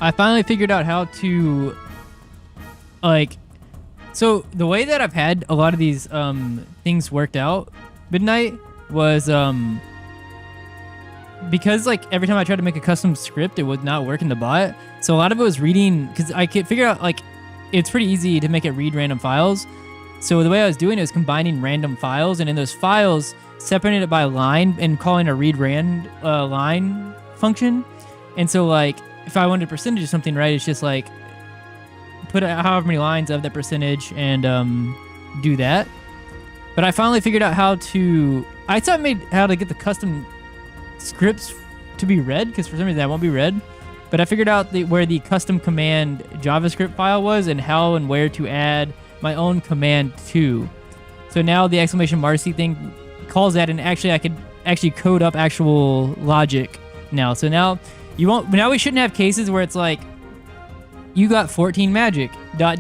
I finally figured out how to, like, so the way that I've had a lot of these things worked out, Midnight, was because like every time I tried to make a custom script, it would not work in the bot. So a lot of it was reading, because I could figure out, like, it's pretty easy to make it read random files. So the way I was doing it was combining random files, and in those files, separating it by line and calling a read rand line function. And so like, if I wanted a percentage of something, right, it's just like put however many lines of that percentage and do that. But I finally figured out how to, I thought I made how to get the custom scripts to be read, because for some reason that won't be read. But I figured out where the custom command JavaScript file was and how and where to add my own command to. So now the exclamation Marcy thing calls that, and actually I could actually code up actual logic now. So now we shouldn't have cases where it's like, you got 14 magic, ... but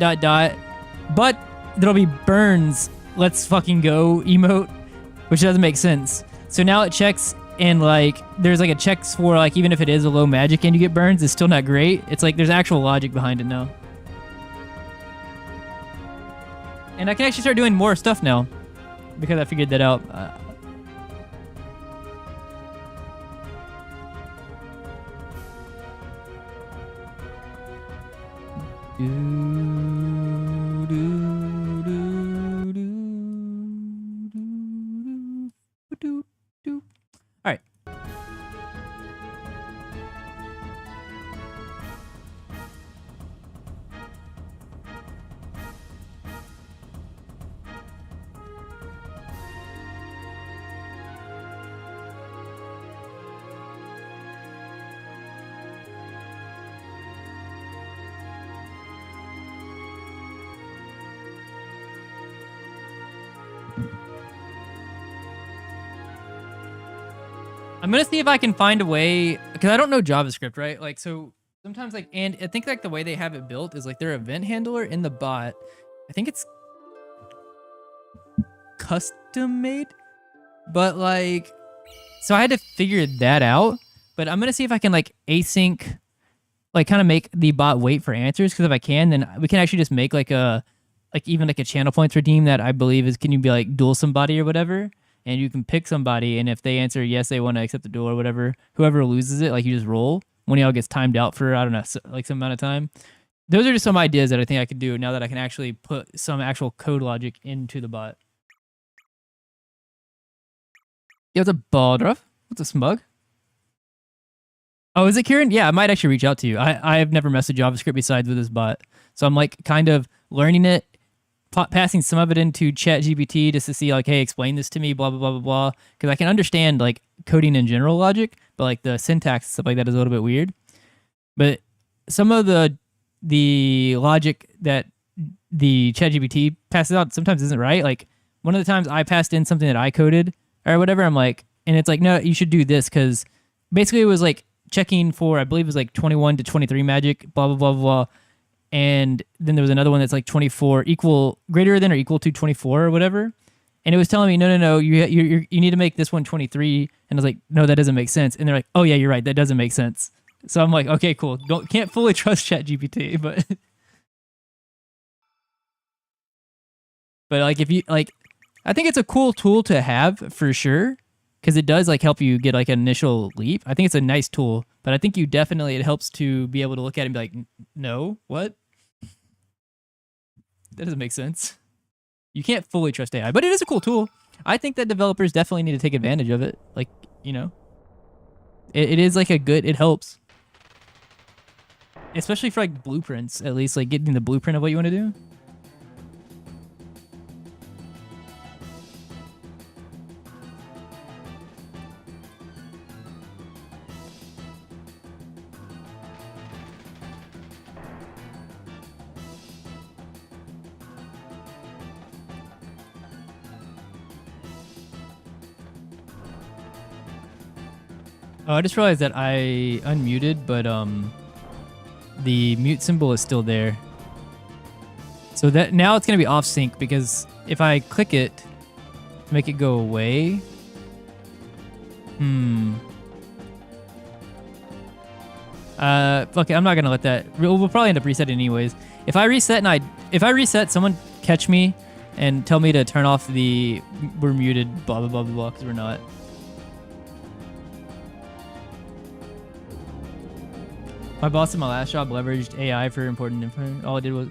there'll be burns, let's fucking go emote, which doesn't make sense. So now it checks, and like, there's like a checks for like, even if it is a low magic and you get burns, it's still not great. It's like, there's actual logic behind it now. And I can actually start doing more stuff now, because I figured that out. All right. I'm gonna see if I can find a way, because I don't know JavaScript, right? Like, so sometimes, like, and I think like the way they have it built is like their event handler in the bot, I think it's custom made, but like, so I had to figure that out. But I'm gonna see if I can like async, like kind of make the bot wait for answers, because if I can, then we can actually just make like a, like even like a channel points redeem that I believe is, can you be like duel somebody or whatever? And you can pick somebody, and if they answer yes, they want to accept the duel or whatever, whoever loses it, like you just roll. When y'all gets timed out for, I don't know, like some amount of time. Those are just some ideas that I think I could do now that I can actually put some actual code logic into the bot. Yeah, what's a Baldruff? What's a smug? Oh, is it Kieran? Yeah, I might actually reach out to you. I have never messed with JavaScript besides with this bot. So I'm like kind of learning it, passing some of it into ChatGPT just to see like, hey, explain this to me, blah, blah, blah, blah, blah. Because I can understand like coding in general logic, but like the syntax and stuff like that is a little bit weird. But some of the logic that the ChatGPT passes out sometimes isn't right. Like one of the times I passed in something that I coded or whatever, I'm like, and it's like, no, you should do this, because basically it was like checking for, I believe it was like 21 to 23 magic, blah, blah, blah, blah. And then there was another one that's like 24 greater than or equal to 24 or whatever. And it was telling me, no, you need to make this one 23. And I was like, no, that doesn't make sense. And they're like, oh yeah, you're right, that doesn't make sense. So I'm like, okay, cool. Can't fully trust ChatGPT, but but like, if you like, I think it's a cool tool to have for sure, because it does like help you get like an initial leap. I think it's a nice tool, but I think it helps to be able to look at it and be like, no, what? That doesn't make sense. You can't fully trust AI, but it is a cool tool. I think that developers definitely need to take advantage of it. Like, you know, it is like it helps. Especially for like blueprints, at least like getting the blueprint of what you want to do. Oh, I just realized that I unmuted, but the mute symbol is still there. So that now it's gonna be off sync, because if I click it to make it go away, I Okay, I'm not gonna let that. We'll probably end up resetting anyways. If I reset, someone catch me and tell me to turn off the we're muted blah blah blah blah blah because we're not. My boss at my last job leveraged AI for important info. All it did was.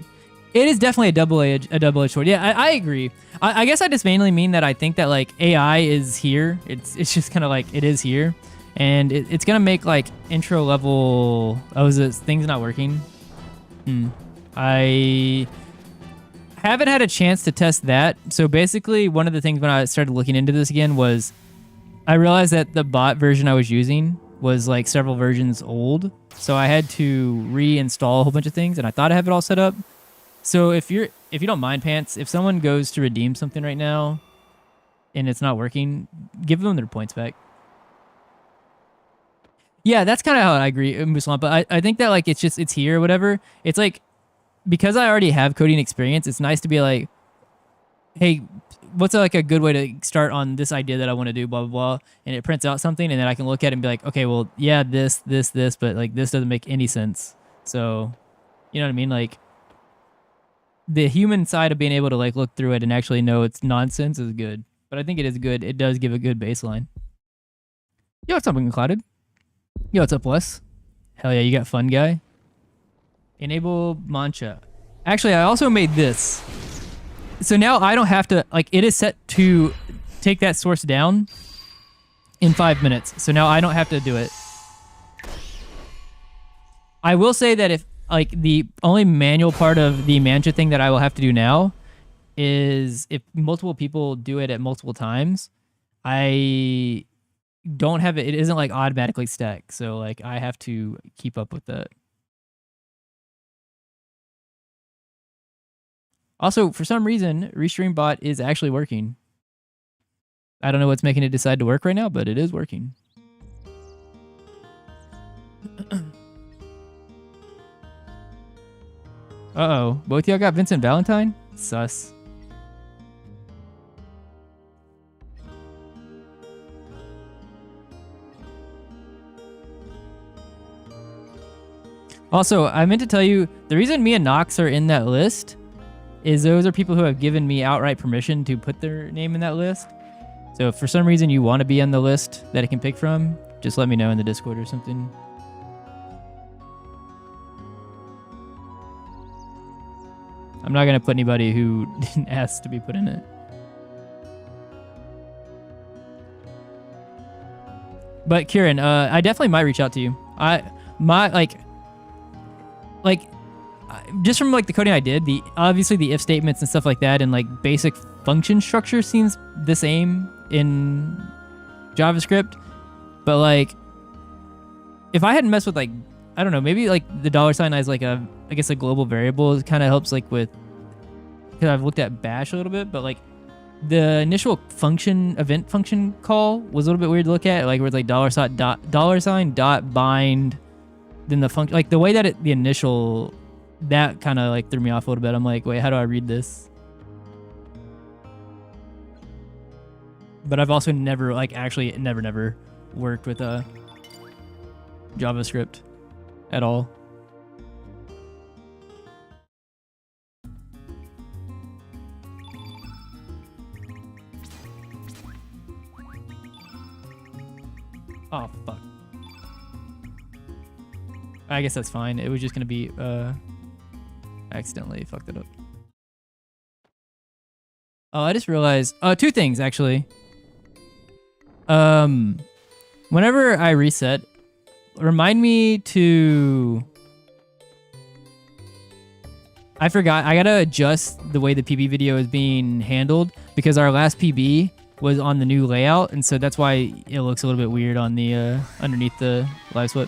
It is definitely a double-edged sword. Yeah, I agree. I guess I just mainly mean that I think that like AI is here. It's just kind of like it is here, and it's gonna make like intro level. Oh, is this thing's not working? I haven't had a chance to test that. So basically, one of the things when I started looking into this again was I realized that the bot version I was using was like several versions old. So I had to reinstall a whole bunch of things, and I thought I have it all set up. So if you don't mind, Pants, if someone goes to redeem something right now and it's not working, give them their points back. Yeah, that's kind of how I agree, Muslim. But I think that like it's here or whatever. It's like because I already have coding experience, it's nice to be like, hey, what's like a good way to start on this idea that I want to do, blah, blah, blah. And it prints out something and then I can look at it and be like, okay, well, yeah, this, but like this doesn't make any sense. So, you know what I mean? Like the human side of being able to like look through it and actually know it's nonsense is good. But I think it is good. It does give a good baseline. Yo, what's up, Unclouded? Yo, what's up, Wes? Hell yeah, you got fun, guy. Enable mancha. Actually, I also made this. So now I don't have to, like, it is set to take that source down in 5 minutes. So now I don't have to do it. I will say that if, like, the only manual part of the mancha thing that I will have to do now is if multiple people do it at multiple times, I don't have it. It isn't, like, automatically stacked. So, like, I have to keep up with that. Also, for some reason, Restream Bot is actually working. I don't know what's making it decide to work right now, but it is working. Uh-oh. Both y'all got Vincent Valentine? Sus. Also, I meant to tell you, the reason me and Nox are in that list is those are people who have given me outright permission to put their name in that list. So if for some reason you want to be on the list that it can pick from, just let me know in the Discord or something. I'm not going to put anybody who didn't ask to be put in it. But Kieran, I definitely might reach out to you. Just from like the coding I did, obviously the if statements and stuff like that and like basic function structure seems the same in JavaScript. But like, if I hadn't messed with like, I don't know, maybe like the $sign as like I guess a global variable kind of helps like with, because I've looked at Bash a little bit, but like the initial event function call was a little bit weird to look at, like where it's like $sign dot bind, then the function, like the way that the initial, that kind of like threw me off a little bit. I'm like, wait, how do I read this? But I've also never never worked with JavaScript at all. Oh, fuck. I guess that's fine. It was just going to be... I accidentally fucked it up. Oh, I just realized... two things, actually. Whenever I reset, remind me to... I forgot. I gotta adjust the way the PB video is being handled because our last PB was on the new layout, and so that's why it looks a little bit weird on the underneath the live sweat.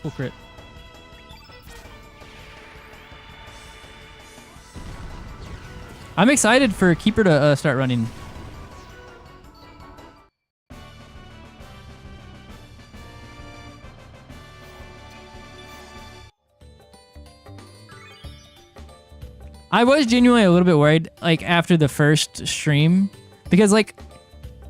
Cool crit. I'm excited for Keeper to start running. I was genuinely a little bit worried, like, after the first stream, because, like,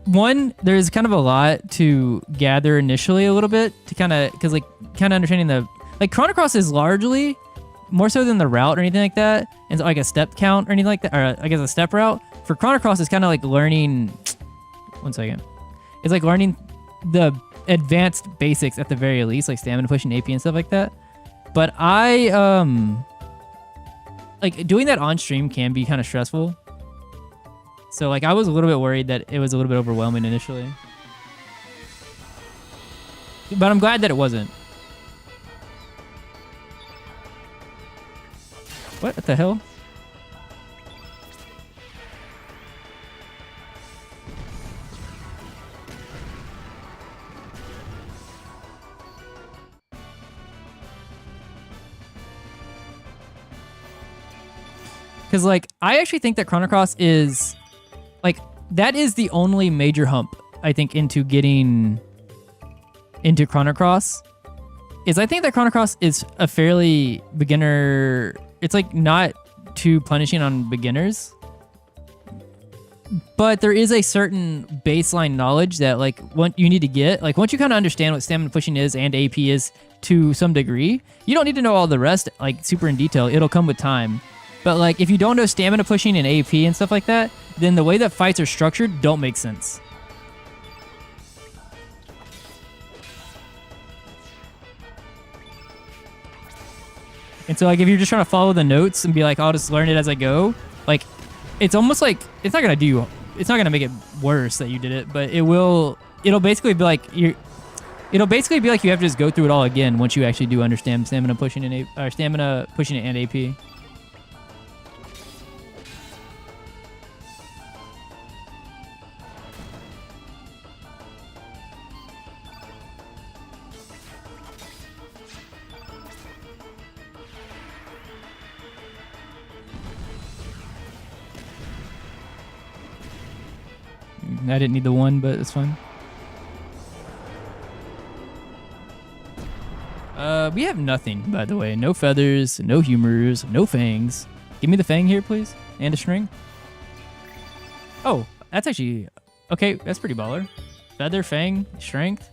one, there's kind of a lot to gather initially a little bit to kind of, because, like, kind of understanding the, like, Chrono Cross is largely more so than the route or anything like that, and like a step count or anything like that, or I guess a step route. For Chrono Cross, it's kind of like learning, one second, it's like learning the advanced basics at the very least, like stamina pushing, AP and stuff like that. But like doing that on stream can be kind of stressful. So like I was a little bit worried that it was a little bit overwhelming initially. But I'm glad that it wasn't. What the hell? Because, like, I actually think that Chrono Cross is, like, that is the only major hump, I think, into getting into Chrono Cross. Is I think that Chrono Cross is a fairly beginner, it's, like, not too punishing on beginners. But there is a certain baseline knowledge that, like, you need to get. Like, once you kind of understand what stamina pushing is and AP is to some degree, you don't need to know all the rest, like, super in detail. It'll come with time. But, like, if you don't know stamina pushing and AP and stuff like that, then the way that fights are structured don't make sense. And so, like, if you're just trying to follow the notes and be like, I'll just learn it as I go, like, it's almost like, it's not going to make it worse that you did it, but it'll basically be like, it'll basically be like you have to just go through it all again once you actually do understand stamina pushing and AP. I didn't need the one, but it's fine. We have nothing, by the way. No feathers, no humors, no fangs. Give me the fang here, please. And a string. Oh, that's actually... Okay, that's pretty baller. Feather, fang, strength.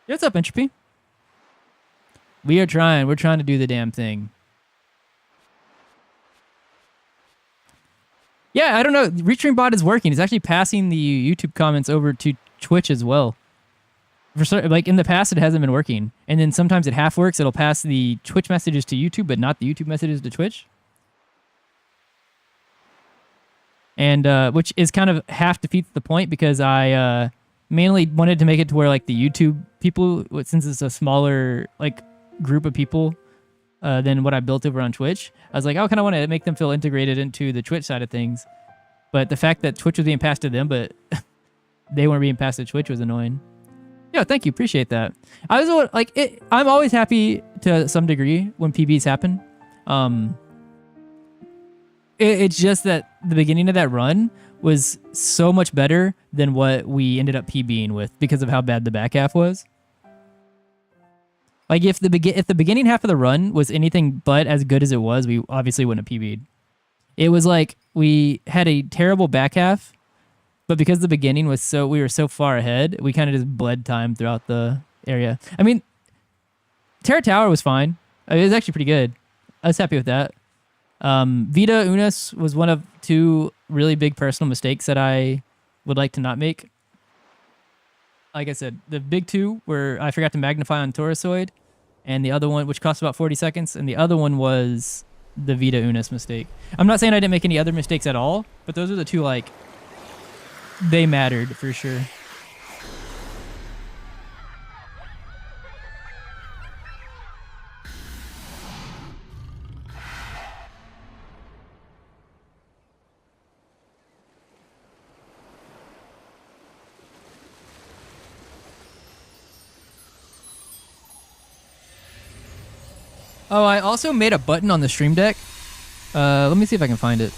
What's up, Entropy? We're trying to do the damn thing. Yeah, I don't know. Restream bot is working. It's actually passing the YouTube comments over to Twitch as well. Like in the past, it hasn't been working. And then sometimes it half works. It'll pass the Twitch messages to YouTube, but not the YouTube messages to Twitch. And which is kind of half defeats the point because I mainly wanted to make it to where like the YouTube people, since it's a smaller like group of people than what I built over on Twitch, I was like, I kind of want to make them feel integrated into the Twitch side of things. But the fact that Twitch was being passed to them, but they weren't being passed to Twitch was annoying. Yeah, thank you. Appreciate that. I was like, I'm always happy to some degree when PBs happen. It's just that the beginning of that run was so much better than what we ended up PBing with because of how bad the back half was. Like if the beginning half of the run was anything but as good as it was, we obviously wouldn't have PB'd. It was like we had a terrible back half, but because the beginning was we were so far ahead, we kind of just bled time throughout the area. I mean, Terra Tower was fine. It was actually pretty good. I was happy with that. Vita Unis was one of two really big personal mistakes that I would like to not make. Like I said, the big two were I forgot to magnify on Taurusoid, and the other one, which cost about 40 seconds, and the other one was the Vita Unis mistake. I'm not saying I didn't make any other mistakes at all, but those are the two, like, they mattered for sure. Oh, I also made a button on the Stream Deck. Let me see if I can find it.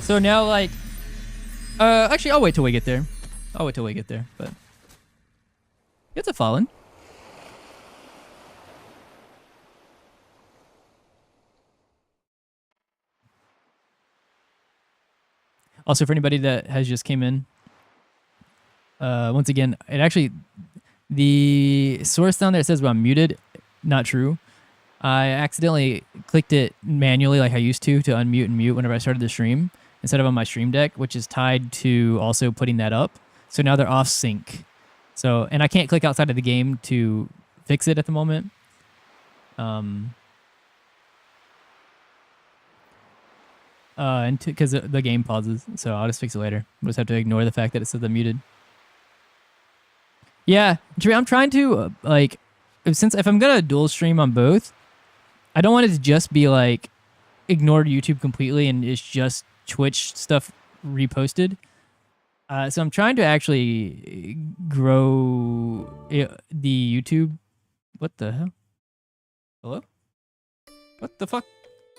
So now, like, Actually, I'll wait till we get there. But it's a fallen. Also, for anybody that has just came in, once again, it actually, the source down there says I'm muted. Not true. I accidentally clicked it manually like I used to unmute and mute whenever I started the stream instead of on my stream deck, which is tied to also putting that up. So now they're off sync. So, and I can't click outside of the game to fix it at the moment. And because the game pauses, so I'll just fix it later. We'll just have to ignore the fact that it says I'm muted. Yeah, I'm trying to like, since if I'm gonna dual stream on both, I don't want it to just be like ignored YouTube completely and it's just Twitch stuff reposted. So I'm trying to actually grow the YouTube. What the hell? Hello? What the fuck?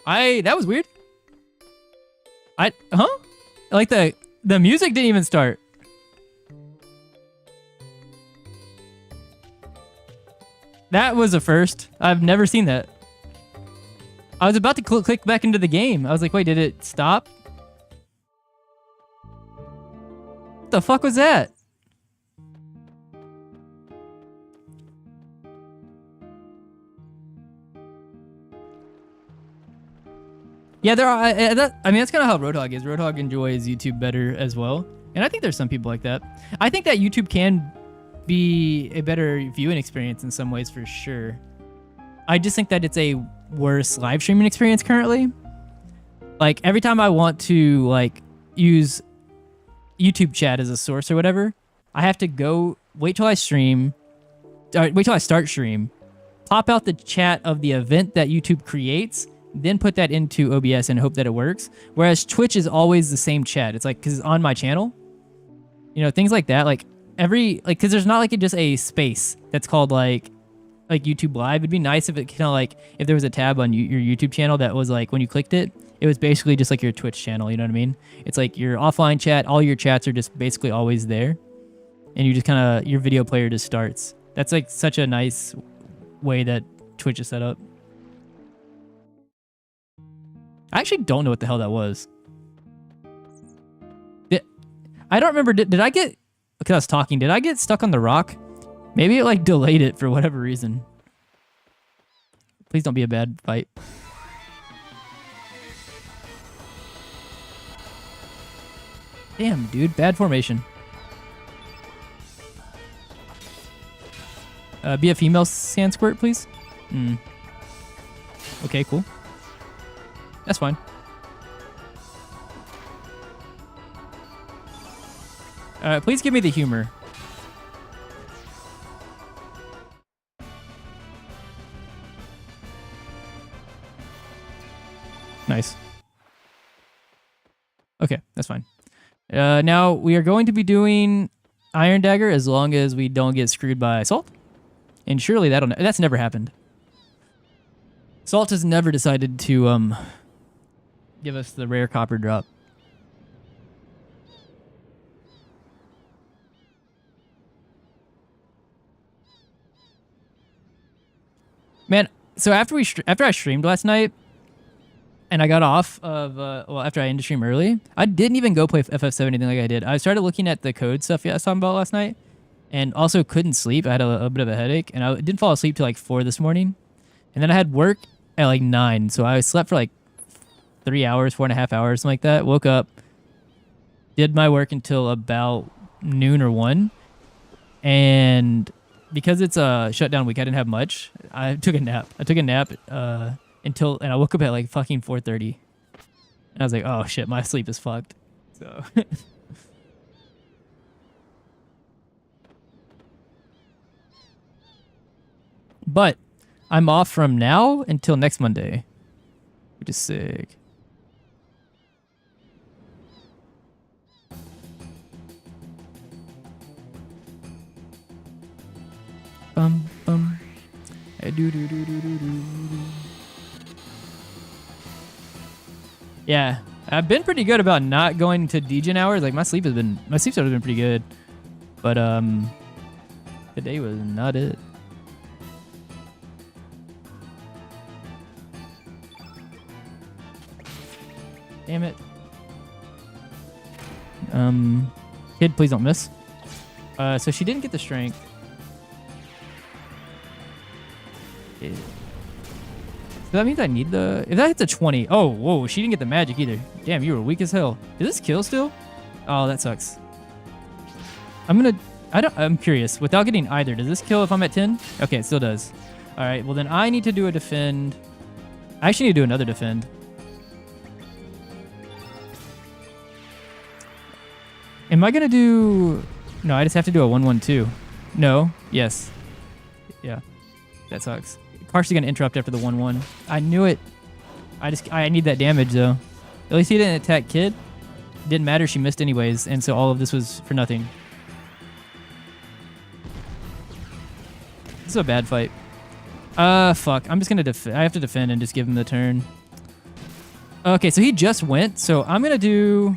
That was weird. Huh? Like the music didn't even start. That was a first. I've never seen that. I was about to click back into the game. I was like, wait, did it stop? What the fuck was that? Yeah, there are. I mean, that's kind of how Roadhog is. Roadhog enjoys YouTube better as well. And I think there's some people like that. I think that YouTube can be a better viewing experience in some ways for sure. I just think that it's a worse live streaming experience currently. Like every time I want to like use YouTube chat as a source or whatever, I have to go wait till I start stream, pop out the chat of the event that YouTube creates, then put that into OBS and hope that it works. Whereas Twitch is always the same chat. It's like, cause it's on my channel, you know, things like that. Like cause there's not like just a space that's called like YouTube Live. It'd be nice if it kind of like, if there was a tab on your YouTube channel that was like, when you clicked it, it was basically just like your Twitch channel. You know what I mean? It's like your offline chat, all your chats are just basically always there. And you just kind of, your video player just starts. That's like such a nice way that Twitch is set up. I actually don't know what the hell that was. I don't remember, did I get, because I was talking, did I get stuck on the rock? Maybe it like delayed it for whatever reason. Please don't be a bad fight. Damn, dude, bad formation. Be a female sand squirt, please. Okay, cool. That's fine. Please give me the humor. Nice. Okay, that's fine. Now we are going to be doing Iron Dagger as long as we don't get screwed by Salt. And surely that's never happened. Salt has never decided to give us the rare copper drop. Man, so after I streamed last night, and I got off of after I ended stream early, I didn't even go play FF7 or anything like I did. I started looking at the code stuff I was talking about last night, and also couldn't sleep. I had a bit of a headache, and I didn't fall asleep till like 4 this morning, and then I had work at like 9, so I slept for like 3 hours, 4.5 hours, something like that. Woke up, did my work until about noon or 1, and because it's a shutdown week, I didn't have much. I took a nap. And I woke up at like fucking 4:30. And I was like, oh shit, my sleep is fucked. So but I'm off from now until next Monday, which is sick. Bum bum. Yeah, I've been pretty good about not going to degen hours. Like my sleep schedule has been pretty good, but today was not it. Damn it. Kid, please don't miss. So she didn't get the strength. Okay. So that means I need the... If that hits a 20... Oh, whoa, she didn't get the magic either. Damn, you were weak as hell. Did this kill still? Oh, that sucks. I'm curious. Without getting either, does this kill if I'm at 10? Okay, it still does. All right, well then I need to do a defend. I actually need to do another defend. Am I gonna do... No, I just have to do a 1-1-2. No. Yes. Yeah. That sucks. Partially gonna interrupt after the 1-1. I knew it. I need that damage though. At least he didn't attack Kid. Didn't matter, she missed anyways, and so all of this was for nothing. This is a bad fight. Fuck. I'm just gonna I have to defend and just give him the turn. Okay, so he just went, so I'm gonna do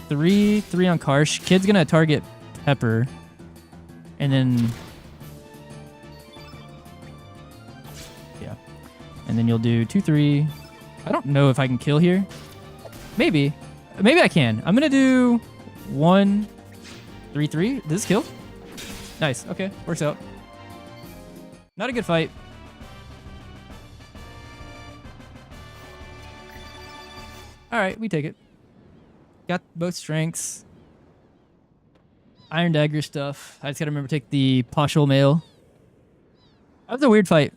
3 on Karsh. Kid's gonna target Pepper. And then... Yeah. And then you'll do 2-3. I don't know if I can kill here. Maybe. Maybe I can. I'm gonna do 1-3-3. Does this kill? Nice. Okay. Works out. Not a good fight. Alright, we take it. Got both strengths. Iron Dagger stuff. I just gotta remember to take the partial mail. That was a weird fight.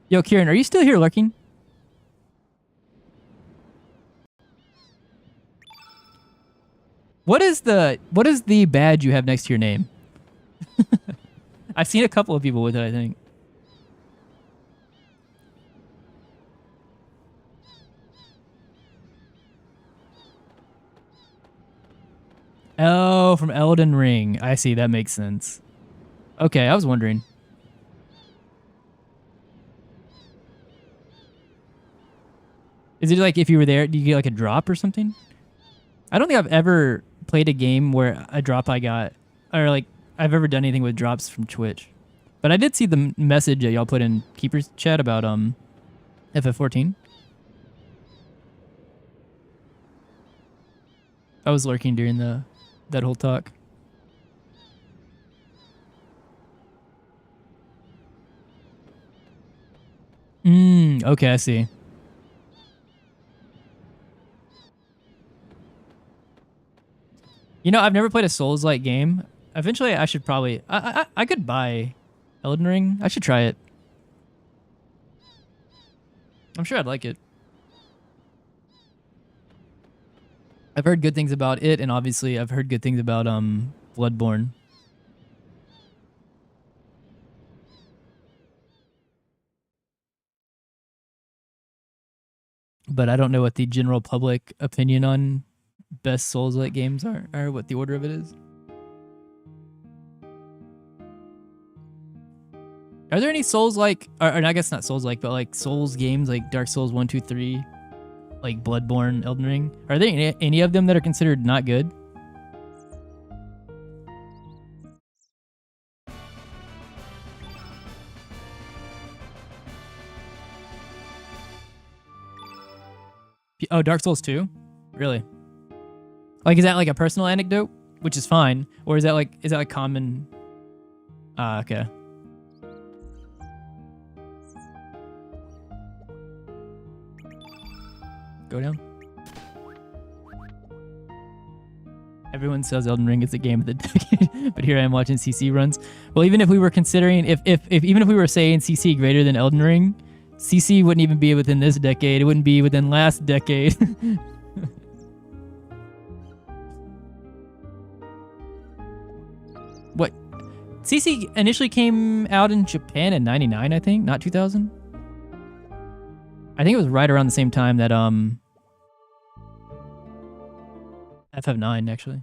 Yo, Kieran, are you still here lurking? What is the badge you have next to your name? I've seen a couple of people with it, I think. Oh, from Elden Ring. I see, that makes sense. Okay, I was wondering. Is it like if you were there, do you get like a drop or something? I don't think I've ever played a game where a drop I got, or like I've ever done anything with drops from Twitch. But I did see the message that y'all put in Keeper's chat about FF14. I was lurking during that whole talk. Okay, I see. You know, I've never played a Souls-like game. Eventually, I should probably... I could buy Elden Ring. I should try it. I'm sure I'd like it. I've heard good things about it, and obviously I've heard good things about Bloodborne. But I don't know what the general public opinion on best Souls-like games are, or what the order of it is. Are there any Souls-like, or I guess not Souls-like, but like Souls games like Dark Souls 1, 2, 3, like Bloodborne, Elden Ring? Are there any of them that are considered not good? Oh, Dark Souls 2? Really? Like, is that like a personal anecdote? Which is fine. Or is that like common? Ah, okay. Go down. Everyone says Elden Ring is the game of the decade, but here I am watching CC runs. Well, even if we were considering, even if we were saying CC greater than Elden Ring, CC wouldn't even be within this decade. It wouldn't be within last decade. What? CC initially came out in Japan in 99, I think, not 2000. I think it was right around the same time that FF9 actually.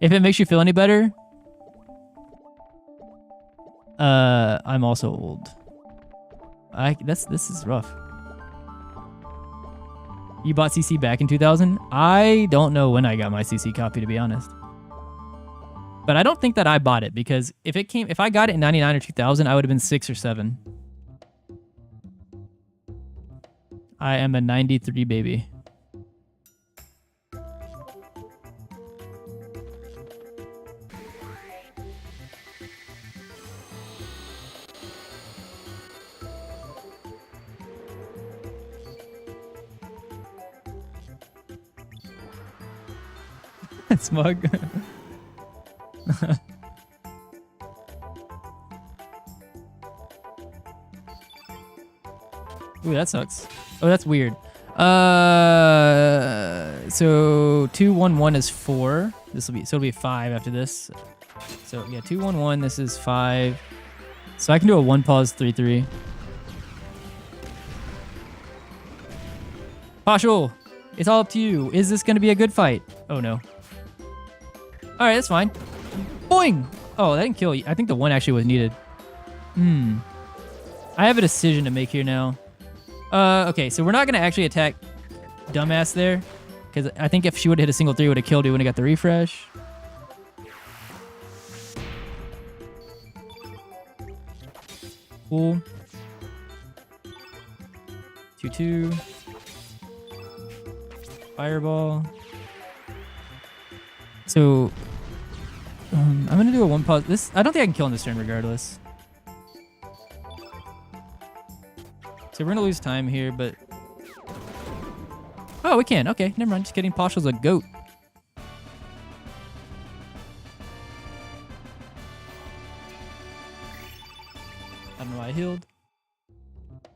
If it makes you feel any better, I'm also old. This is rough. You bought CC back in 2000? I don't know when I got my CC copy, to be honest. But I don't think that I bought it, because if I got it in 99 or 2000, I would have been 6 or 7. I am a 93 baby. Smug. Ooh, that sucks. Oh, that's weird. So 211 is 4. So it'll be 5 after this. So yeah, 211. This is 5. So I can do a 1 pause 3-3. Partial, it's all up to you. Is this gonna be a good fight? Oh no. All right, that's fine. Boing! Oh, that didn't kill you. I think the 1 actually was needed. I have a decision to make here now. Okay, so we're not going to actually attack Dumbass there, because I think if she would have hit a single 3, would have killed you when it got the refresh. Cool. 2-2. Fireball. So I'm going to do a 1 pause. I don't think I can kill on this turn regardless. So we're going to lose time here, but... Oh, we can. Okay, never mind. Just kidding. Pashal's a goat. I don't know why I healed.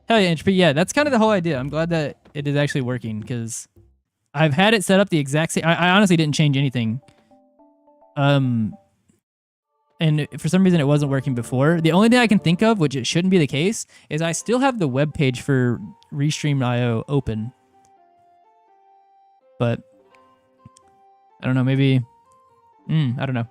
Hell yeah, HP. Yeah, that's kind of the whole idea. I'm glad that it is actually working, because I've had it set up the exact same... I honestly didn't change anything. And for some reason it wasn't working before. The only thing I can think of, which it shouldn't be the case, is I still have the web page for Restream.io open. But I don't know, maybe I don't know.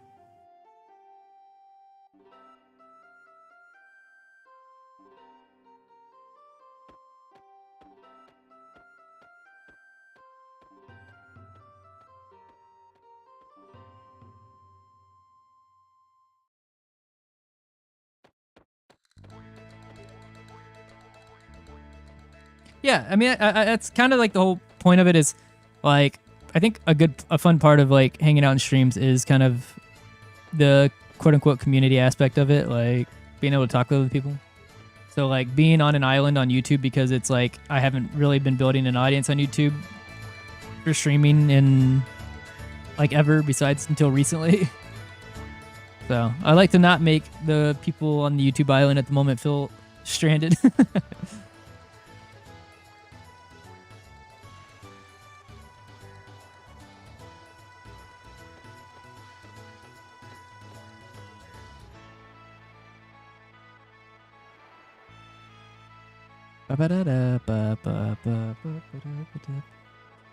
Yeah, I mean, that's kind of like the whole point of it is, like, I think a fun part of like hanging out in streams is kind of the quote unquote community aspect of it, like being able to talk with other people. So like being on an island on YouTube, because it's like I haven't really been building an audience on YouTube for streaming in like ever, besides until recently. So I like to not make the people on the YouTube island at the moment feel stranded.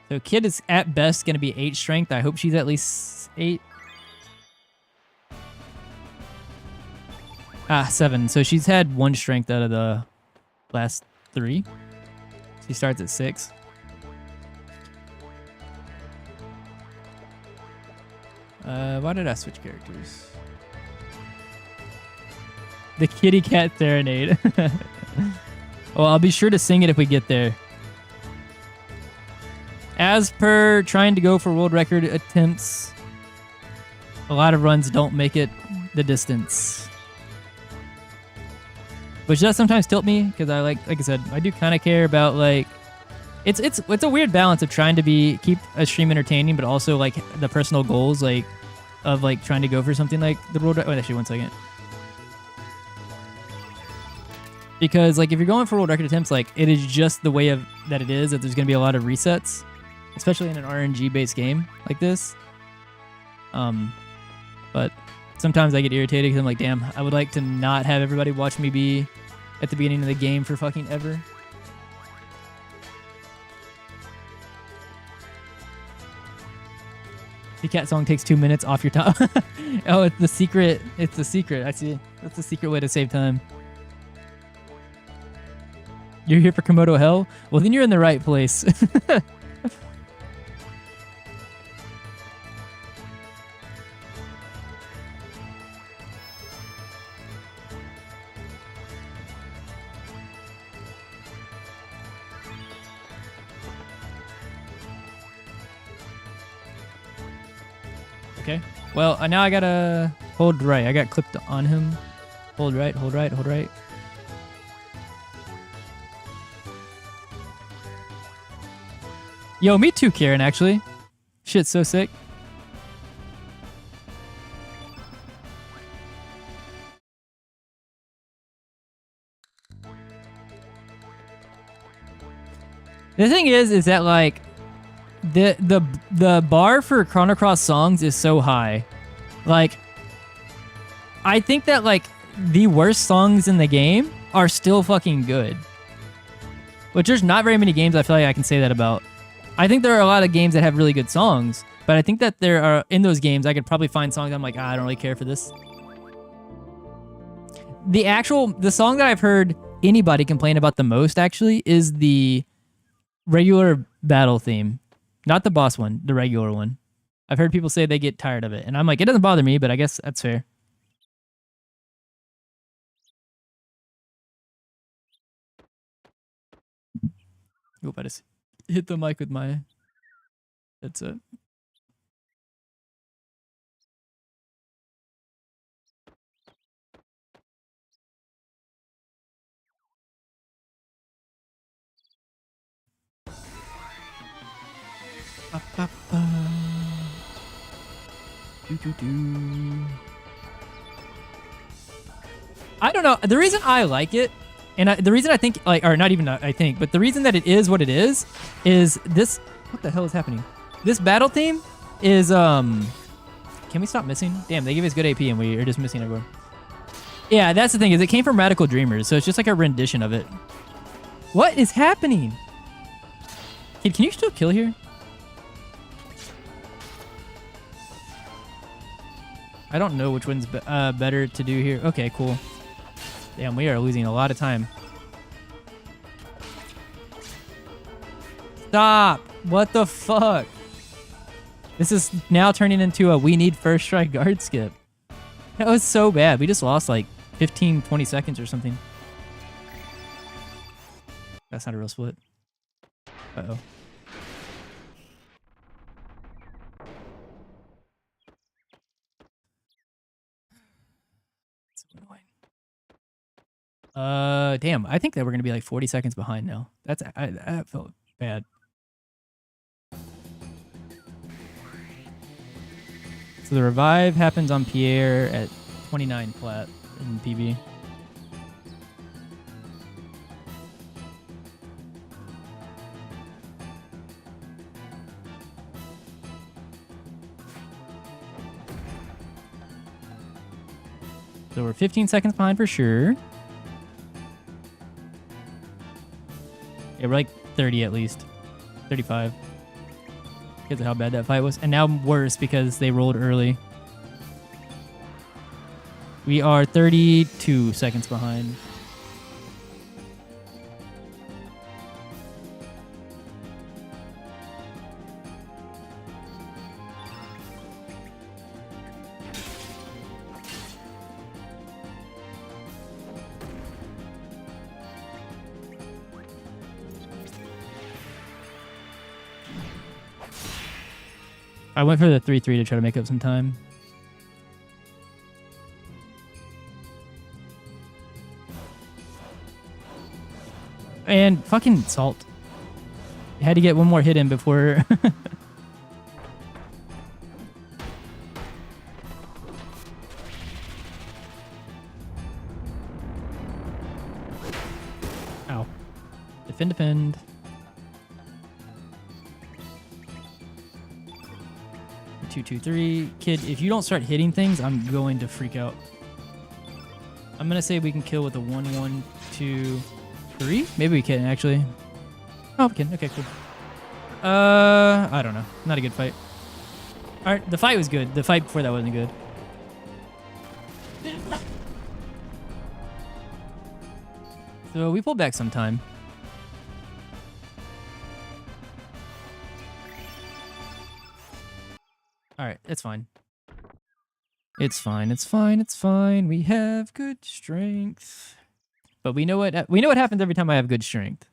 So Kid is at best going to be 8 strength. I hope she's at least 8. 7. So she's had 1 strength out of the last 3. She starts at 6. Why did I switch characters? The kitty cat serenade. Well, I'll be sure to sing it if we get there. As per trying to go for world record attempts, a lot of runs don't make it the distance. Which does sometimes tilt me, because I like I said, I do kind of care about like it's a weird balance of trying to keep a stream entertaining, but also like the personal goals like of like trying to go for something like the world. Oh, actually, 1 second. Because like if you're going for world record attempts, like it is just the way of that it is, that there's gonna be a lot of resets, especially in an RNG based game like this. But sometimes I get irritated because I'm like, damn, I would like to not have everybody watch me be at the beginning of the game for fucking ever. The cat song takes 2 minutes off your top. Oh, it's the secret. It's the secret. I see. That's the secret way to save time. You're here for Komodo Hell? Well, then you're in the right place. Okay. Well, now I gotta hold right. I got clipped on him. Hold right, hold right, hold right. Yo, me too, Karen, actually. Shit's so sick. The thing is that like the bar for Chrono Cross songs is so high. Like I think that like the worst songs in the game are still fucking good. Which there's not very many games I feel like I can say that about. I think there are a lot of games that have really good songs, but I think that there are in those games I could probably find songs I'm like, I don't really care for this. The song that I've heard anybody complain about the most actually is the regular battle theme. Not the boss one, the regular one. I've heard people say they get tired of it, and I'm like, it doesn't bother me, but I guess that's fair. Oop, I just hit the mic with my headset. I don't know. The reason I like it, and the reason I think, like, or not even I think, but the reason that it is what it is this. What the hell is happening? This battle theme is Can we stop missing? Damn, they give us good AP and we are just missing everywhere. Yeah, that's the thing, is it came from Radical Dreamers, so it's just like a rendition of it. What is happening? Kid, can you still kill here? I don't know which one's better to do here. Okay, cool. Damn, we are losing a lot of time. Stop! What the fuck? This is now turning into a we need first strike guard skip. That was so bad. We just lost like 15, 20 seconds or something. That's not a real split. Uh-oh. Damn. I think that we're gonna be like 40 seconds behind now. That felt bad. So the revive happens on Pierre at 29 flat in PB. So we're 15 seconds behind for sure. Yeah, we're like 30 at least. 35. Because of how bad that fight was. And now worse because they rolled early. We are 32 seconds behind. I went for the 3-3 to try to make up some time. And fucking salt. I had to get one more hit in before... Ow. Defend. 2-2-3. Kid, if you don't start hitting things, I'm going to freak out. I'm going to say we can kill with a 1-1-2-3. Maybe we can, actually. Oh, we can. Okay, cool. I don't know. Not a good fight. All right, the fight was good. The fight before that wasn't good. So we pull back sometime. All right, it's fine. It's fine. It's fine. It's fine. We have good strength. But we know what happens every time I have good strength.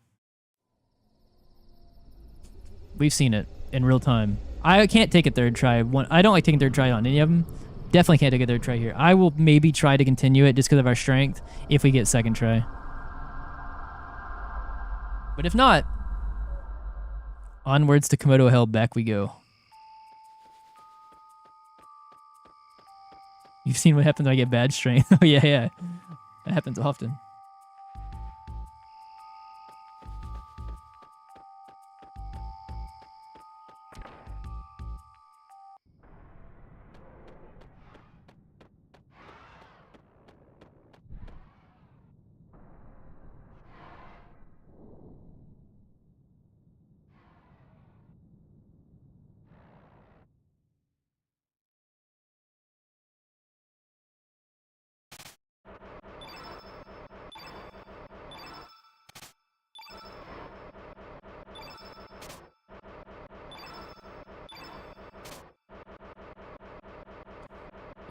We've seen it in real time. I can't take a third try. I don't like taking third try on any of them. Definitely can't take a third try here. I will maybe try to continue it just because of our strength if we get second try. But if not, onwards to Komodo Hell, back we go. You've seen what happens when I get bad strength. Oh, yeah, yeah. That happens often.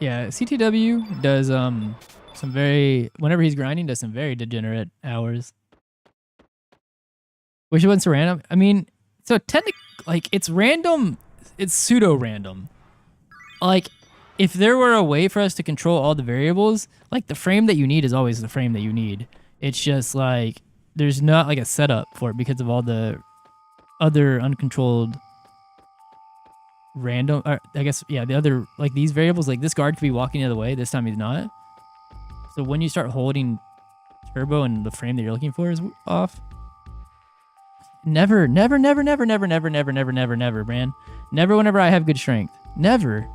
Yeah, CTW does some very, whenever he's grinding, does some very degenerate hours. Which one's random? I mean, so technically, like, it's random, it's pseudo-random. Like, if there were a way for us to control all the variables, like, the frame that you need is always the frame that you need. It's just, like, there's not, like, a setup for it because of all the other uncontrolled random, or I guess, yeah, the other, like, these variables, like, this guard could be walking the other way, this time he's not. So when you start holding turbo and the frame that you're looking for is off. Never, never, never, never, never, never, never, never, never, never, man. Never whenever I have good strength. Never.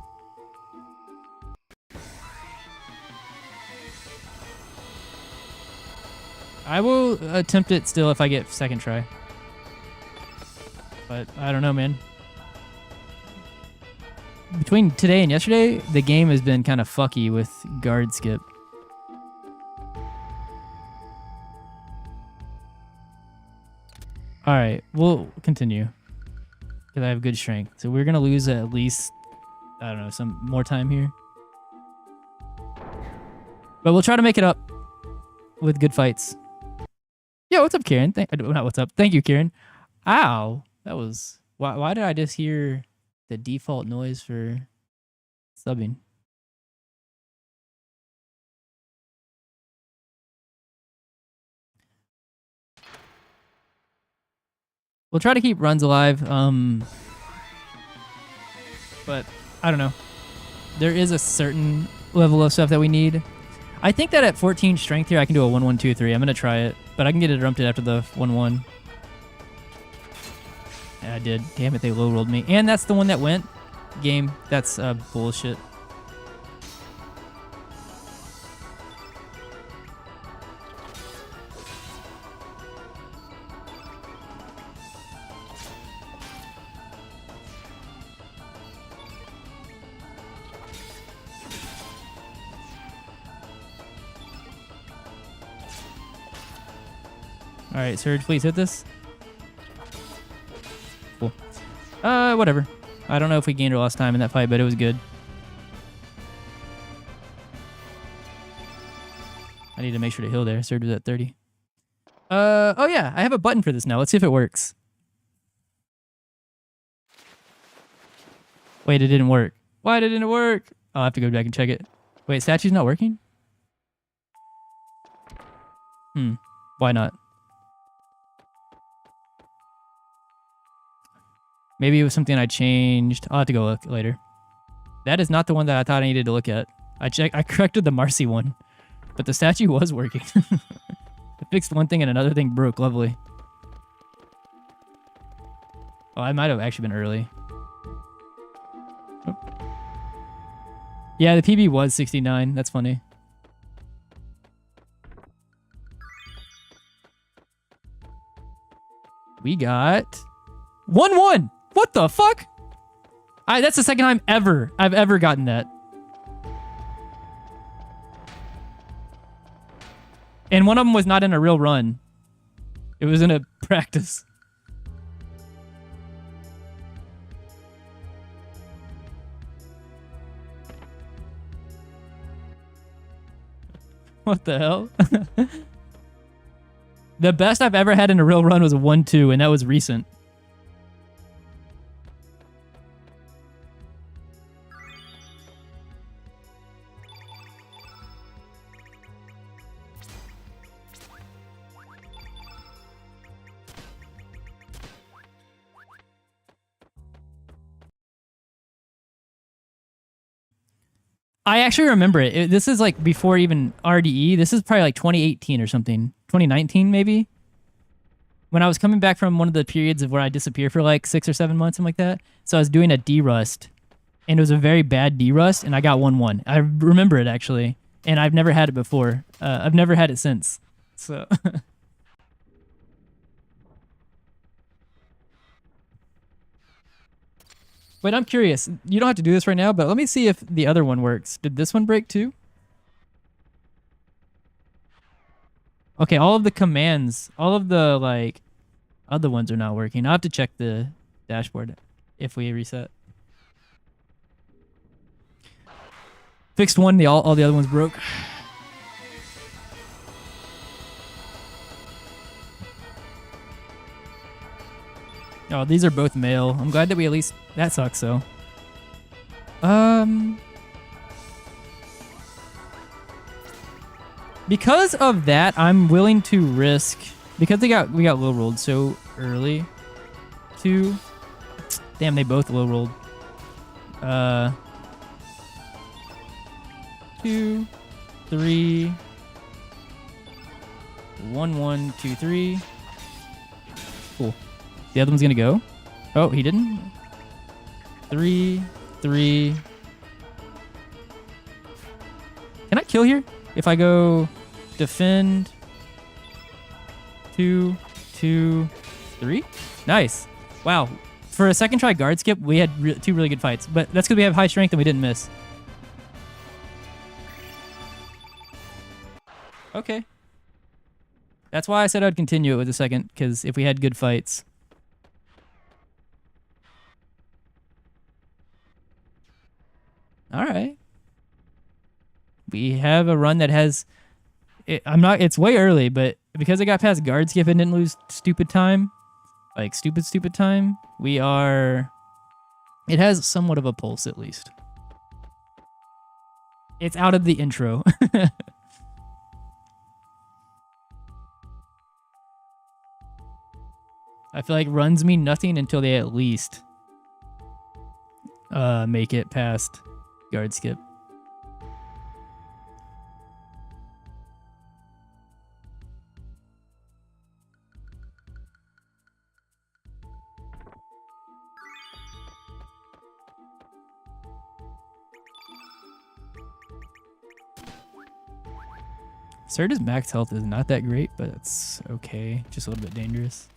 I will attempt it still if I get second try. But I don't know, man. Between today and yesterday, the game has been kind of fucky with guard skip. All right, we'll continue because I have good strength. So we're gonna lose at least, I don't know, some more time here. But we'll try to make it up with good fights. Yo, what's up, Kieran? Not what's up. Thank you, Kieran. Ow, that was, why did I just hear the default noise for subbing? We'll try to keep runs alive, but I don't know. There is a certain level of stuff that we need. I think that at 14 strength here, I can do a 1-1-2-3. I'm going to try it, but I can get it interrupted after the 1-1. Yeah, I did. Damn it, they low-rolled me. And that's the one that went. Game. That's bullshit. All right, Surge, please hit this. Cool. Whatever. I don't know if we gained or lost time in that fight, but it was good. I need to make sure to heal there. Surge was at 30. Oh yeah, I have a button for this now. Let's see if it works. Wait, it didn't work. Why didn't it work? I'll have to go back and check it. Wait, statue's not working? Why not? Maybe it was something I changed. I'll have to go look later. That is not the one that I thought I needed to look at. I corrected the Marcy one, but the statue was working. I fixed one thing and another thing broke. Lovely. Oh, I might have actually been early. Oh. Yeah, the PB was 69. That's funny. We got 1-1. What the fuck? That's the second time I've ever gotten that. And one of them was not in a real run. It was in a practice. What the hell? The best I've ever had in a real run was a 1-2, and that was recent. I actually remember it. This is like before even RDE. This is probably like 2018 or something. 2019 maybe? When I was coming back from one of the periods of where I disappear for like 6 or 7 months, something like that. So I was doing a D-Rust. And it was a very bad D-Rust, and I got 1-1. I remember it, actually. And I've never had it before. I've never had it since. So... Wait, I'm curious. You don't have to do this right now, but let me see if the other one works. Did this one break too? Okay, all of the commands, all of the, like, other ones are not working. I'll have to check the dashboard if we reset. Fixed one, all the other ones broke. Oh, these are both male. I'm glad that we at least... That sucks, though. Because of that, I'm willing to risk... Because we got low rolled so early. 2. Damn, they both low rolled. 2, 3. 1, 1, 2, 3. Cool. The other one's gonna go. Oh, he didn't. 3, 3. Can I kill here? If I go defend 2, 2, 3. Nice. Wow. For a second try guard skip, we had 2 really good fights. But that's because we have high strength and we didn't miss. Okay. That's why I said I'd continue it with a second, because if we had good fights. All right. We have a run that has... It's way early, but because I got past guard skip and didn't lose stupid time, like stupid time, we are... It has somewhat of a pulse, at least. It's out of the intro. I feel like runs mean nothing until they at least make it past guard skip. Serta's max health is not that great, but it's okay. Just a little bit dangerous.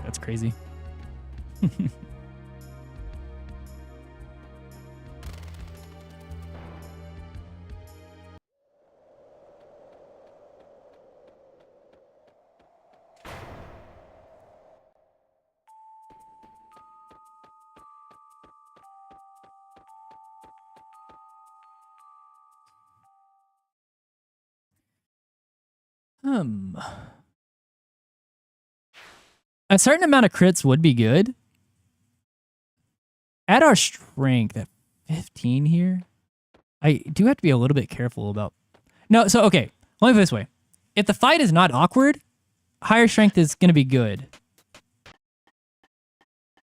That's crazy. A certain amount of crits would be good. At our strength at 15 here, I do have to be a little bit careful about... No, so, okay. Let me put it this way. If the fight is not awkward, higher strength is going to be good.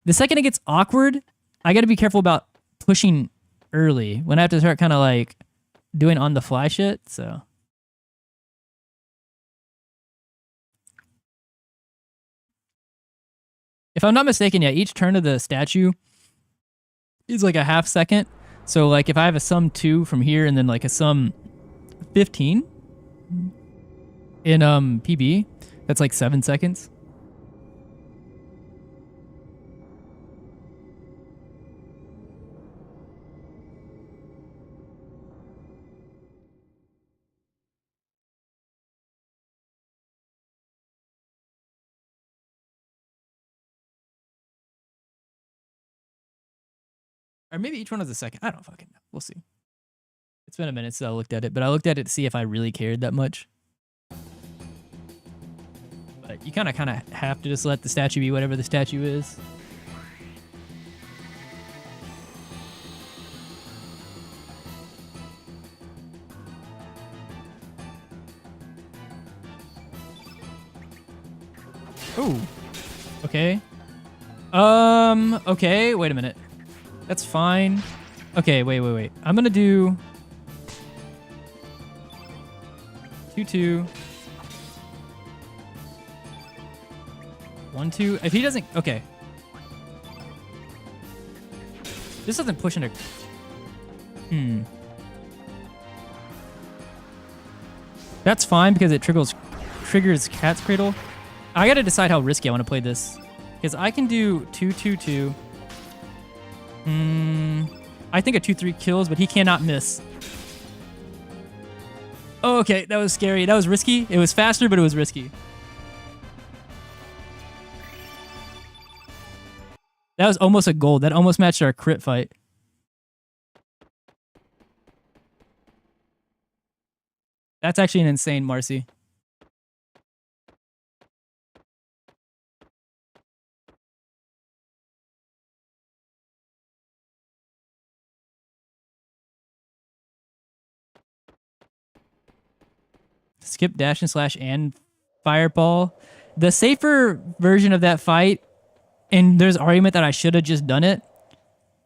The second it gets awkward, I got to be careful about pushing early when I have to start kind of like doing on-the-fly shit, so... If I'm not mistaken, yeah, each turn of the statue is like a half second. So like if I have a sum 2 from here and then like a sum 15 in PB, that's like 7 seconds. Or maybe each one was a second. I don't fucking know. We'll see. It's been a minute since I looked at it, but I looked at it to see if I really cared that much. But you kind of have to just let the statue be whatever the statue is. Oh, okay. Okay, wait a minute. That's fine. Okay, wait. I'm gonna do 2-2. 1-2. If he doesn't, okay. This doesn't push into. That's fine because it triggers Cat's Cradle. I gotta decide how risky I want to play this. Because I can do 2-2-2. I think a 2-3 kills, but he cannot miss. Oh, okay, that was scary. That was risky. It was faster, but it was risky. That was almost a gold. That almost matched our crit fight. That's actually an insane Marcy. Skip dash and slash and fireball. The safer version of that fight, and there's argument that I should have just done it,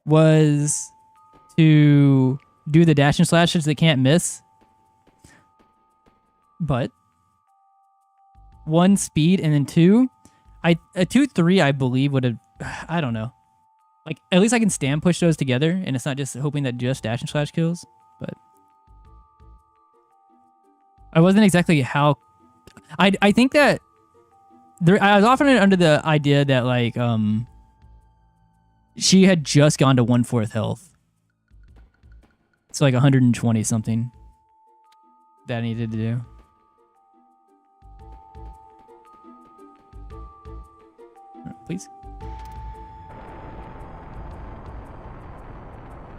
was to do the dash and slash since they can't miss. But 1 speed and then 2. A 2-3 I believe would have, I don't know. Like at least I can stand push those together and it's not just hoping that just dash and slash kills. But I wasn't exactly how. I think that I was often under the idea that like she had just gone to 1/4 health. It's like 120 something that I needed to do. Please.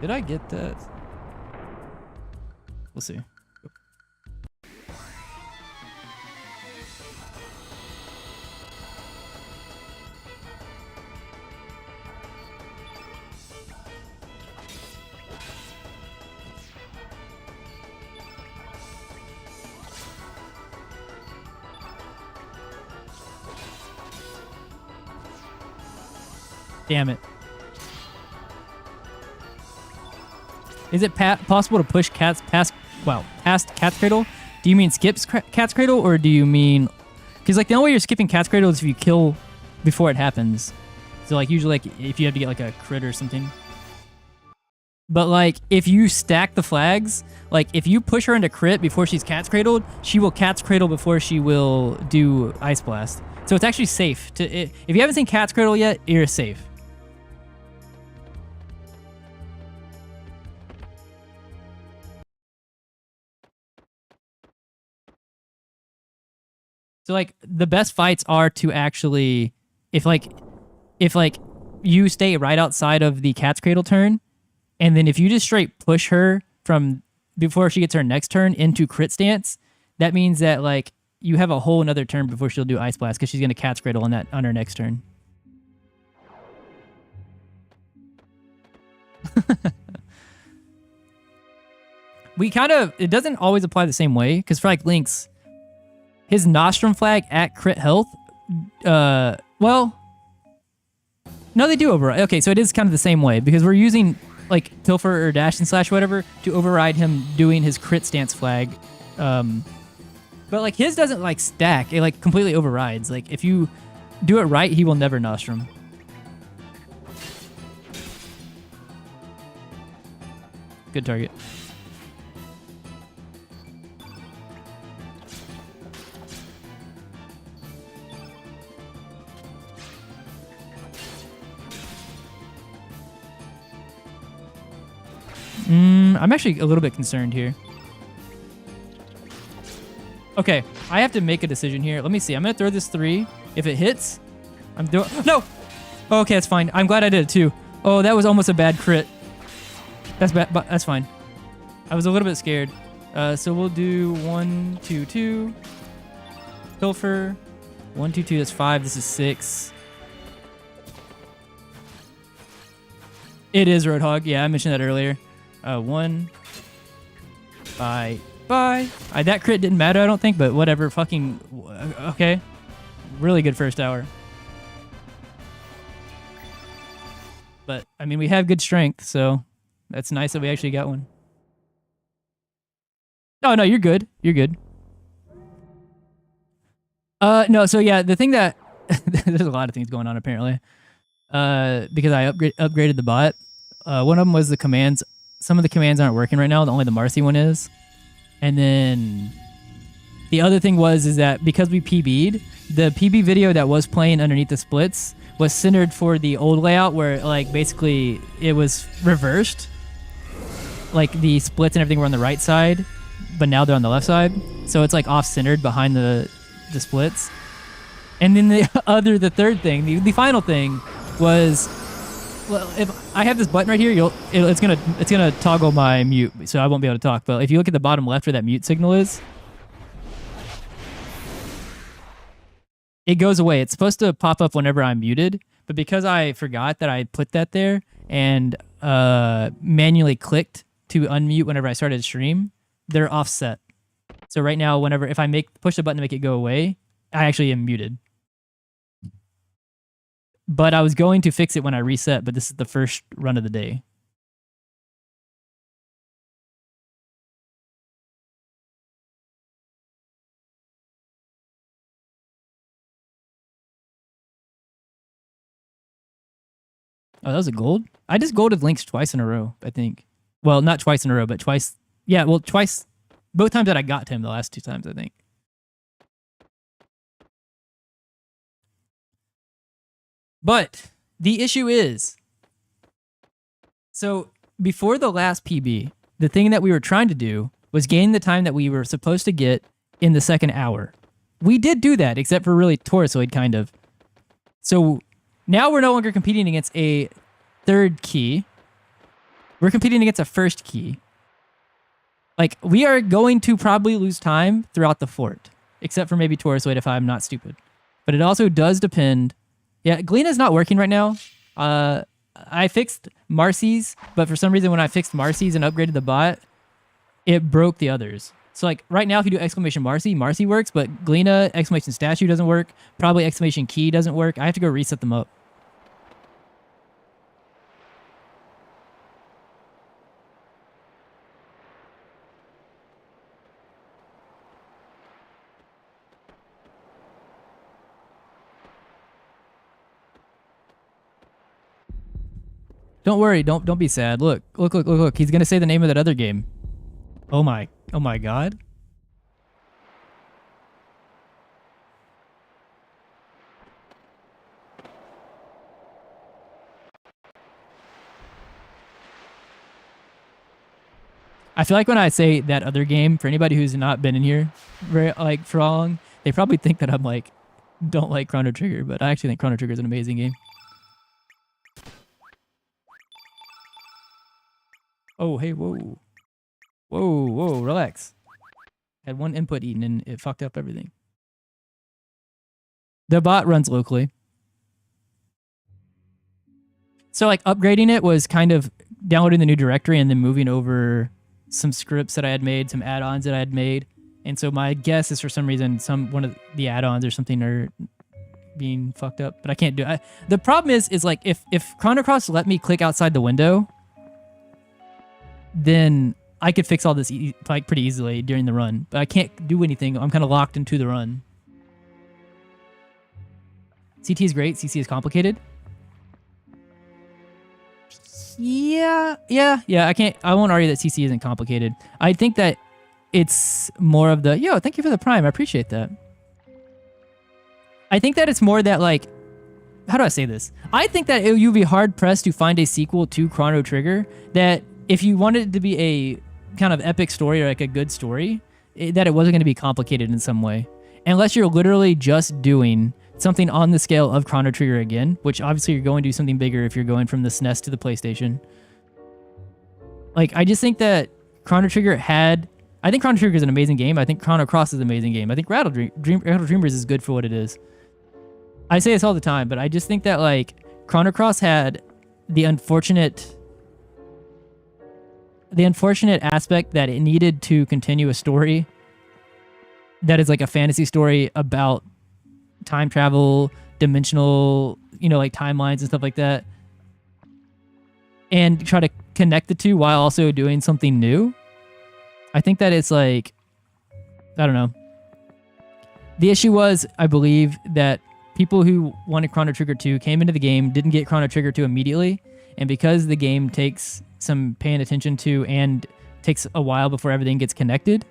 Did I get that? We'll see. Damn it. Is it possible to push past Cat's Cradle? Do you mean skips Cat's Cradle, or do you mean... Because like the only way you're skipping Cat's Cradle is if you kill before it happens. So like usually like if you have to get like a crit or something. But like if you stack the flags, like if you push her into crit before she's Cat's Cradled, she will Cat's Cradle before she will do Ice Blast. So it's actually safe. If you haven't seen Cat's Cradle yet, you're safe. So like the best fights are to actually, if you stay right outside of the Cat's Cradle turn, and then if you just straight push her from before she gets her next turn into crit stance, that means that like you have a whole another turn before she'll do Ice Blast because she's gonna Cat's Cradle on her next turn. It doesn't always apply the same way because for like Lynx, his Nostrum flag at crit health, well, no, they do override. Okay, so it is kind of the same way because we're using like Pilfer or Dash and Slash, whatever, to override him doing his crit stance flag. But like his doesn't like stack; it like completely overrides. Like if you do it right, he will never Nostrum. Good target. I'm actually a little bit concerned here. Okay, I have to make a decision here. Let me see. I'm going to throw this 3. If it hits, I'm doing... No! Okay, that's fine. I'm glad I did it too. Oh, that was almost a bad crit. That's bad, but that's fine. I was a little bit scared. So we'll do 1, 2, 2. Pilfer. 1, 2, 2. That's 5. This is 6. It is Roadhog. Yeah, I mentioned that earlier. 1. Bye. Bye. That crit didn't matter, I don't think, but whatever. Fucking... Okay. Really good first hour. But, I mean, we have good strength, so that's nice that we actually got one. Oh, no, you're good. You're good. No, so yeah, the thing that... there's a lot of things going on, apparently. Because I upgraded the bot. One of them was the commands. Some of the commands aren't working right now. Only the Marcy one is. And then the other thing is that because we PB'd, the PB video that was playing underneath the splits was centered for the old layout where, like, basically it was reversed. Like, the splits and everything were on the right side, but now they're on the left side. So it's, like, off-centered behind the splits. And then the third thing, the final thing was, well, if I have this button right here, it's gonna toggle my mute, so I won't be able to talk. But if you look at the bottom left where that mute signal is, it goes away. It's supposed to pop up whenever I'm muted, but because I forgot that I put that there and manually clicked to unmute whenever I started to stream, they're offset. So right now, if I push the button to make it go away, I actually am muted. But I was going to fix it when I reset, but this is the first run of the day. Oh, that was a gold? I just golded links twice in a row, I think. Well, not twice in a row, but twice. Yeah, well, twice. Both times that I got to him, the last 2 times, I think. But the issue is, so before the last PB, the thing that we were trying to do was gain the time that we were supposed to get in the second hour. We did do that, except for really Taurusoid, kind of. So now we're no longer competing against a third key. We're competing against a first key. Like, we are going to probably lose time throughout the fort, except for maybe Taurusoid if I'm not stupid. But it also does depend... Yeah, Glena's not working right now. I fixed Marcy's, but for some reason when I fixed Marcy's and upgraded the bot, it broke the others. So like right now if you do exclamation Marcy, Marcy works, but Glena exclamation statue doesn't work. Probably exclamation key doesn't work. I have to go reset them up. Don't worry, don't be sad. Look. He's gonna say the name of that other game. Oh my god. I feel like when I say that other game, for anybody who's not been in here for long, they probably think that I'm like, don't like Chrono Trigger, but I actually think Chrono Trigger is an amazing game. Oh, hey, whoa. Whoa, relax. Had one input eaten and it fucked up everything. The bot runs locally. So like upgrading it was kind of downloading the new directory and then moving over some scripts that I had made, some add-ons that I had made. And so my guess is for some reason one of the add-ons or something are being fucked up, but I can't do it. The problem is like if Chrono Cross let me click outside the window, then I could fix all this like pretty easily during the run, but I can't do anything. I'm kind of locked into the run. CT is great. CC is complicated. Yeah. I won't argue that CC isn't complicated. I think that it's more of the, yo, thank you for the prime. I appreciate that. I think that it's more that like, how do I say this? I think that you'd be hard pressed to find a sequel to Chrono Trigger that if you wanted it to be a kind of epic story or like a good story, that it wasn't going to be complicated in some way. Unless you're literally just doing something on the scale of Chrono Trigger again, which obviously you're going to do something bigger if you're going from the SNES to the PlayStation. Like, I just think that Chrono Trigger had... I think Chrono Trigger is an amazing game. I think Chrono Cross is an amazing game. I think Rattle Dreamers is good for what it is. I say this all the time, but I just think that, like, Chrono Cross had the unfortunate aspect that it needed to continue a story that is like a fantasy story about time travel, dimensional, you know, like timelines and stuff like that, and try to connect the two while also doing something new. I think that it's like, I don't know. The issue was, I believe, that people who wanted Chrono Trigger 2 came into the game, didn't get Chrono Trigger 2 immediately, and because the game takes some paying attention to and takes a while before everything gets connected,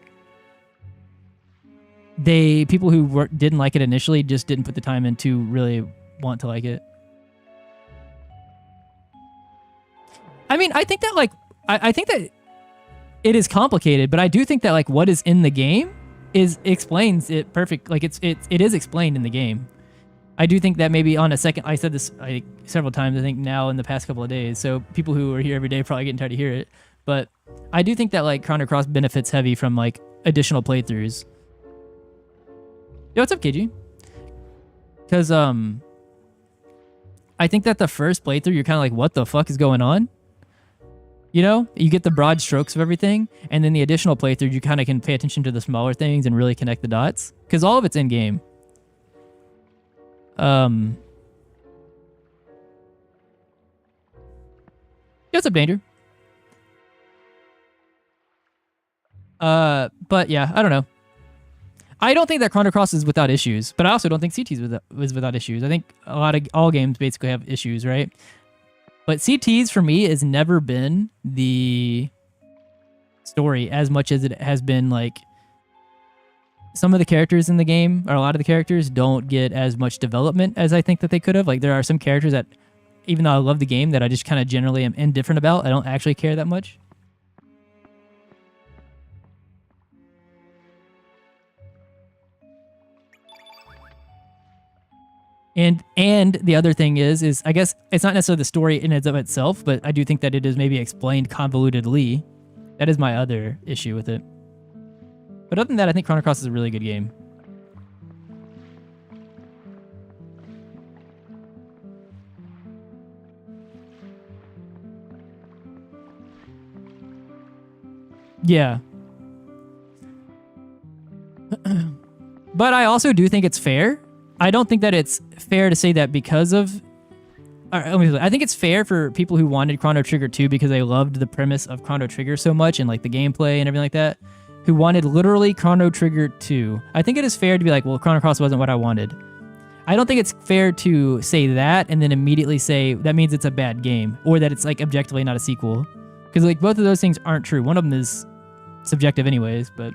people who didn't like it initially just didn't put the time in to really want to like it. I mean, I think that, like, I think that it is complicated, but I do think that, like, what is in the game explains it perfect. Like, it is explained in the game. I do think that maybe on a second, I said this several times, I think now in the past couple of days, so people who are here every day are probably getting tired to hear it, but I do think that, like, Chrono Cross benefits heavy from, like, additional playthroughs. Yo, what's up, KG? Because, I think that the first playthrough, you're kind of like, what the fuck is going on? You know? You get the broad strokes of everything, and then the additional playthrough, you kind of can pay attention to the smaller things and really connect the dots. Because all of it's in-game. Yo, what's up, Danger? But yeah, I don't know. I don't think that Chrono Cross is without issues, but I also don't think CT's was without issues. I think all games basically have issues, right? But CT's for me has never been the story as much as it has been, like, some of the characters in the game, or a lot of the characters, don't get as much development as I think that they could have. Like, there are some characters that, even though I love the game, that I just kind of generally am indifferent about. I don't actually care that much. And the other thing is I guess it's not necessarily the story in and of itself, but I do think that it is maybe explained convolutedly. That is my other issue with it. But other than that, I think Chrono Cross is a really good game. Yeah. But I also do think it's fair. I don't think that it's fair to say that because of... I think it's fair for people who wanted Chrono Trigger 2 because they loved the premise of Chrono Trigger so much and, like, the gameplay and everything like that, who wanted literally Chrono Trigger 2. I think it is fair to be like, well, Chrono Cross wasn't what I wanted. I don't think it's fair to say that and then immediately say that means it's a bad game or that it's, like, objectively not a sequel. Because, like, both of those things aren't true. One of them is subjective anyways, but...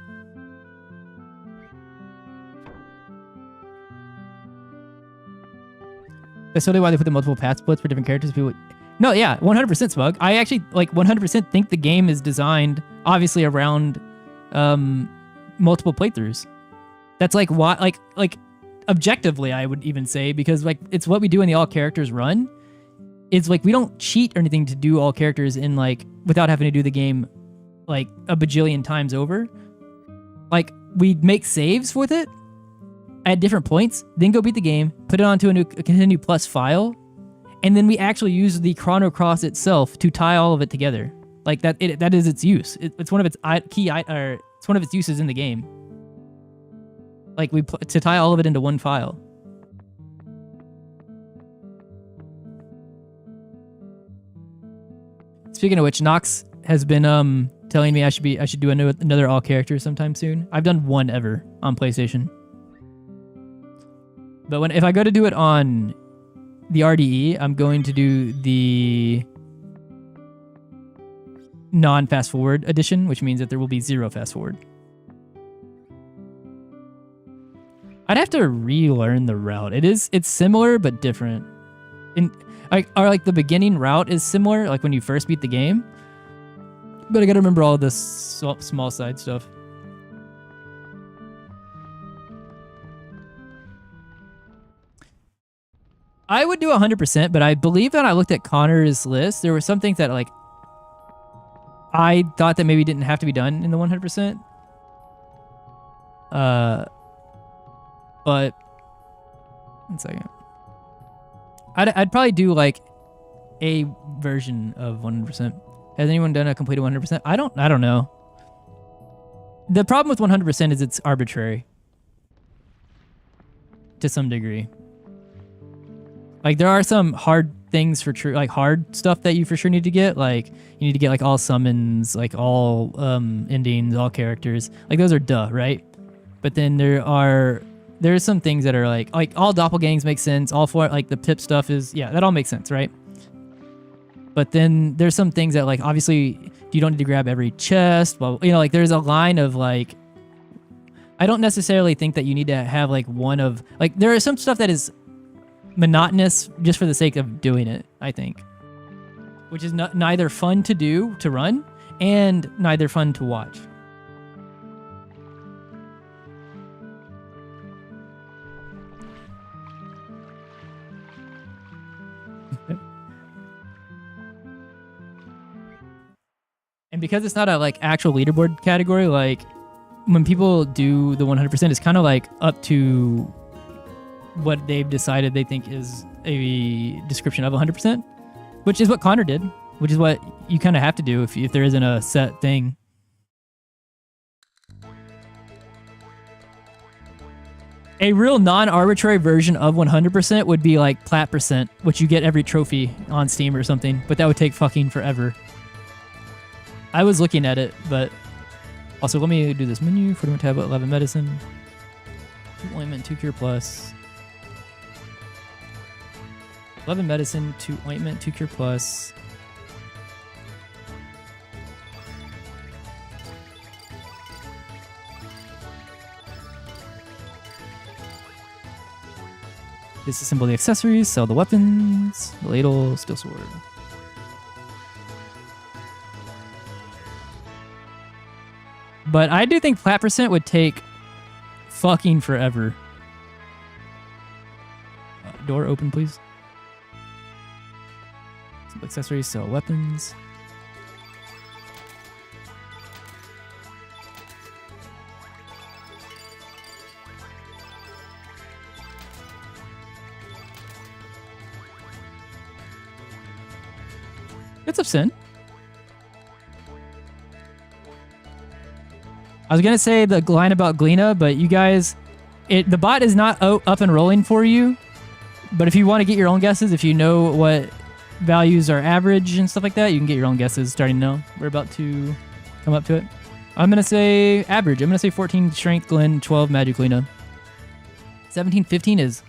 That's totally why they put the multiple path splits for different characters. People, no, yeah, 100% Smug. I actually, like, 100% think the game is designed, obviously, around multiple playthroughs. That's, like, why, like, objectively, I would even say, because, like, it's what we do in the all characters run. It's, like, we don't cheat or anything to do all characters in, like, without having to do the game, like, a bajillion times over. Like, we make saves with it at different points, then go beat the game, put it onto a Continue Plus file, and then we actually use the Chrono Cross itself to tie all of it together. Like, that is its use. It's one of its it's one of its uses in the game. Like, to tie all of it into one file. Speaking of which, Nox has been telling me I should do another all character sometime soon. I've done one ever on PlayStation. But if I go to do it on the RDE, I'm going to do the non-fast forward edition, which means that there will be 0 fast forward. I'd have to relearn the route. It's similar but different. Like the beginning route is similar, like when you first beat the game. But I gotta remember all this small side stuff. I would do 100%, but I believe that I looked at Connor's list. There were some things that, like, I thought that maybe it didn't have to be done in the 100%. But 1 second. I'd probably do like a version of 100%. Has anyone done a completed 100%? I don't know. The problem with 100% is it's arbitrary to some degree. Like there are some hard things for true, like hard stuff that you for sure need to get. Like you need to get like all summons, like all endings, all characters. Like those are duh, right? But then there's some things that are like all doppelgangs make sense. All four, like the tip stuff is, yeah, that all makes sense, right? But then there's some things that like obviously you don't need to grab every chest. Well, you know, like there's a line of like, I don't necessarily think that you need to have like one of like, there is some stuff that is monotonous just for the sake of doing it, I think, which is neither fun to do, to run, and neither fun to watch. And because it's not a like actual leaderboard category, like when people do the 100%, it's kind of like up to what they've decided they think is a description of 100%, which is what Connor did, which is what you kind of have to do if there isn't a set thing. A real non-arbitrary version of 100% would be like plat %, which you get every trophy on Steam or something, but that would take fucking forever. I was looking at it, but also let me do this menu. 41 tab, 11 medicine, 2 ointment, 2 cure plus. 11 medicine, 2 ointment, 2 cure plus. Disassemble the accessories, sell the weapons, the ladle, steel sword. But I do think plat % would take fucking forever. Door open, please. Some accessories, sell weapons. It's of sin. I was gonna say the line about Gleena, but you guys, the bot is not up and rolling for you. But if you want to get your own guesses, if you know what values are average and stuff like that, you can get your own guesses starting now. We're about to come up to it. I'm gonna say average. I'm gonna say 14 strength Glen, 12 magic Gleena. 17, 15 is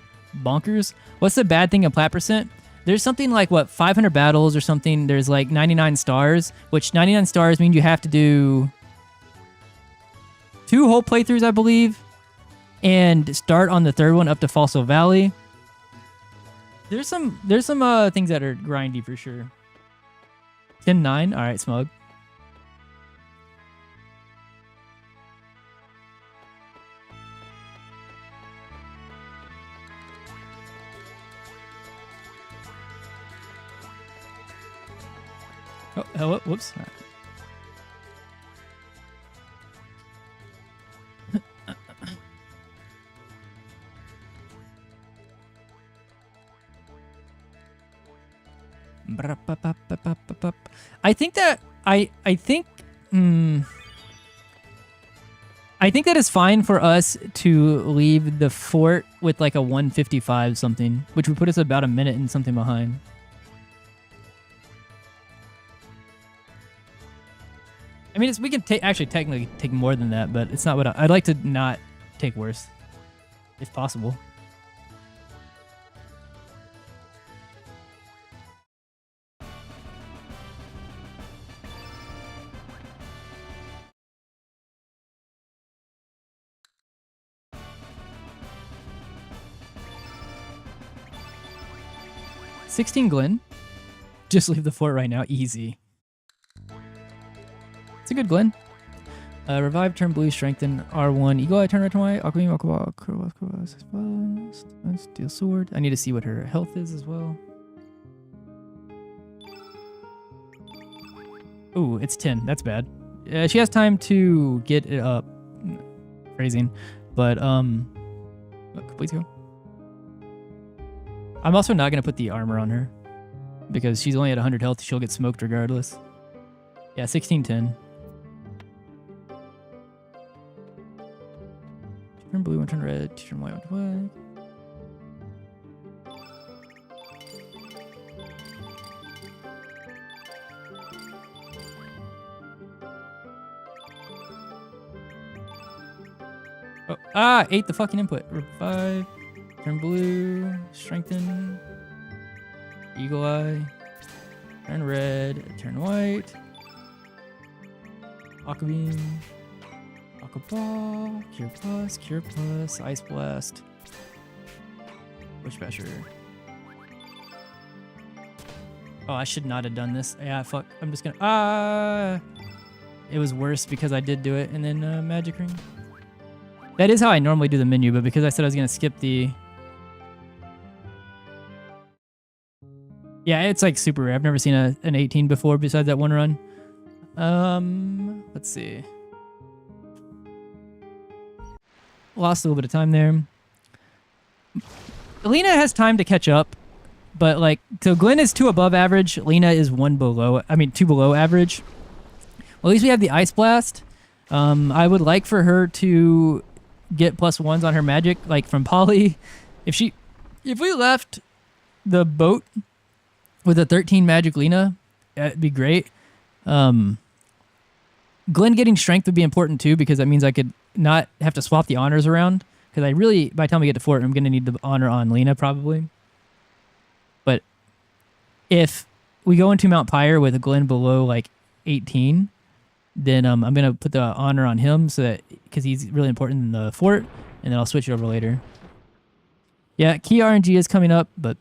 bonkers. What's the bad thing of plat %? There's something like, what, 500 battles or something. There's like 99 stars, which 99 stars mean you have to do 2 whole playthroughs, I believe, and start on the 3rd one up to Fossil Valley. There's some things that are grindy for sure. 10-9. All right, Smug. Oh, hello. Whoops. I think that I think that it's fine for us to leave the fort with like a 155 something, which would put us about a minute and something behind. I mean, we can actually technically take more than that, but it's not what I'd like to not take worse, if possible. $16 Glen. Just leave the fort right now. Easy. It's a good Glen. Revive, turn blue, strengthen, R1, eagle eye, turn red, turn white, aqua beam, aqua, steel sword. I need to see what her health is as well. Ooh, it's 10. That's bad. She has time to get it up. Phrasing. But, look, please go. I'm also not going to put the armor on her because she's only at 100 health. She'll get smoked regardless. Yeah, 1610. Turn blue, one turn red, two turn white, one white. Oh, ate the fucking input. Revive. Turn blue. Strengthen. Eagle eye. Turn red. Turn white. Aqua beam. Aqua ball. Cure plus. Cure plus. Ice blast. Bush basher. Oh, I should not have done this. Yeah, fuck. I'm just gonna. It was worse because I did do it and then magic ring. That is how I normally do the menu, but because I said I was going to skip the... Yeah, it's like super rare. I've never seen an 18 before besides that one run. Let's see. Lost a little bit of time there. Lena has time to catch up, but like, so Glenn is 2 above average. Lena is 2 below average. Well, at least we have the Ice Blast. I would like for her to get +1s on her magic, like from Polly. If we left the boat with a 13 magic Lena, that'd be great. Glenn getting strength would be important too, because that means I could not have to swap the honors around. Because I really, by the time we get to fort, I'm going to need the honor on Lena probably. But if we go into Mount Pyre with a Glenn below like 18, then I'm going to put the honor on him so that, because he's really important in the fort, and then I'll switch it over later. Yeah, key RNG is coming up, but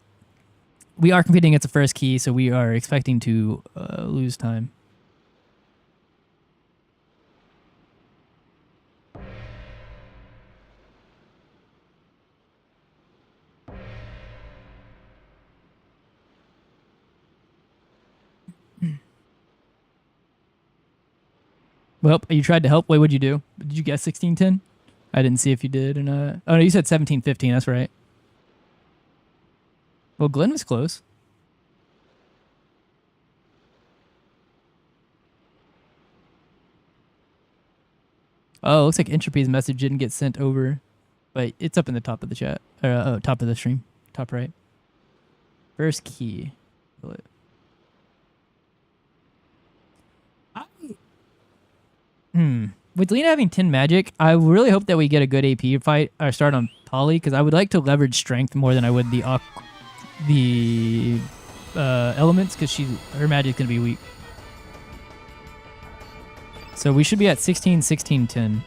we are competing against the first key, so we are expecting to lose time. Well, you tried to help. Wait, what'd you do? Did you guess 1610? I didn't see if you did or not. Oh, no, you said 1715. That's right. Well, Glenn was close. Oh, looks like Entropy's message didn't get sent over. But it's up in the top of the chat. Or top of the stream. Top right. First key. With Lena having 10 magic, I really hope that we get a good AP fight or start on Polly, because I would like to leverage strength more than I would the elements, because her magic's gonna be weak. So we should be at 16, 16, 10.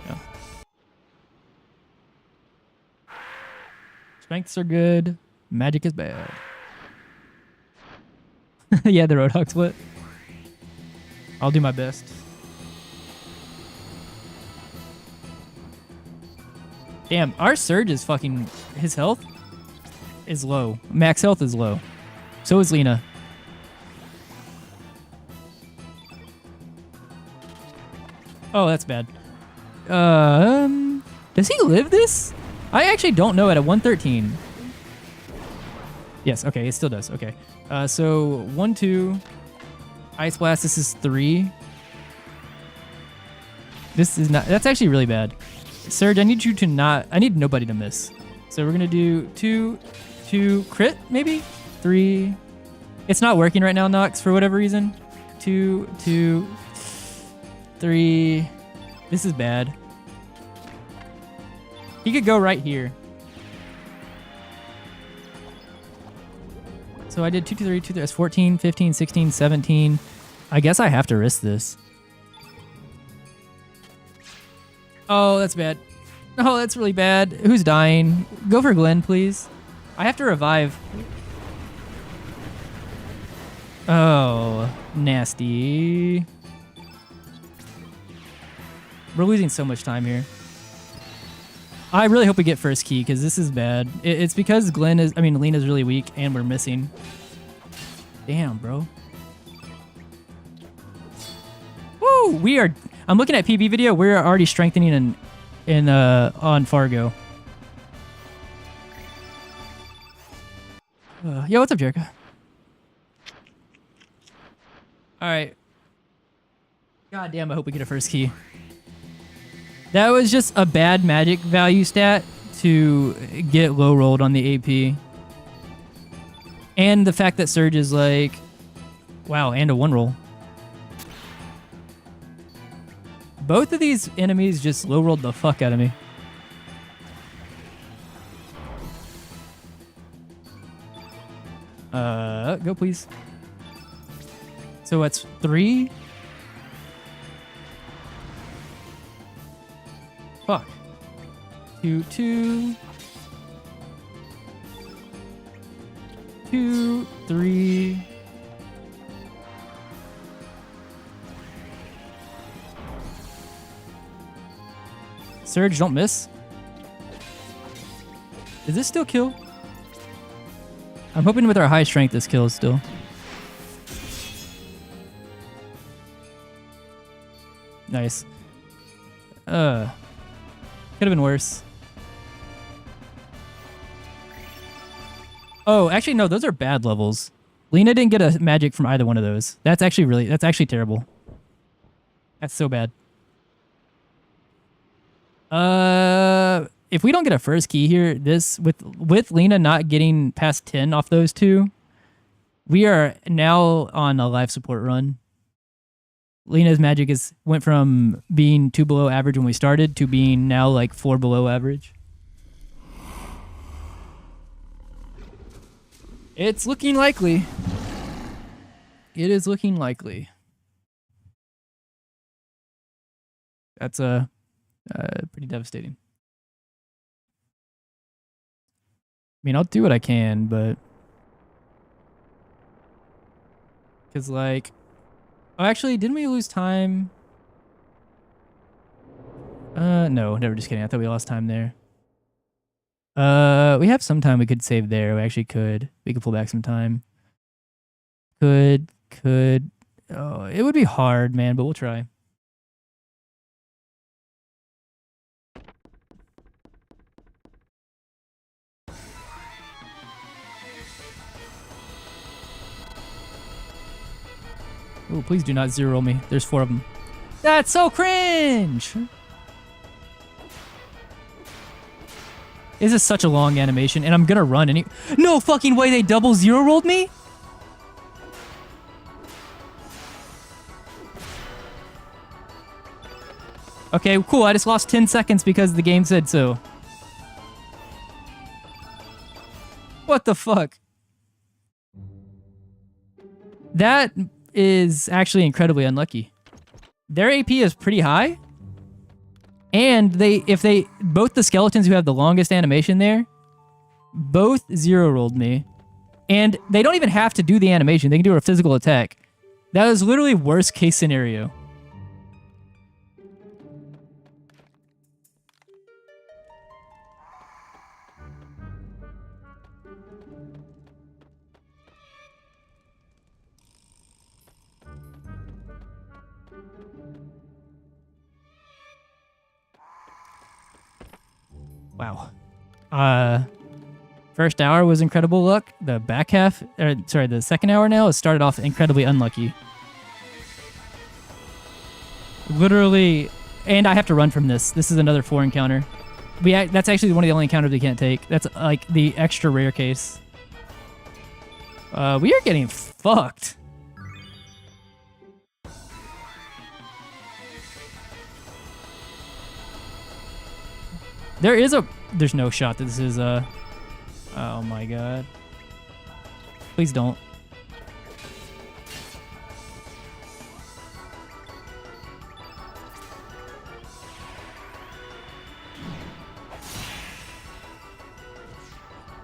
Yeah. Strengths are good. Magic is bad. Yeah, the Roadhog split. I'll do my best. Damn, our Surge is fucking... His health is low. Max health is low. So is Lena. Oh, that's bad. Does he live this? I actually don't know at a 113. Yes, okay, it still does. Okay. So 1, 2... Ice Blast, this is 3. This is not... That's actually really bad. Surge, I need you to not... I need nobody to miss. So we're going to do 2, 2, crit, maybe? 3. It's not working right now, Nox, for whatever reason. 2, 2, 3. This is bad. He could go right here. So I did 2, 2, 3, 2, 3. That's 14, 15, 16, 17. I guess I have to risk this. Oh, that's bad. Oh, that's really bad. Who's dying? Go for Glenn, please. I have to revive. Oh, nasty. We're losing so much time here. I really hope we get first key, because this is bad. It's because Lena's really weak and we're missing. Damn, bro. Woo! We are... I'm looking at PB video. We're already strengthening on Fargo. Yo, what's up, Jericho? All right. God damn, I hope we get a first key. That was just a bad magic value stat to get low rolled on the AP. And the fact that Surge is like, wow, and a 1-roll. Both of these enemies just low rolled the fuck out of me. Go please. So that's 3. Fuck. 2, 2. 2, 3. Surge, don't miss. Does this still kill? I'm hoping with our high strength this kills still. Nice. Could have been worse. Oh, actually no, those are bad levels. Lena didn't get a magic from either one of those. That's actually terrible. That's so bad. If we don't get a first key here, this with Lena not getting past 10 off those two, we are now on a life support run. Lena's magic went from being 2 below average when we started to being now like 4 below average. It's looking likely. It is looking likely. That's pretty devastating. I mean, I'll do what I can, but... Because, like... Oh, actually, didn't we lose time? No, never, just kidding. I thought we lost time there. We have some time we could save there. We actually could. We could pull back some time. Could. Oh, it would be hard, man, but we'll try. Oh, please do not 0-roll me. There's 4 of them. That's so cringe! This is such a long animation, and I'm gonna run any... No fucking way they double 0-rolled me? Okay, cool. I just lost 10 seconds because the game said so. What the fuck? That is actually incredibly unlucky. Their AP is pretty high. And both the skeletons who have the longest animation there, both 0-rolled me. And they don't even have to do the animation. They can do a physical attack. That was literally worst case scenario. Wow. First hour was incredible luck. The back half, the second hour now has started off incredibly unlucky. Literally, and I have to run from this. This is another 4 encounter. That's actually one of the only encounters we can't take. That's like the extra rare case. We are getting fucked. There's no shot that this is oh my god. Please don't.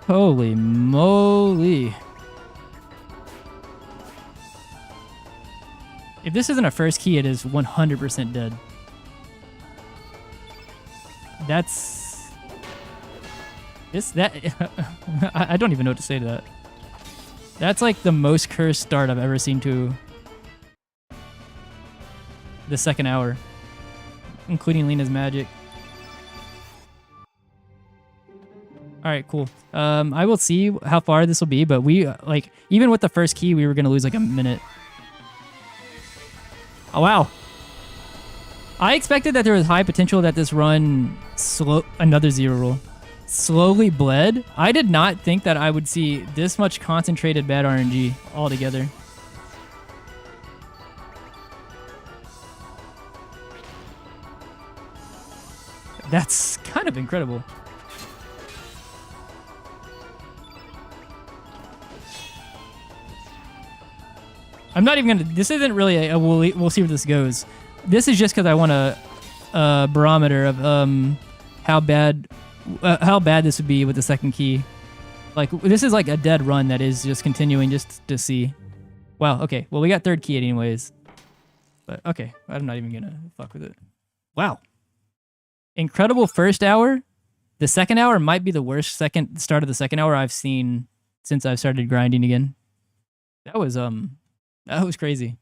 Holy moly. If this isn't a first key, it is 100% dead. I don't even know what to say to that. That's like the most cursed start I've ever seen to the second hour, including Lena's magic. All right, cool. I will see how far this will be, but we like even with the first key, we were gonna lose like a minute. Oh wow! I expected that there was high potential that this run another 0 roll slowly bled. I did not think that I would see this much concentrated bad RNG altogether. That's kind of incredible. I'm not even gonna. This isn't really a we'll see where this goes. This is just because I want a barometer of how bad this would be with the second key. Like this is like a dead run that is just continuing just to see. Wow. Okay. Well, we got third key anyways. But okay, I'm not even gonna fuck with it. Wow. Incredible first hour. The second hour might be the worst start of the second hour I've seen since I've started grinding again. That was crazy.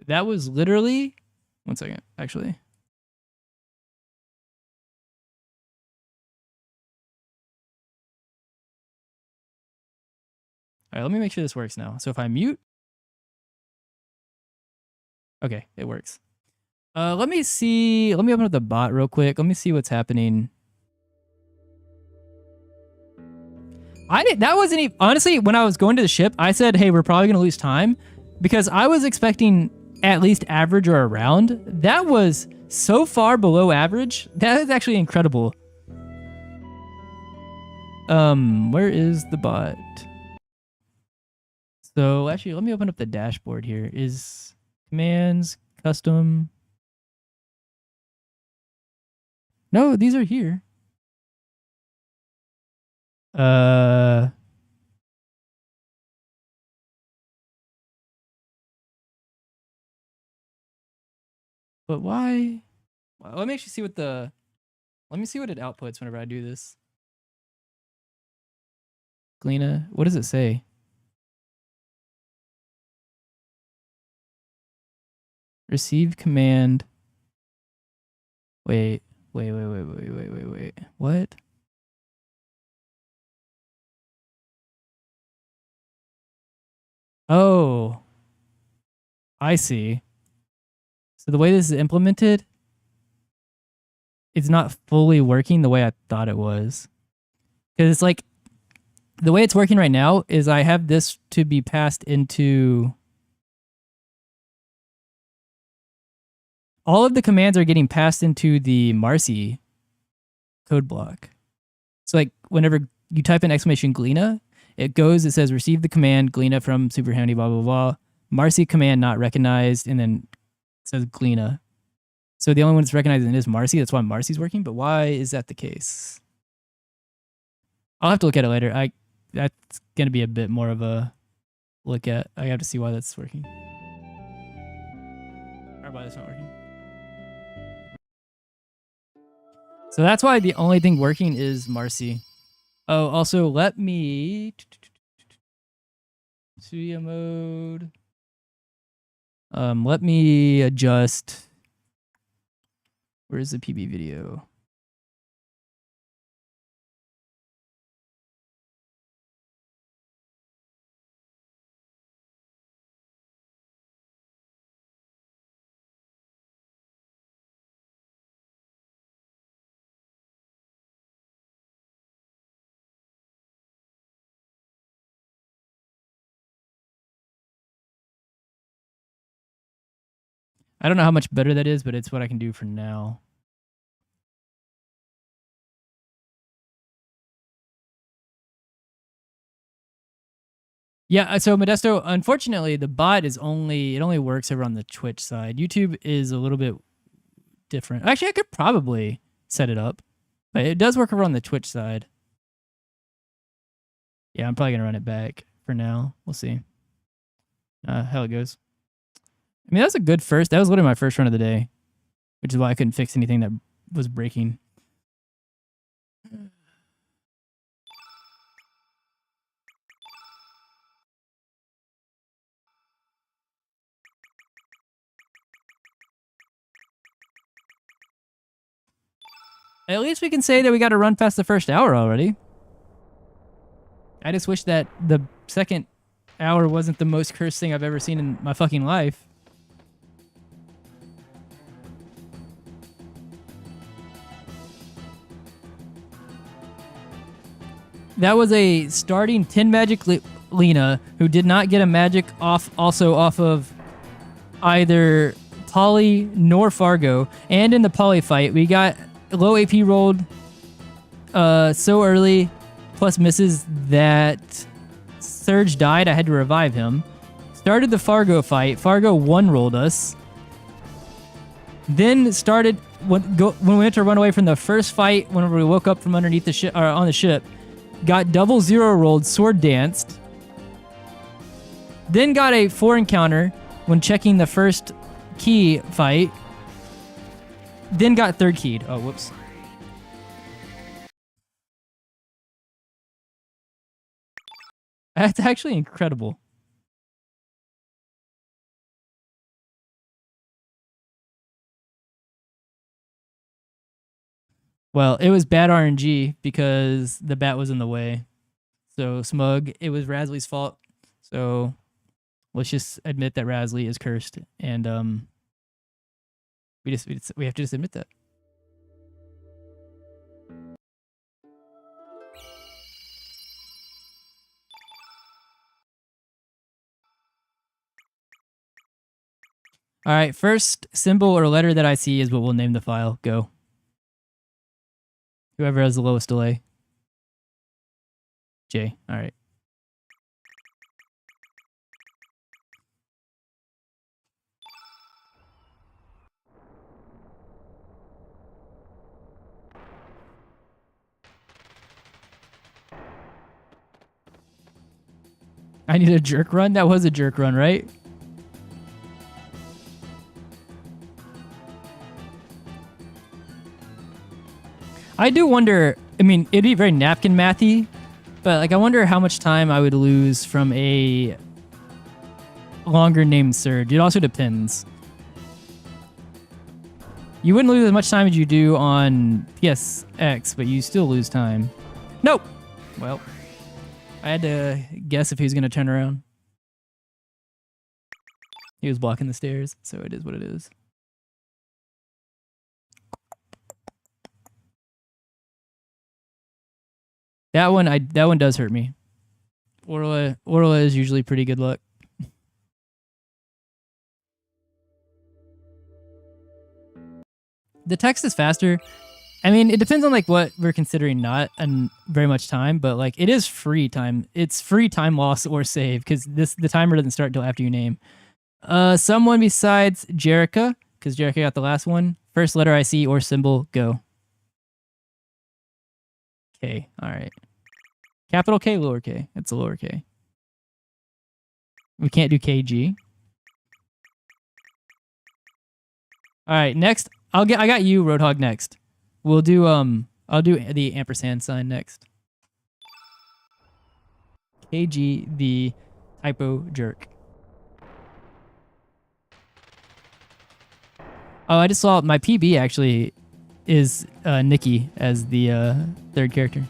That was literally... One second, actually. All right, let me make sure this works now. So if I mute... Okay, it works. Let me see... Let me open up the bot real quick. Let me see what's happening. That wasn't even... Honestly, when I was going to the ship, I said, hey, we're probably going to lose time. Because I was expecting at least average or around. That was so far below average. That is actually incredible. Where is the bot? So actually, let me open up the dashboard here. Is commands, custom... No, these are here. But why? Well, let me actually see what the... Let me see what it outputs whenever I do this. Glena, what does it say? Receive command. Wait. What? Oh. I see. So the way this is implemented, it's not fully working the way I thought it was. Because it's like, the way it's working right now is I have this to be passed into... All of the commands are getting passed into the Marcy code block. So like whenever you type in exclamation Glena, it says receive the command Glena from Super Handi, blah, blah, blah. Marcy command not recognized, and then it says Glena. So the only one that's recognizing is Marcy. That's why Marcy's working. But why is that the case? I'll have to look at it later. That's going to be a bit more of a look at. I have to see why that's working. Or why that's not working. So that's why the only thing working is Marcy. Oh, also let me... Studio mode. Let me adjust... Where's the PB video? I don't know how much better that is, but it's what I can do for now. Yeah, so Modesto, unfortunately, the bot is only works over on the Twitch side. YouTube is a little bit different. Actually, I could probably set it up, but it does work over on the Twitch side. Yeah, I'm probably gonna run it back for now. We'll see how it goes. I mean, that was a good first. That was literally my first run of the day, which is why I couldn't fix anything that was breaking. At least we can say that we got to run past the first hour already. I just wish that the second hour wasn't the most cursed thing I've ever seen in my fucking life. That was a starting 10 magic Lena who did not get a magic off of either Polly nor Fargo. And in the Polly fight, we got low AP rolled so early, plus misses that Surge died. I had to revive him. Started the Fargo fight. Fargo one-rolled us. Then started when we went to run away from the first fight. Whenever we woke up from underneath the ship or on the ship, got double zero rolled, sword danced. Then got a 4 encounter when checking the first key fight. Then got third keyed. Oh, whoops. That's actually incredible. Well, it was bad RNG because the bat was in the way. So Smug, it was Rasley's fault. So let's just admit that Rasley is cursed, and we have to just admit that. All right, first symbol or letter that I see is what we'll name the file. Go. Whoever has the lowest delay. J. All right. I need a jerk run? That was a jerk run, right? I do wonder, I mean, it'd be very napkin mathy, but like I wonder how much time I would lose from a longer named Surge. It also depends. You wouldn't lose as much time as you do on PSX, but you still lose time. Nope. Well, I had to guess if he was going to turn around. He was blocking the stairs, so it is what it is. That one does hurt me. Orla is usually pretty good luck. The text is faster. I mean, it depends on like what we're considering not and very much time, but like it is free time. It's free time loss or save because the timer doesn't start until after you name. Someone besides Jerica, because Jerica got the last one. First letter I see or symbol, go. K. All right. Capital K, lower K. It's a lower K. We can't do KG. All right, next. I got you, Roadhog, next. We'll do I'll do the ampersand sign next. KG the typo jerk. Oh, I just saw my PB actually is Nikki as the third character.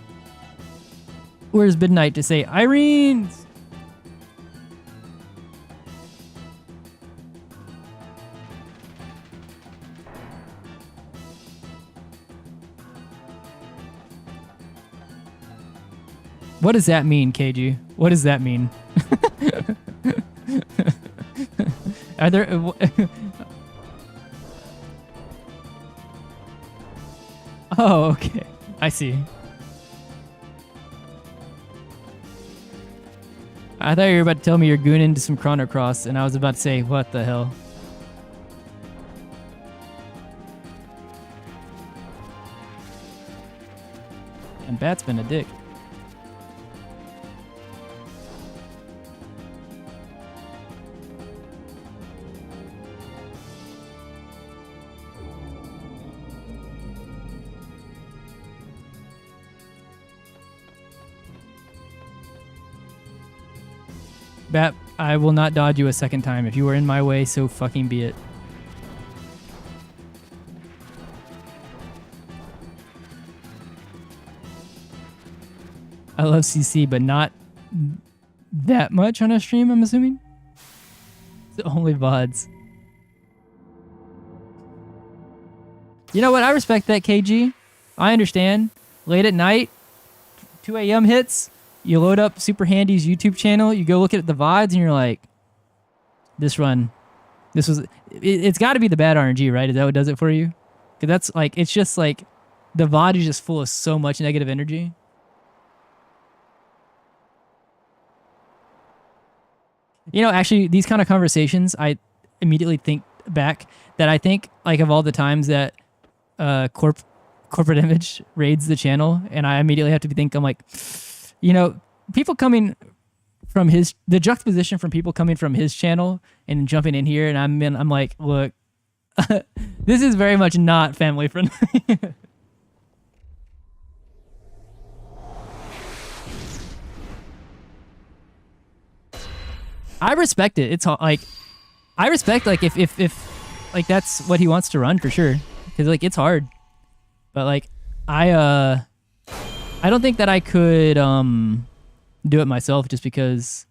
Where's Midnight to say Irene's? What does that mean, KG? What does that mean? Are there... Oh, okay. I see. I thought you were about to tell me you're gooning into some Chrono Cross, and I was about to say, what the hell? And Bat's been a dick. Bat, I will not dodge you a second time. If you were in my way, so fucking be it. I love CC, but not that much on a stream, I'm assuming. It's only VODs. You know what? I respect that, KG. I understand. Late at night, 2 a.m. hits, you load up Super Handy's YouTube channel, you go look at the VODs, and you're like, this run, this was... It's got to be the bad RNG, right? Is that what does it for you? Because that's like... It's just like... The VOD is just full of so much negative energy. You know, actually, these kind of conversations, I immediately think back that I think, like, of all the times that corporate image raids the channel, and I immediately have to think, I'm like, you know, people coming from the juxtaposition from people coming from his channel and jumping in here, and I'm like, look, this is very much not family friendly. I respect it. It's like, I respect, like, if like that's what he wants to run, for sure, because like it's hard, but like I don't think that I could do it myself, just because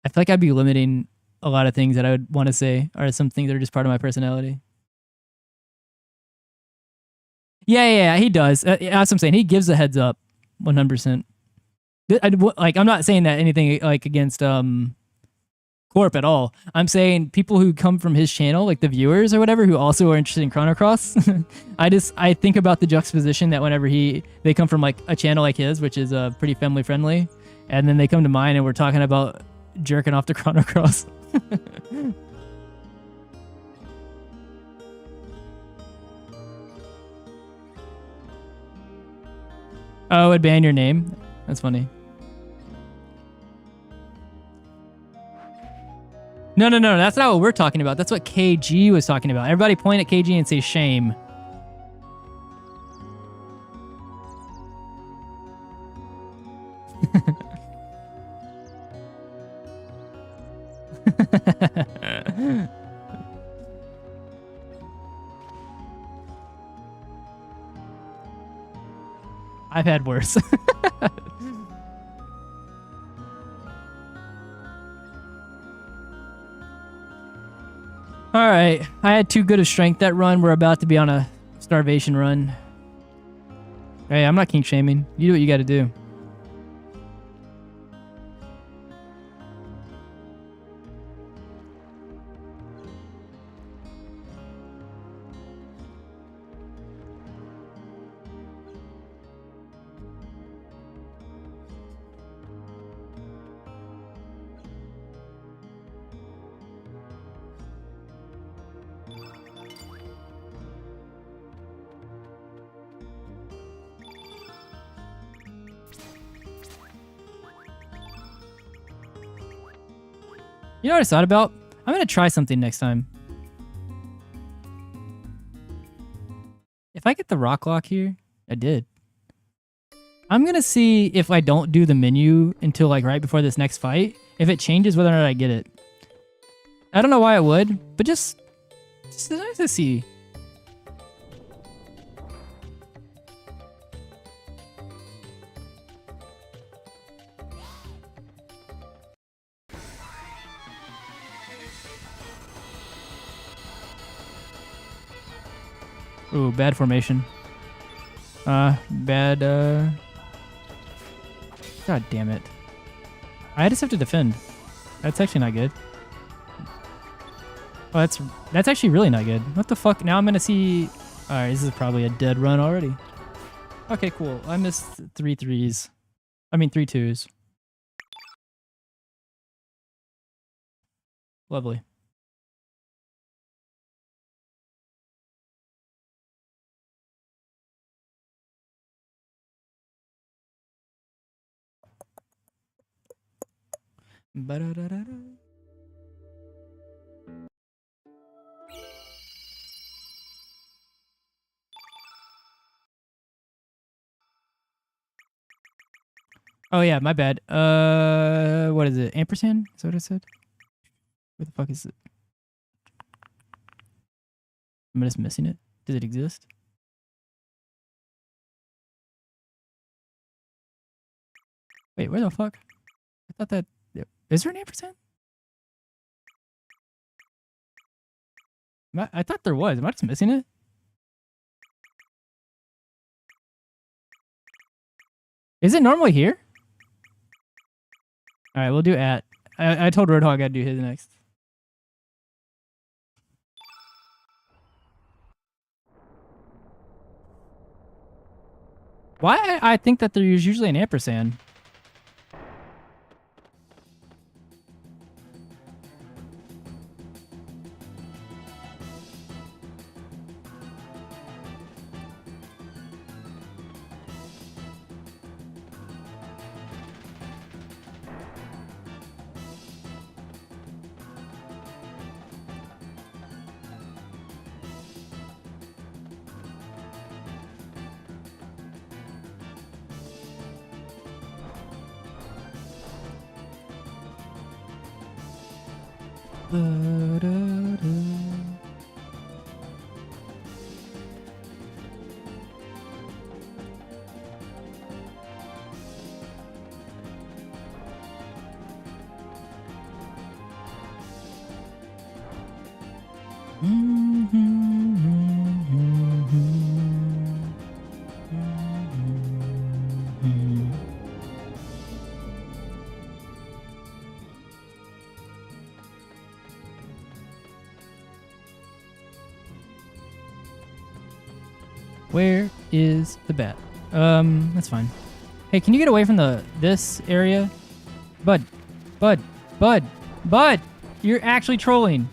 I feel like I'd be limiting a lot of things that I would want to say, or some things that are just part of my personality. Yeah, he does. That's what I'm saying. He gives a heads up, 100%. Like, I'm not saying that anything like against Corp at all. I'm saying people who come from his channel, like the viewers or whatever, who also are interested in Chrono Cross. I think about the juxtaposition that whenever they come from like a channel like his, which is pretty family friendly, and then they come to mine and we're talking about jerking off to Chrono Cross. Oh, it'd ban your name? That's funny. No, that's not what we're talking about. That's what KG was talking about. Everybody point at KG and say shame. I've had worse. All right, I had too good of strength that run. We're about to be on a starvation run. Hey, I'm not kink shaming. You do what you got to do. You know what I thought about? I'm going to try something next time. If I get the rock lock here, I did. I'm going to see if I don't do the menu until like right before this next fight, if it changes whether or not I get it. I don't know why it would, but just nice to see. Ooh, bad formation. Bad, God damn it. I just have to defend. That's actually not good. Oh, that's actually really not good. What the fuck? Now I'm gonna see... Alright, this is probably a dead run already. Okay, cool. I missed 3 3s. I mean 3 2s. Lovely. Ba-da-da-da-da. Oh yeah, my bad. What is it? Ampersand? Is that what I said? Where the fuck is it? Am I just missing it? Does it exist? Wait, where the fuck? I thought that... Is there an ampersand? I thought there was. Am I just missing it? Is it normally here? All right, we'll do at. I told Roadhog I'd do his next. Why I think that there's usually an ampersand. Where is the bat? That's fine. Hey, can you get away from this area? Bud. You're actually trolling.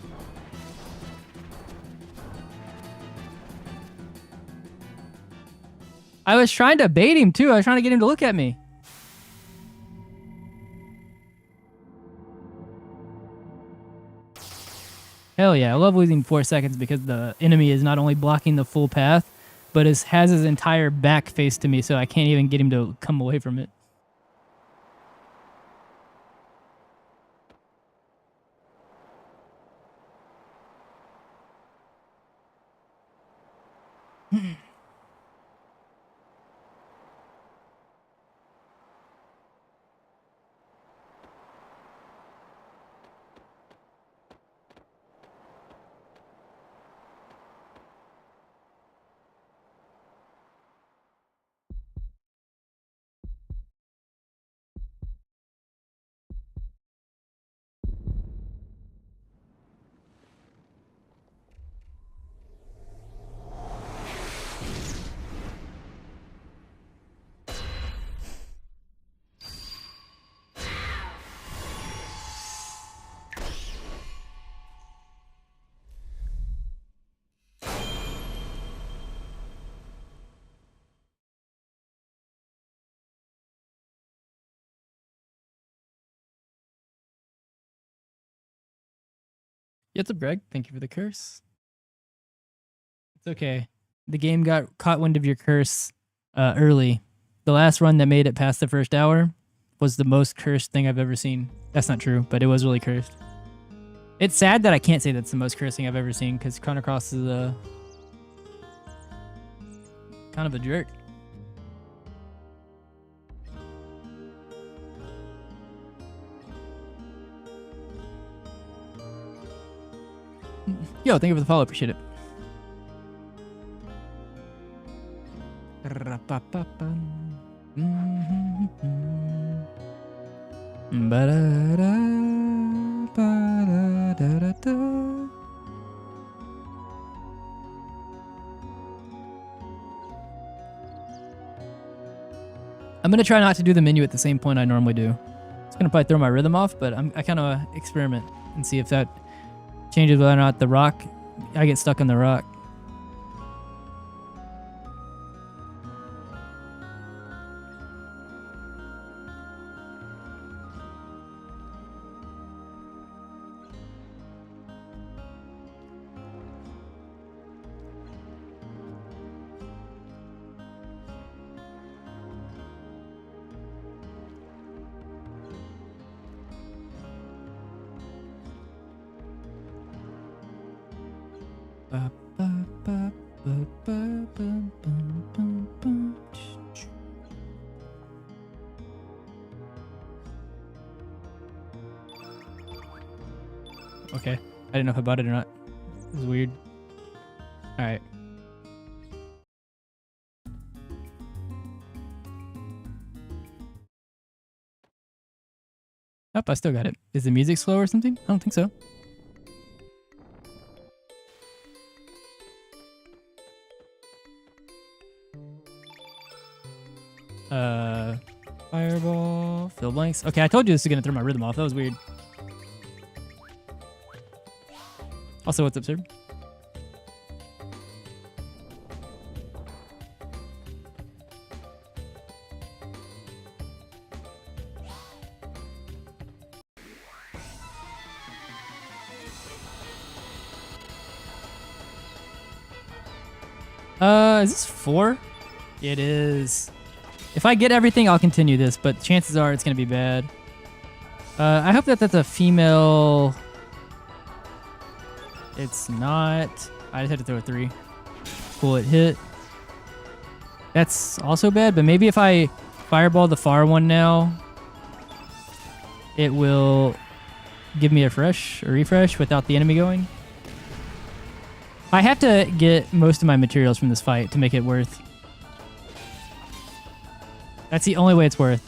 I was trying to bait him too. I was trying to get him to look at me. Hell yeah, I love losing 4 seconds because the enemy is not only blocking the full path, but has his entire back face to me, so I can't even get him to come away from it. What's up, Greg? Thank you for the curse. It's okay. The game got caught wind of your curse early. The last run that made it past the first hour was the most cursed thing I've ever seen. That's not true, but it was really cursed. It's sad that I can't say that's the most cursed thing I've ever seen because Chrono Cross is kind of a jerk. Yo, thank you for the follow. Appreciate it. I'm gonna try not to do the menu at the same point I normally do. It's gonna probably throw my rhythm off, but I kind of experiment and see if that changes whether or not I get stuck on the rock. okay. I didn't know if I bought it or not. This is weird. All right. Oh, I still got it. Is the music slow or something? I don't think so. Fireball, fill blanks. Okay, I told you this is gonna throw my rhythm off. That was weird. Also, what's up, sir? Is this 4? It is. If I get everything, I'll continue this, but chances are it's gonna be bad. I hope that that's a female. It's not. I just had to throw a 3. Cool, it hit. That's also bad, but maybe if I fireball the far one now, it will give me a refresh without the enemy going. I have to get most of my materials from this fight to make it worth. That's the only way it's worth.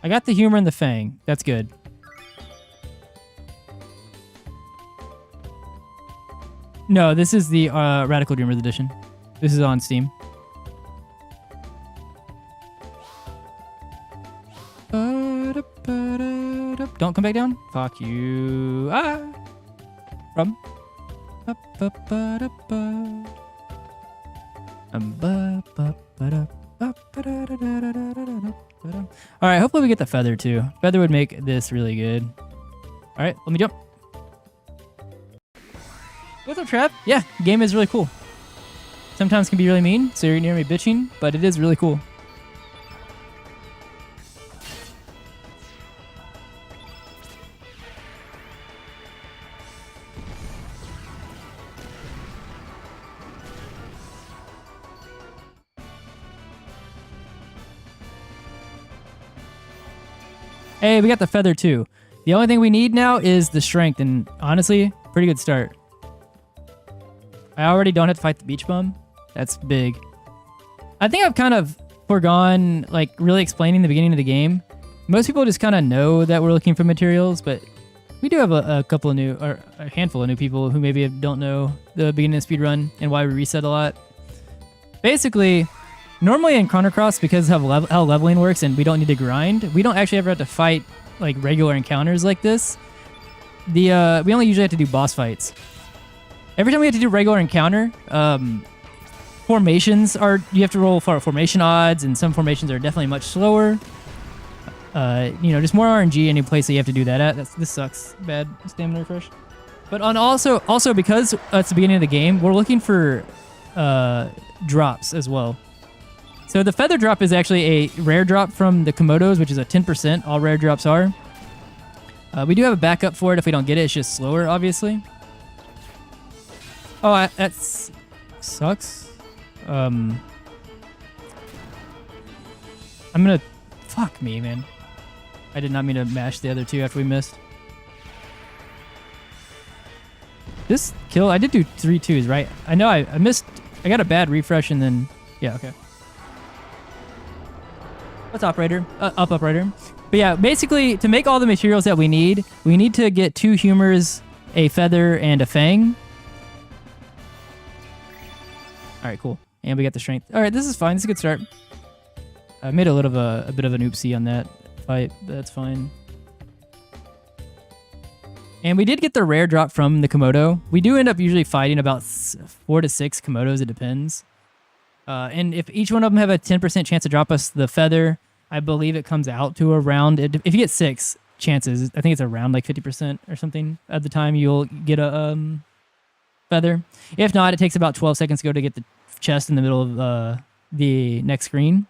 I got the humor and the fang. That's good. No, this is the Radical Dreamers edition. This is on Steam. Don't come back down. Fuck you. Ah. From. All right, hopefully we get the feather too. Feather would make this really good. All right, let me jump. What's up, Trap? Yeah, game is really cool. Sometimes can be really mean, so you're near me bitching, but it is really cool. Hey, we got the feather too. The only thing we need now is the strength, and honestly, pretty good start. I already don't have to fight the beach bum. That's big. I think I've kind of foregone like really explaining the beginning of the game. Most people just kind of know that we're looking for materials, but we do have a couple of new, or a handful of new people who maybe don't know the beginning of the speedrun and why we reset a lot. Basically, normally in Chrono Cross, because of how leveling works and we don't need to grind, we don't actually ever have to fight like regular encounters like this. We only usually have to do boss fights. Every time we have to do regular encounter, formations you have to roll for formation odds, and some formations are definitely much slower. Just more RNG any place that you have to do that at. This sucks. Bad stamina refresh. But also because it's the beginning of the game, we're looking for drops as well. So the feather drop is actually a rare drop from the Komodos, which is a 10%. All rare drops are. We do have a backup for it if we don't get it. It's just slower, obviously. Oh, that sucks. I'm gonna... Fuck me, man. I did not mean to mash the other two after we missed. This kill... I did do 3 2s, right? I know I missed... I got a bad refresh and then... Yeah, okay. What's operator? Up operator. But yeah, basically, to make all the materials that we need to get 2 humors, a feather, and a fang. All right, cool. And we got the strength. All right, this is fine. This is a good start. I made a bit of an oopsie on that fight, but that's fine. And we did get the rare drop from the Komodo. We do end up usually fighting about 4 to 6 Komodos. It depends. And if each one of them have a 10% chance to drop us the feather, I believe it comes out to around... If you get 6 chances, I think it's around like 50% or something at the time you'll get a feather. If not, it takes about 12 seconds to go to get the chest in the middle of the next screen.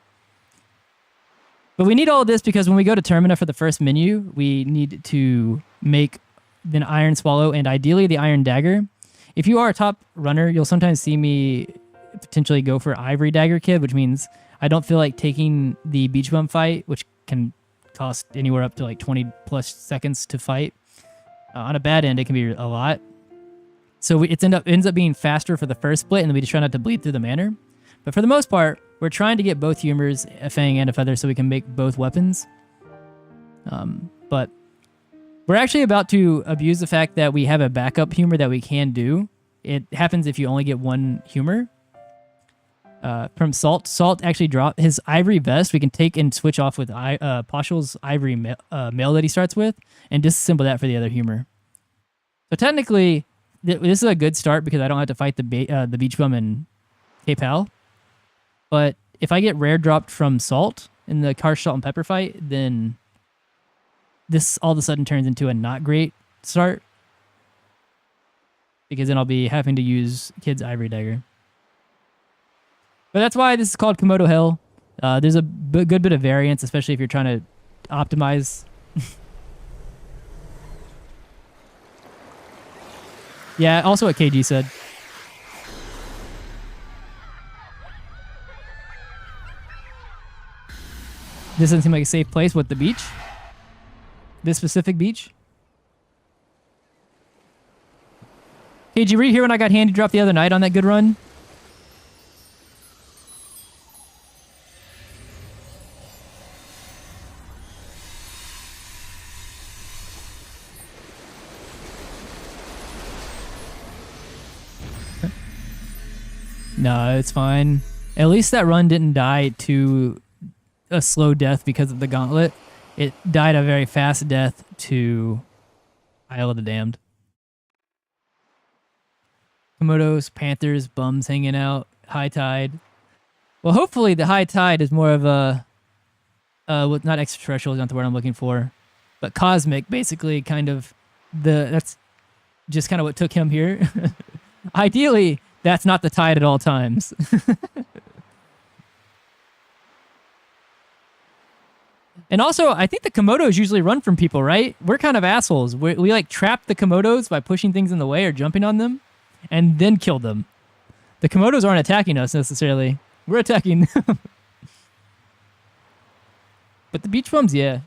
But we need all of this because when we go to Termina for the first menu, we need to make the Iron Swallow and ideally the Iron Dagger. If you are a top runner, you'll sometimes see me potentially go for Ivory Dagger Kid, which means I don't feel like taking the beach bum fight, which can cost anywhere up to like 20 plus seconds to fight. On a bad end, it can be a lot. So it ends up being faster for the first split, and then we just try not to bleed through the manor. But for the most part, we're trying to get both humors, a fang and a feather, so we can make both weapons. But we're actually about to abuse the fact that we have a backup humor that we can do. It happens if you only get one humor. From Salt. Salt actually dropped his ivory vest. We can take and switch off with Poshel's ivory mail that he starts with, and disassemble that for the other humor. So technically, this is a good start because I don't have to fight the beach bum and K-Pal. But if I get rare dropped from Salt in the Karsh, Salt, and Pepper fight, then this all of a sudden turns into a not great start. Because then I'll be having to use Kid's Ivory Dagger. But that's why this is called Komodo Hell. There's a good bit of variance, especially if you're trying to optimize. Yeah, also what KG said. This doesn't seem like a safe place. What, the beach? This specific beach? KG, were you here when I got Handi dropped the other night on that good run? No, it's fine. At least that run didn't die to a slow death because of the gauntlet. It died a very fast death to Isle of the Damned. Komodos, panthers, bums hanging out, high tide. Well, hopefully the high tide is more of a, not extraterrestrial is not the word I'm looking for, but cosmic, basically kind of that's just kind of what took him here. Ideally, that's not the tide at all times. And also, I think the Komodos usually run from people, right? We're kind of assholes. We like trap the Komodos by pushing things in the way or jumping on them and then kill them. The Komodos aren't attacking us necessarily. We're attacking them. But the beach bums, yeah.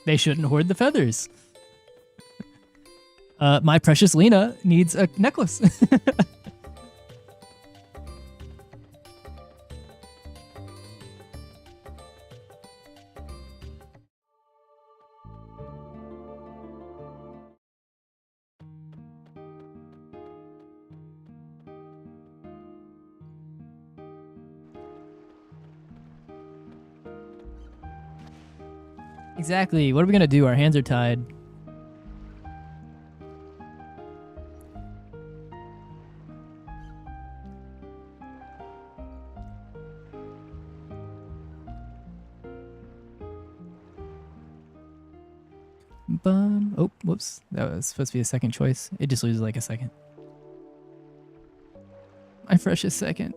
They shouldn't hoard the feathers. My precious Lena needs a necklace. Exactly. What are we going to do? Our hands are tied. Oh, whoops. That was supposed to be a second choice. It just loses like a second. My freshest second.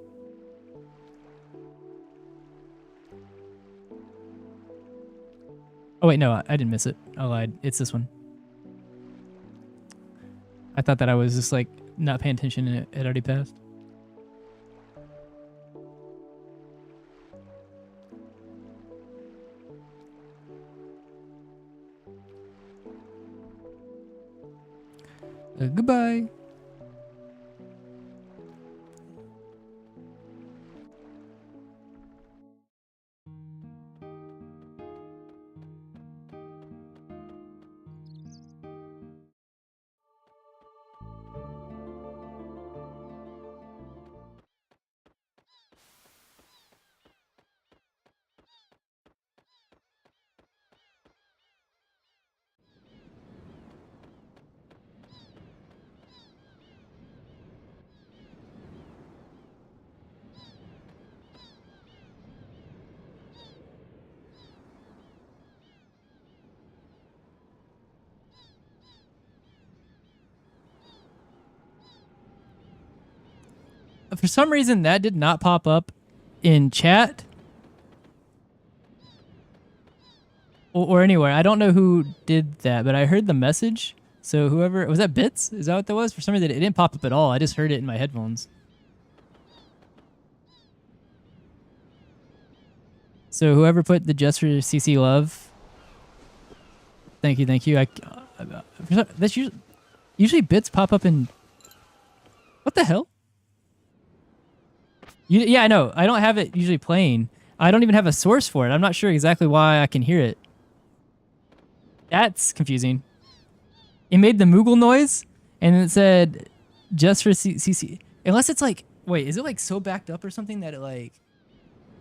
Oh, wait, no, I didn't miss it. I lied. It's this one. I thought that I was just, like, not paying attention and it already passed. Goodbye. For some reason, that did not pop up in chat or anywhere. I don't know who did that, but I heard the message. So whoever was that Bits? Is that what that was? For some reason, it didn't pop up at all. I just heard it in my headphones. So whoever put the just for CC love, thank you, thank you. That's usually Bits pop up in. What the hell? Yeah, I know. I don't have it usually playing. I don't even have a source for it. I'm not sure exactly why I can hear it. That's confusing. It made the Moogle noise, and it said, just for CC. Unless it's like, wait, is it like so backed up or something that it like...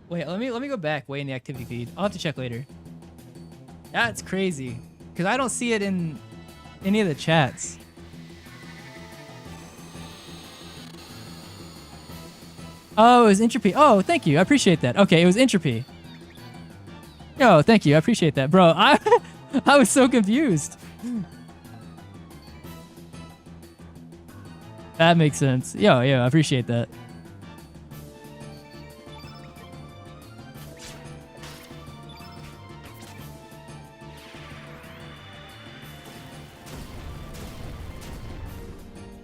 Wait, let me go back way in the activity feed. I'll have to check later. That's crazy. Because I don't see it in any of the chats. Oh, it was entropy. Oh, thank you. I appreciate that. Okay, it was entropy. Oh, thank you. I appreciate that. Bro, I was so confused. That makes sense. Yeah, I appreciate that.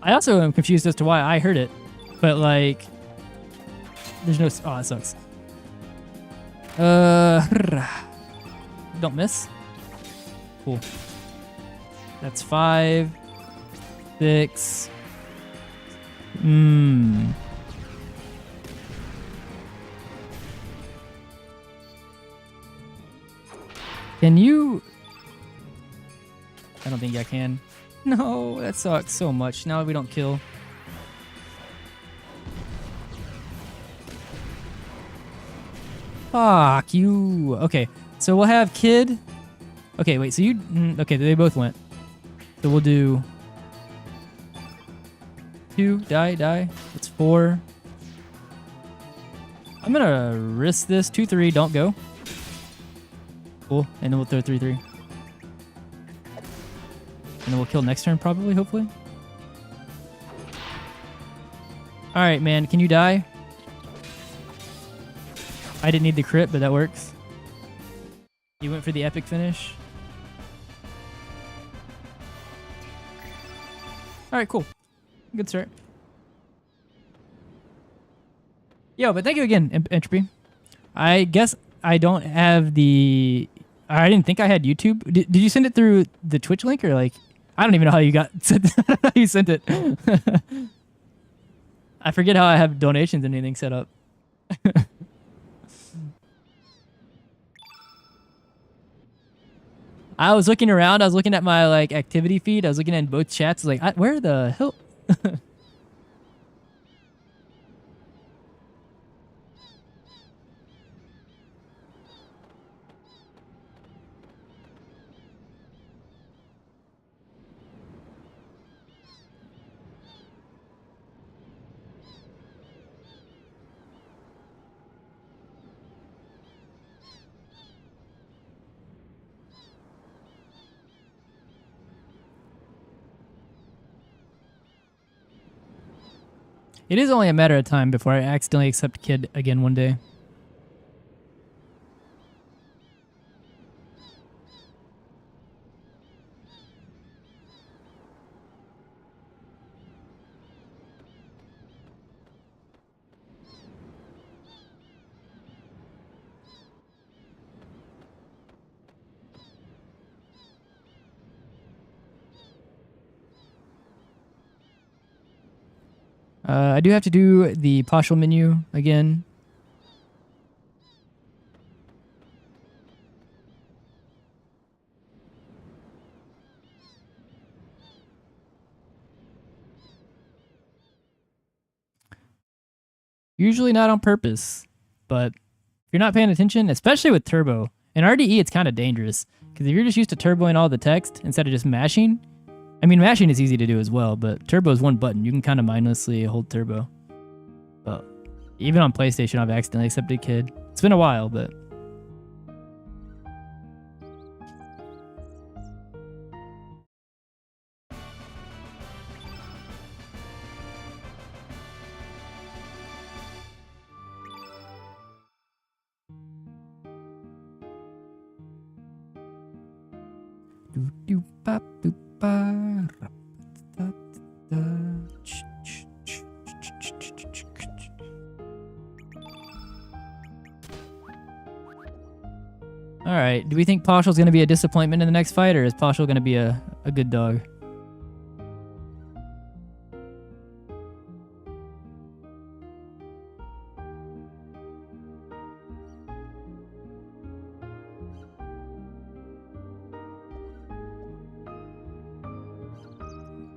I also am confused as to why I heard it. But like... There's no... Oh, that sucks. Don't miss. Cool. That's 5, 6. Can you... I don't think I can. No, that sucks so much. Now we don't kill. Fuck you. Okay, so we'll have Kid. Okay, wait, so you... Okay, they both went. So we'll do... 2, die. That's 4. I'm gonna risk this. 2, 3, don't go. Cool, and then we'll throw 3, 3. And then we'll kill next turn probably, hopefully. Alright, man, can you die? I didn't need the crit, but that works. You went for the epic finish. Alright, cool. Good start. Yo, but thank you again, Entropy. I guess I don't have the... I didn't think I had YouTube. Did you send it through the Twitch link or like... I don't even know how you got... how you sent it. I forget how I have donations and anything set up. I was looking around. I was looking at my like activity feed. I was looking at both chats. I was like, where the hell? It is only a matter of time before I accidentally accept Kid again one day. I do have to do the partial menu again. Usually not on purpose, but if you're not paying attention, especially with turbo, in RDE it's kind of dangerous, because if you're just used to turboing all the text instead of just mashing, I mean, mashing is easy to do as well, but turbo is one button. You can kind of mindlessly hold turbo. But even on PlayStation, I've accidentally accepted Kid. It's been a while, but... All right. Do we think Pashal's going to be a disappointment in the next fight, or is Pashal going to be a good dog?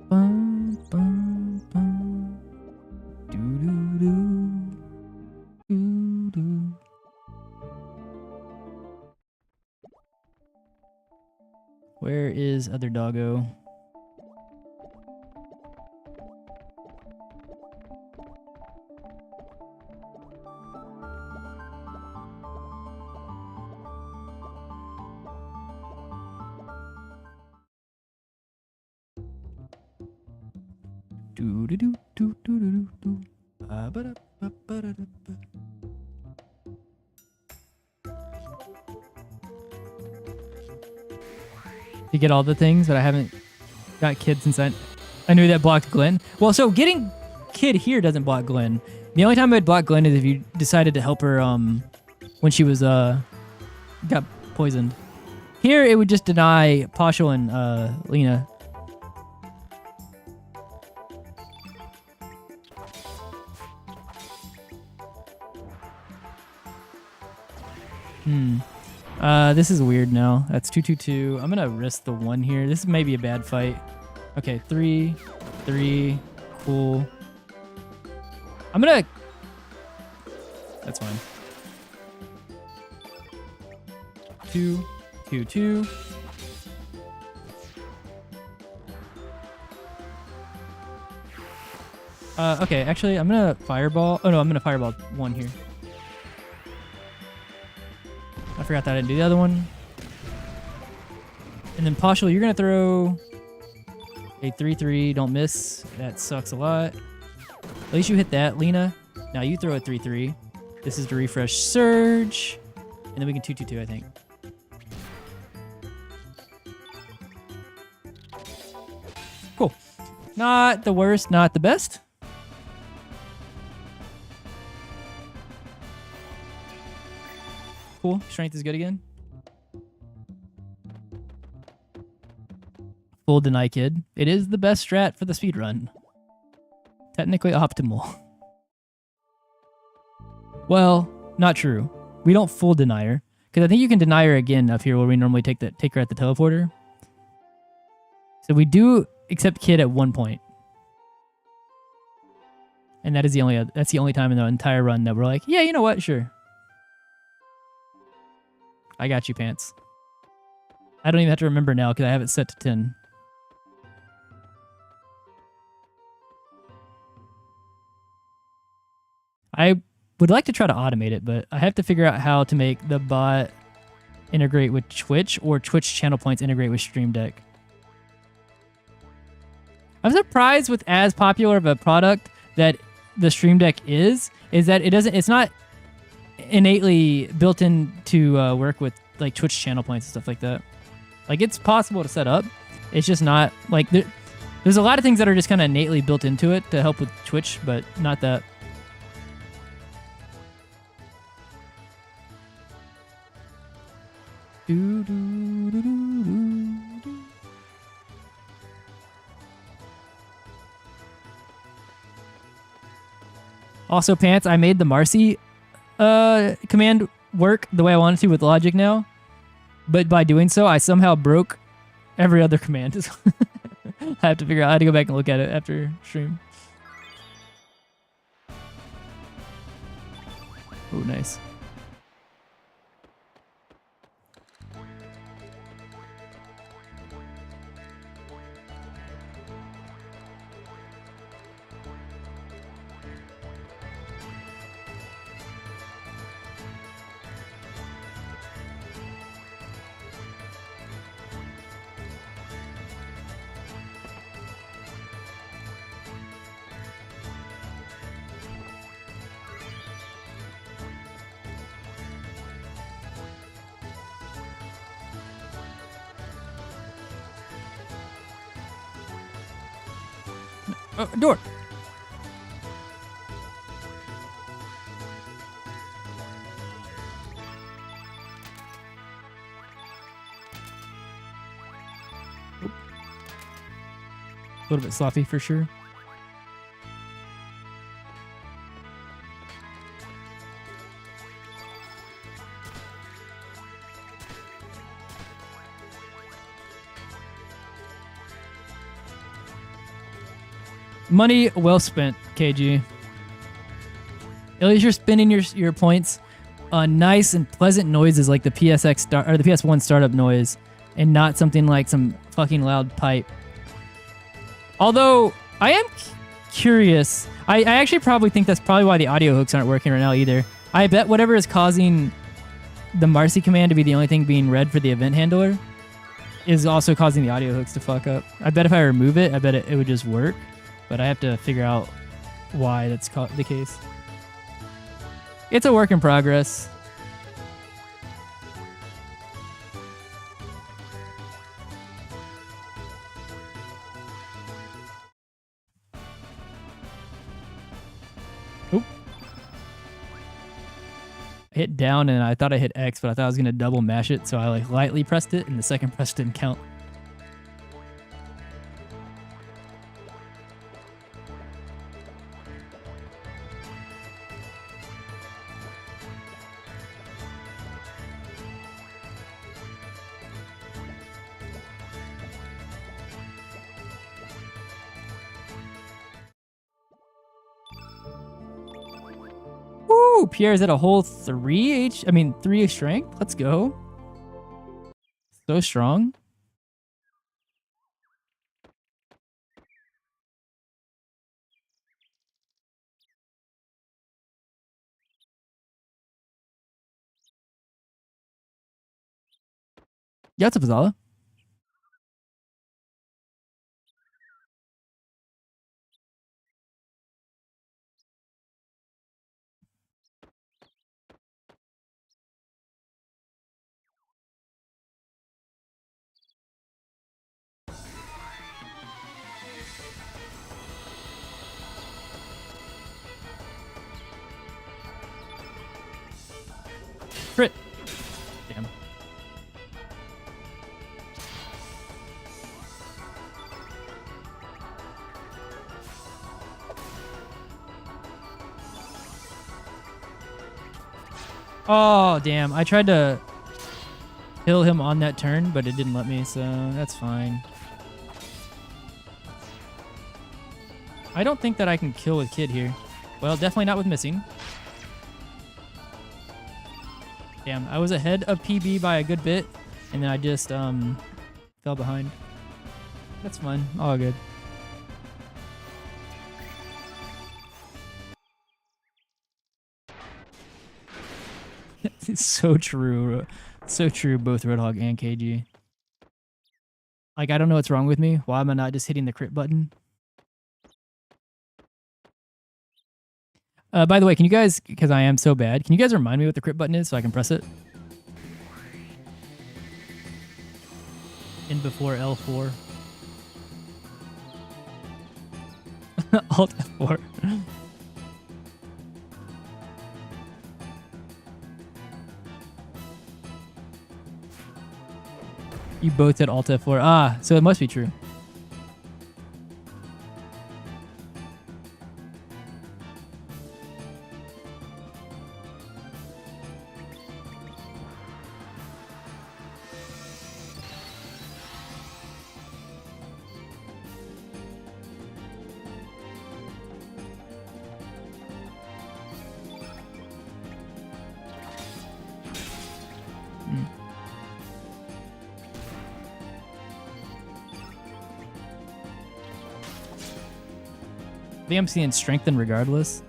Bum, bum, bum. Doo-doo-doo. Doo-doo. Where is other doggo? Do do do do do do do. You get all the things, but I haven't got Kid since I knew that blocked Glenn. Well, so getting Kid here doesn't block Glenn. The only time I'd block Glenn is if you decided to help her when she was got poisoned. Here it would just deny Pashal and Lena. This is weird now. That's 2-2-2. I'm gonna risk the 1 here. This may be a bad fight. Okay, 3, 3, cool. I'm gonna... That's fine. 2, 2, 2. Okay, actually, I'm gonna fireball. Oh no, I'm gonna fireball 1 here. I forgot that I didn't do the other one. And then Pashal, you're going to throw a 3-3. Don't miss. That sucks a lot. At least you hit that, Lena. Now you throw a 3-3. This is to refresh Surge. And then we can 2-2-2, I think. Cool. Not the worst, not the best. Cool. Strength is good again. Full deny Kid. It is the best strat for the speedrun. Technically optimal. Well, not true. We don't full deny her. Because I think you can deny her again up here where we normally take her at the teleporter. So we do accept Kid at 1 point. And that's the only time in the entire run that we're like, yeah, you know what? Sure. I got you, Pants. I don't even have to remember now because I have it set to 10. I would like to try to automate it, but I have to figure out how to make the bot integrate with Twitch or Twitch channel points integrate with Stream Deck. I'm surprised with as popular of a product that the Stream Deck is that it's not innately built in to work with like Twitch channel points and stuff like that. Like it's possible to set up. It's just not like there's a lot of things that are just kind of innately built into it to help with Twitch, but not that. Also, Pants, I made the Marcy command work the way I wanted to with logic now, but by doing so I somehow broke every other command. I have to figure out how to go back and look at it after stream. Oh, nice. Door. Oop. A little bit sloppy for sure. Money well spent, KG. At least you're spending your points on nice and pleasant noises like the PSX or the PS1 startup noise, and not something like some fucking loud pipe. Although I am curious, I actually probably think that's probably why the audio hooks aren't working right now either. I bet whatever is causing the Marcy command to be the only thing being read for the event handler is also causing the audio hooks to fuck up. I bet if I remove it, I bet it would just work. But I have to figure out why that's the case. It's a work in progress. Oop. I hit down and I thought I hit X, but I thought I was going to double mash it, so I like lightly pressed it, and the second press didn't count. Woo! Pierre's at a whole 3 strength. Let's go. So strong. Yeah, it's a Pizala. Crit. Damn. Oh, damn. I tried to kill him on that turn, but it didn't let me, so that's fine. I don't think that I can kill with Kid here. Well, definitely not with missing. Damn, I was ahead of PB by a good bit, and then I just fell behind. That's fine. All good. It's so true. So true, both Roadhog and KG. Like, I don't know what's wrong with me. Why am I not just hitting the crit button? By the way, can you guys, because I am so bad, can you guys remind me what the crit button is so I can press it? In before L4. Alt F4. You both hit Alt F4. Ah, so it must be true. I think I'm seeing strengthen regardless.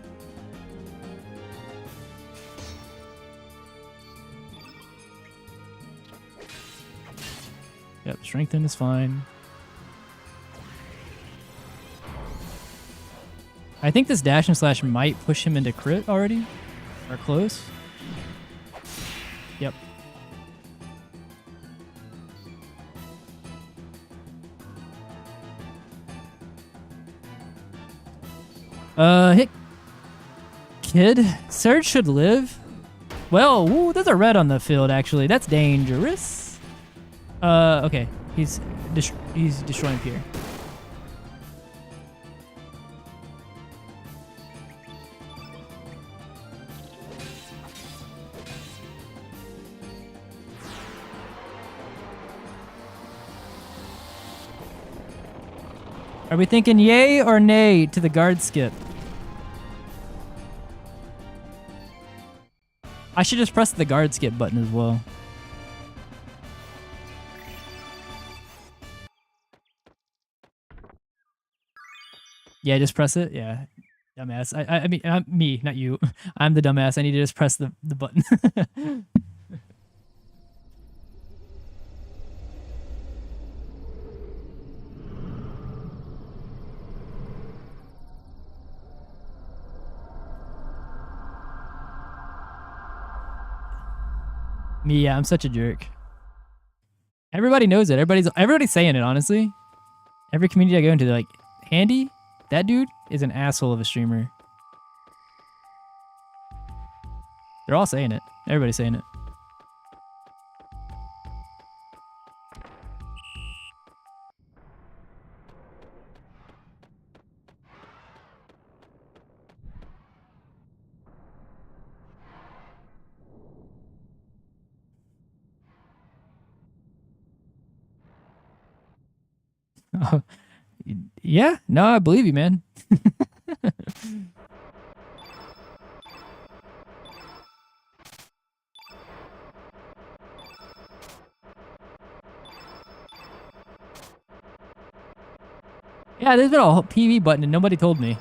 Yep, strengthen is fine. I think this dash and slash might push him into crit already. Or close. Yep. Hit kid. Surge should live. Well, ooh, there's a red on the field, actually. That's dangerous. Okay. He's destroying Pier. Are we thinking yay or nay to the guard skip? I should just press the guard skip button as well. Yeah, just press it. Yeah, dumbass. I mean, me, not you. I'm the dumbass. I need to just press the button. Me, yeah, I'm such a jerk. Everybody knows it. Everybody's saying it, honestly. Every community I go into, they're like, Handi, that dude is an asshole of a streamer. They're all saying it. Everybody's saying it. Oh, yeah, no, I believe you, man. Yeah, there's been a whole PV button and nobody told me.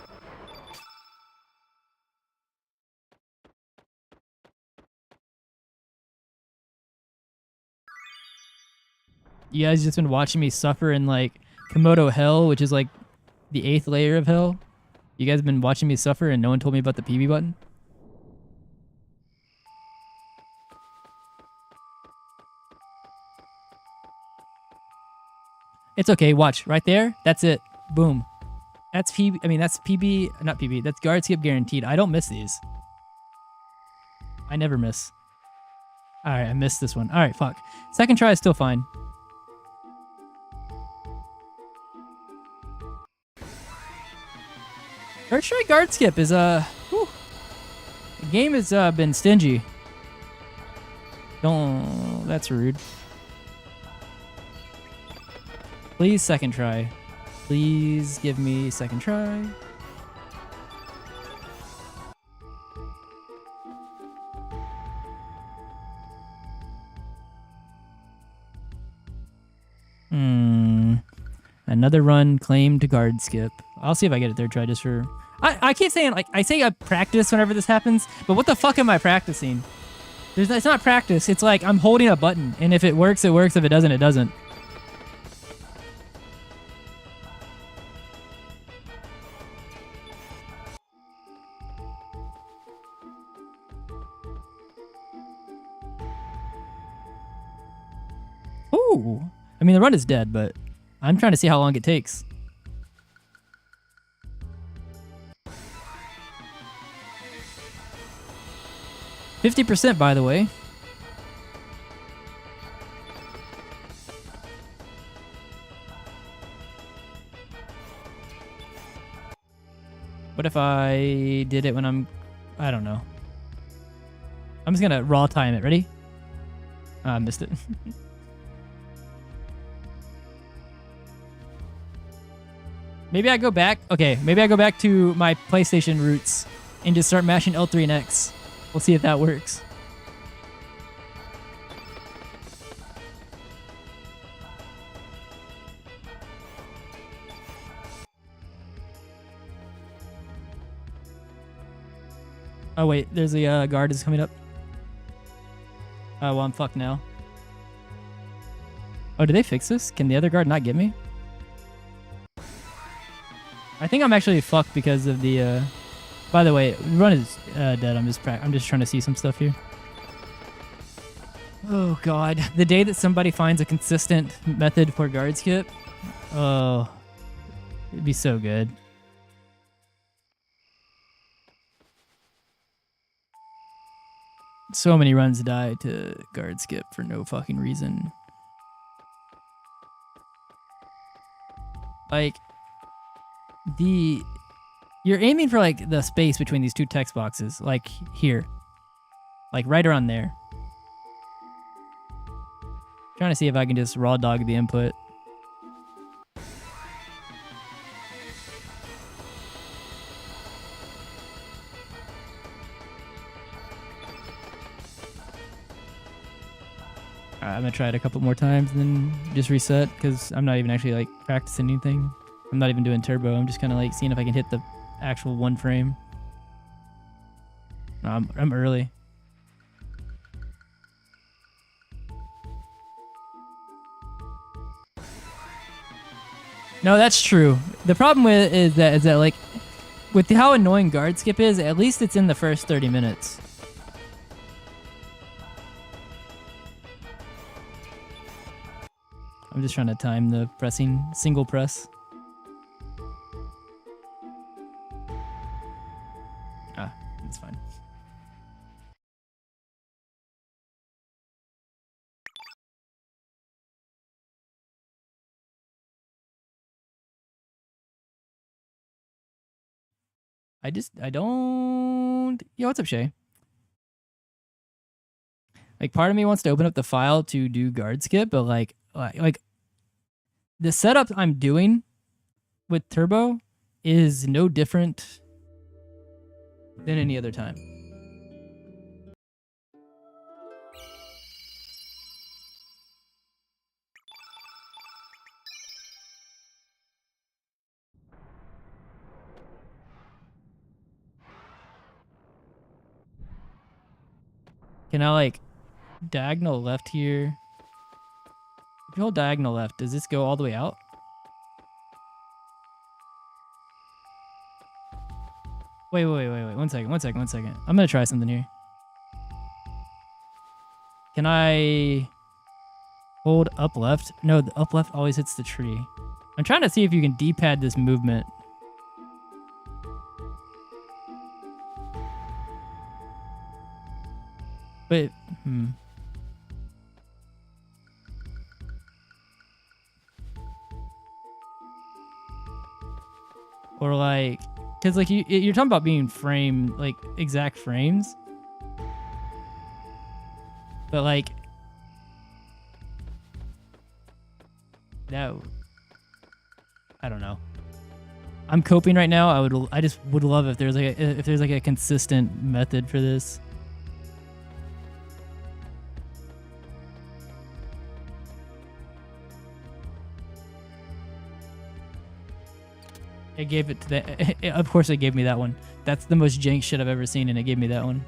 You guys just been watching me suffer in like Komodo hell, which is like the 8th layer of hell. You guys have been watching me suffer and no one told me about the PV button? It's okay, watch. Right there, that's it. Boom. That's PB, I mean, that's PB, not PB, that's guard skip guaranteed. I don't miss these. I never miss. Alright, I missed this one. Alright, fuck. Second try is still fine. First try guard skip is, whew. The game has been stingy. Don't, that's rude. Please second try. Please give me second try. Another run claimed to guard skip. I'll see if I get it third try just for... I keep saying, like, I say I practice whenever this happens, but what the fuck am I practicing? It's not practice. It's like I'm holding a button, and if it works, it works. If it doesn't, it doesn't. Ooh. I mean, the run is dead, but I'm trying to see how long it takes. %, by the way. What if I did it when I don't know. I'm just gonna raw time it. Ready? I missed it. Maybe I go back. Okay, maybe I go back to my PlayStation roots and just start mashing L3 and X. We'll see if that works. Oh wait, there's a guard is coming up. Oh, well, I'm fucked now. Oh, did they fix this? Can the other guard not get me? I think I'm actually fucked because of the... By the way, the run is dead. I'm just trying to see some stuff here. Oh god, the day that somebody finds a consistent method for guard skip, oh, it'd be so good. So many runs die to guard skip for no fucking reason. Like, you're aiming for like the space between these two text boxes, like here, like right around there. Trying to see if I can just raw dog the input. Alright, I'm gonna try it a couple more times and then just reset, because I'm not even actually like practicing anything. I'm not even doing turbo. I'm just kind of like seeing if I can hit the actual one frame. No, I'm early. No, that's true. The problem with is that like with how annoying guard skip is, at least it's in the first 30 minutes. I'm just trying to time the pressing single press. Ah, it's fine. I don't... Yo, what's up, Shay? Like, part of me wants to open up the file to do guard skip, but like the setup I'm doing with turbo is no different than any other time. Can I like diagonal left here? If you hold diagonal left, does this go all the way out? Wait. 1 second. I'm gonna try something here. Can I hold up left? No, the up left always hits the tree. I'm trying to see if you can D-pad this movement. But, Or like, because like you're talking about being frame, like exact frames. But like, no, I don't know. I'm coping right now. I just would love if there's like a consistent method for this. It gave it to the... Of course it gave me that one. That's the most jank shit I've ever seen, and it gave me that one.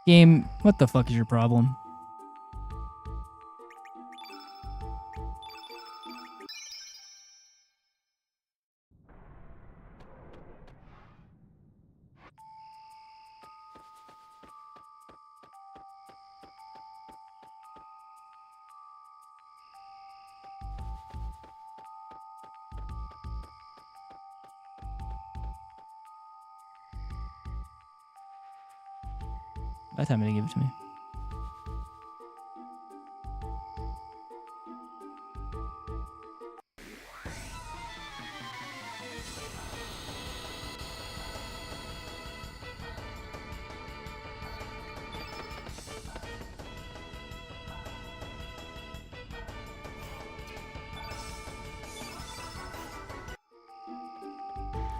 Game, what the fuck is your problem? That time it didn't give it to me.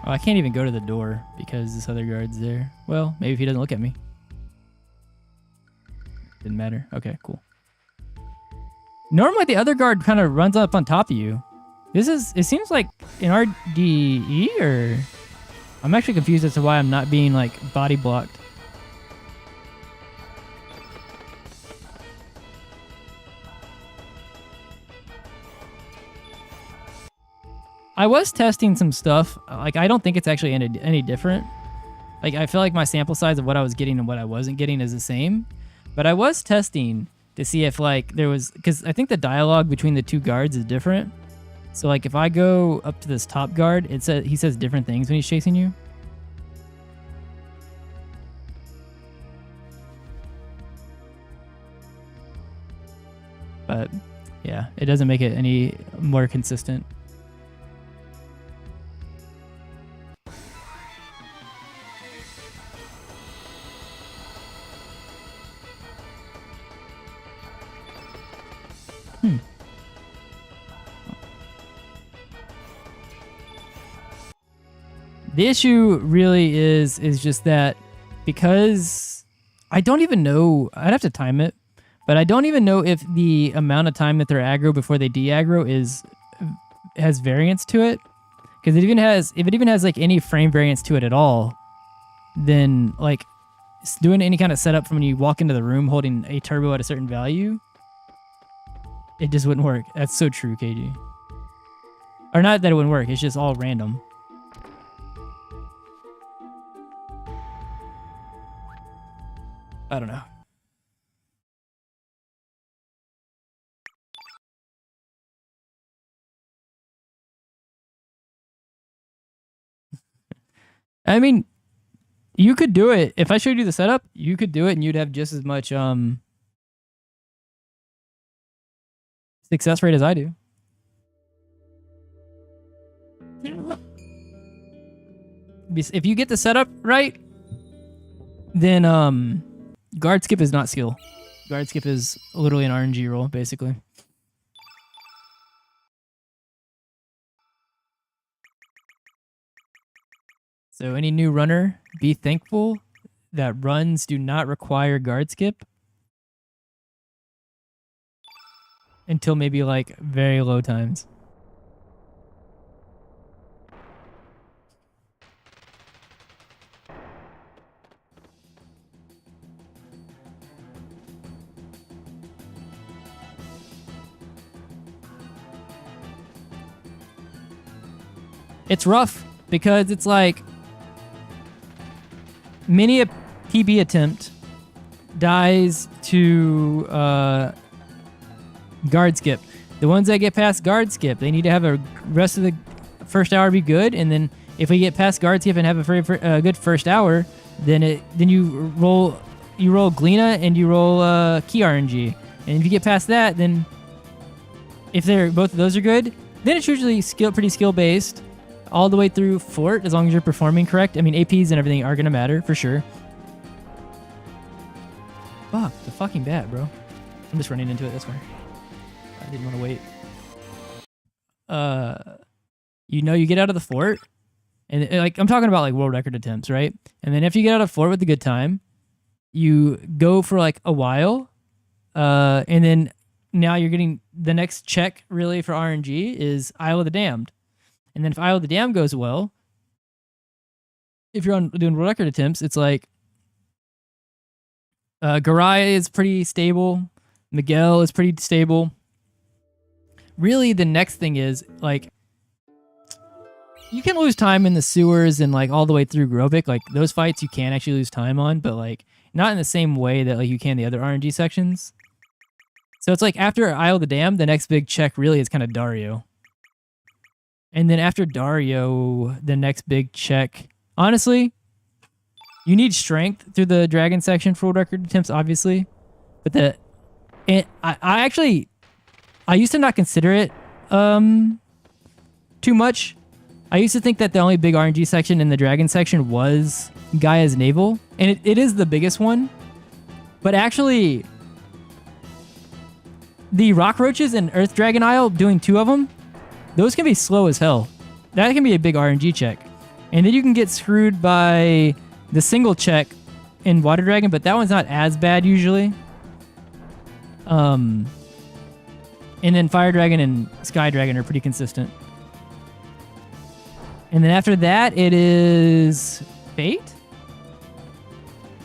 Oh, I can't even go to the door because this other guard's there. Well, maybe if he doesn't look at me. Didn't matter. Okay, cool. Normally the other guard kind of runs up on top of you. It seems like an RDE, or... I'm actually confused as to why I'm not being like body blocked. I was testing some stuff. Like, I don't think it's actually any different. Like, I feel like my sample size of what I was getting and what I wasn't getting is the same. But I was testing to see if, like, there was... Because I think the dialogue between the two guards is different. So, like, if I go up to this top guard, he says different things when he's chasing you. But, yeah, it doesn't make it any more consistent. The issue really is just that because I don't even know, I'd have to time it, but I don't even know if the amount of time that they're aggro before they de-aggro has variance to it. Because if it even has like any frame variance to it at all, then like doing any kind of setup from when you walk into the room holding a turbo at a certain value, it just wouldn't work. That's so true, KG. Or not that it wouldn't work, it's just all random. I don't know. I mean, you could do it. If I showed you the setup, you could do it and you'd have just as much success rate as I do. If you get the setup right, then guard skip is not skill. Guard skip is literally an RNG roll, basically. So any new runner, be thankful that runs do not require guard skip until maybe like very low times. It's rough because it's like many a PB attempt dies to guard skip. The ones that get past guard skip, they need to have a rest of the first hour be good, and then if we get past guard skip and have a very good first hour, then you roll Gleena and you roll key RNG, and if you get past that, then if both of those are good, then it's usually pretty skill based. All the way through fort, as long as you're performing correct. I mean, APs and everything are going to matter, for sure. Fuck, the fucking bat, bro. I'm just running into it, that's why. I didn't want to wait. You get out of the fort, and like, I'm talking about like world record attempts, right? And then if you get out of fort with a good time, you go for like a while, and then now you're getting the next check, really, for RNG is Isle of the Damned. And then if Isle of the Dam goes well, if you're doing world record attempts, it's like Garai is pretty stable. Miguel is pretty stable. Really, the next thing is like you can lose time in the sewers and like all the way through Grovik. Like those fights you can actually lose time on, but like not in the same way that like you can the other RNG sections. So it's like after Isle of the Dam, the next big check really is kind of Dario. And then after Dario, the next big check. Honestly, you need strength through the dragon section for world record attempts, obviously. But I used to not consider it too much. I used to think that the only big RNG section in the dragon section was Gaia's Naval. And it is the biggest one. But actually, the Rock Roaches and Earth Dragon Isle, doing 2 of them, those can be slow as hell. That can be a big RNG check. And then you can get screwed by the single check in Water Dragon, but that one's not as bad usually. And then Fire Dragon and Sky Dragon are pretty consistent. And then after that, it is Fate?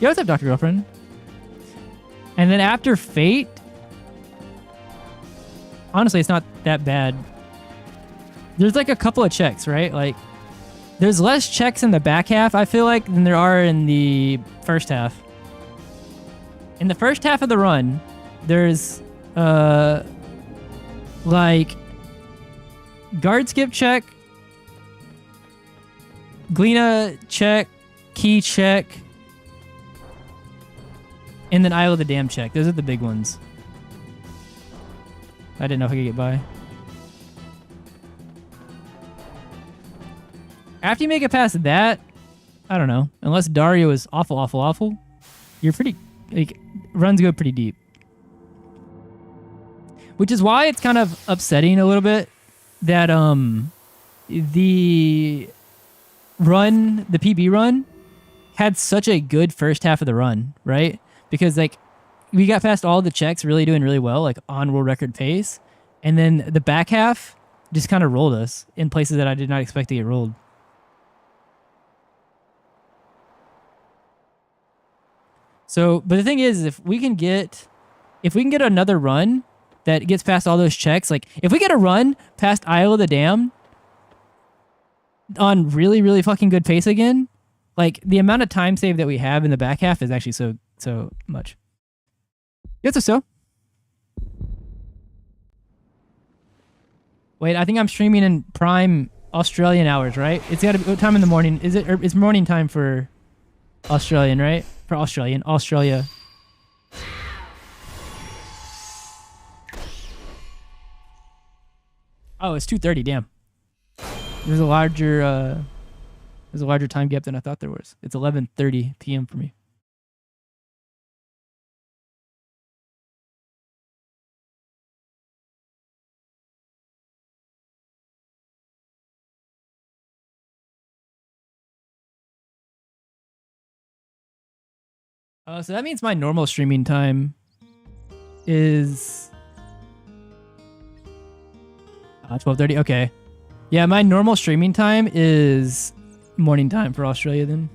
You always have Dr. Girlfriend. And then after Fate, honestly, it's not that bad. there's like a couple of checks, right? Like there's less checks in the back half, I feel like, than there are in the first half. In the first half of the run, there's like guard skip check, Gleena check, key check, and then Isle of the Dam check. Those are the big ones. I didn't know if I could get by. After you make it past that, I don't know. Unless Dario is awful, you're pretty, like, runs go pretty deep. Which is why it's kind of upsetting a little bit that the PB run had such a good first half of the run, right? Because like we got past all the checks doing really well, like on world record pace, and then the back half just kind of rolled us in places that I did not expect to get rolled. So, but the thing is, if we can get another run that gets past all those checks, like if we get a run past Isle of the Dam on really fucking good pace again, like the amount of time save that we have in the back half is actually so much. Yes, so. Wait, I think I'm streaming in prime Australian hours, right? It's got to be what time in the morning? Is it? Or it's morning time for Australian, right? For Australia. Oh, it's 2:30. Damn. There's a larger time gap than I thought there was. It's 11:30 p.m. for me. So that means my normal streaming time is 12:30. Okay. Yeah, my normal streaming time is morning time for Australia then.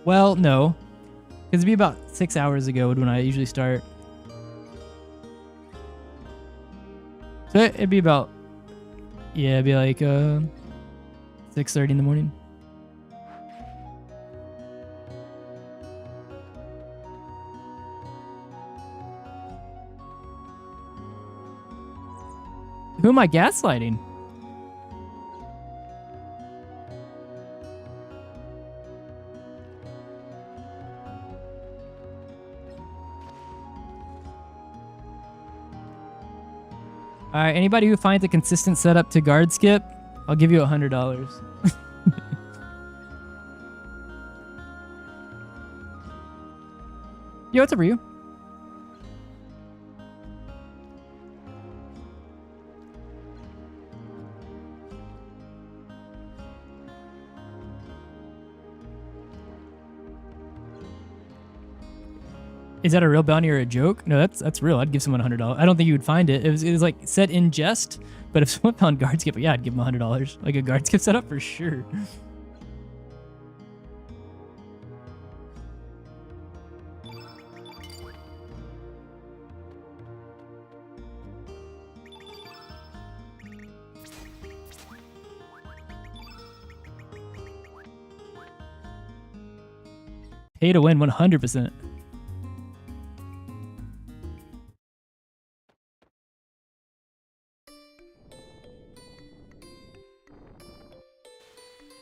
Well, no. Because it'd be about 6 hours ago when I usually start. So it'd be about, yeah, it'd be like 6:30 in the morning. Who am I gaslighting? All right, anybody who finds a consistent setup to guard skip, I'll give you $100. Yo, what's up for you? Is that a real bounty or a joke? No, that's real. I'd give someone $100. I don't think you would find it. It was like said in jest, but if someone found guard skip, yeah, I'd give them $100. Like a guard skip setup for sure. Pay to win 100%.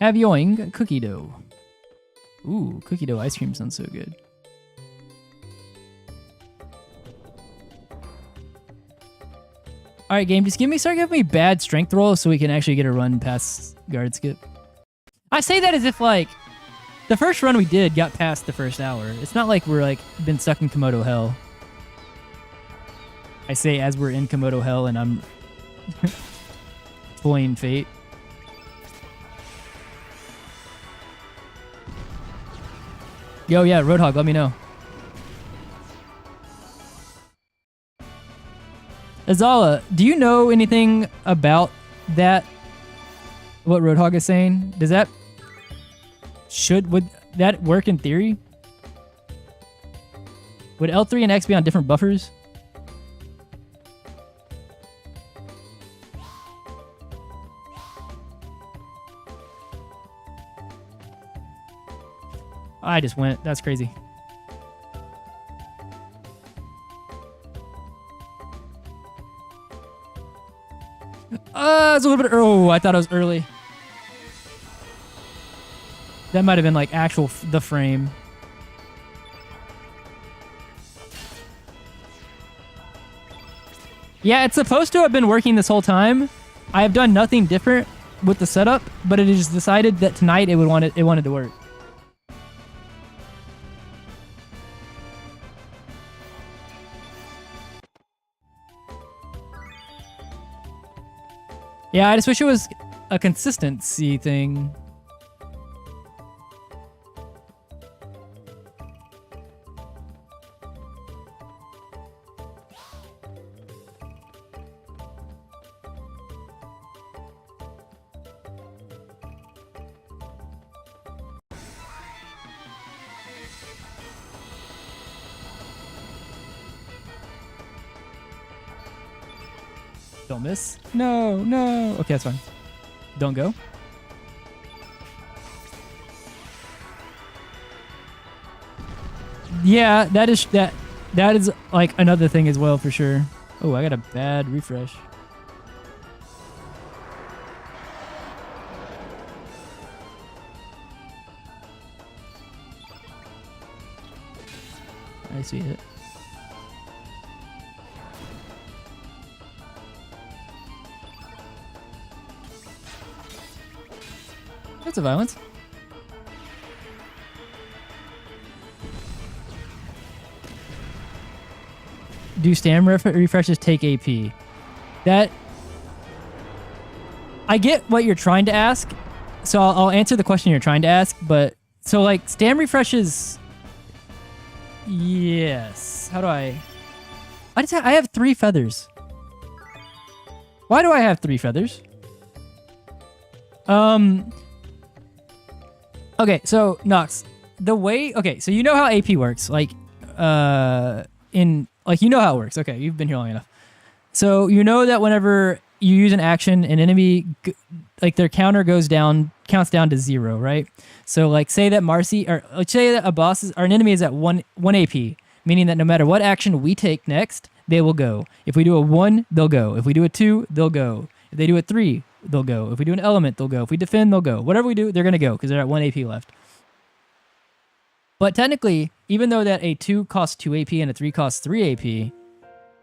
Have yoing cookie dough. Ooh, cookie dough ice cream sounds so good. All right, game, just start giving me bad strength rolls so we can actually get a run past guard skip. I say that as if like the first run we did got past the first hour. It's not like we're like been stuck in Komodo hell. I say as we're in Komodo hell and I'm toying fate. Yo, yeah, Roadhog, let me know. Azala, do you know anything about that? What Roadhog is saying? Would that work in theory? Would L3 and X be on different buffers? I just went. That's crazy. It's a little bit. Oh, I thought it was early. That might have been like actual the frame. Yeah, it's supposed to have been working this whole time. I have done nothing different with the setup, but it just decided that tonight it wanted to work. Yeah, I just wish it was a consistency thing. Don't miss. No, no. Okay, that's fine. Don't go. Yeah, that is like another thing as well for sure. Oh, I got a bad refresh. I see it. That's a violence. Do stamina refreshes take AP? That... I get what you're trying to ask, so I'll answer the question you're trying to ask, but... So, like, stam refreshes... Yes. How do I... I have 3 feathers. Why do I have 3 feathers? Okay, so Nox, the way, okay, so you know how AP works, like, you know how it works. Okay, you've been here long enough. So you know that whenever you use an action, an enemy, like their counter counts down to 0, right? So like, say that Marcy, or let's say that an enemy is at 1 AP, meaning that no matter what action we take next, they will go. If we do a 1, they'll go. If we do a 2, they'll go. If they do a 3, they'll go. If we do an element, they'll go. If we defend, they'll go. Whatever we do, they're going to go because they're at 1 AP left. But technically, even though that a 2 costs 2 AP and a 3 costs 3 AP,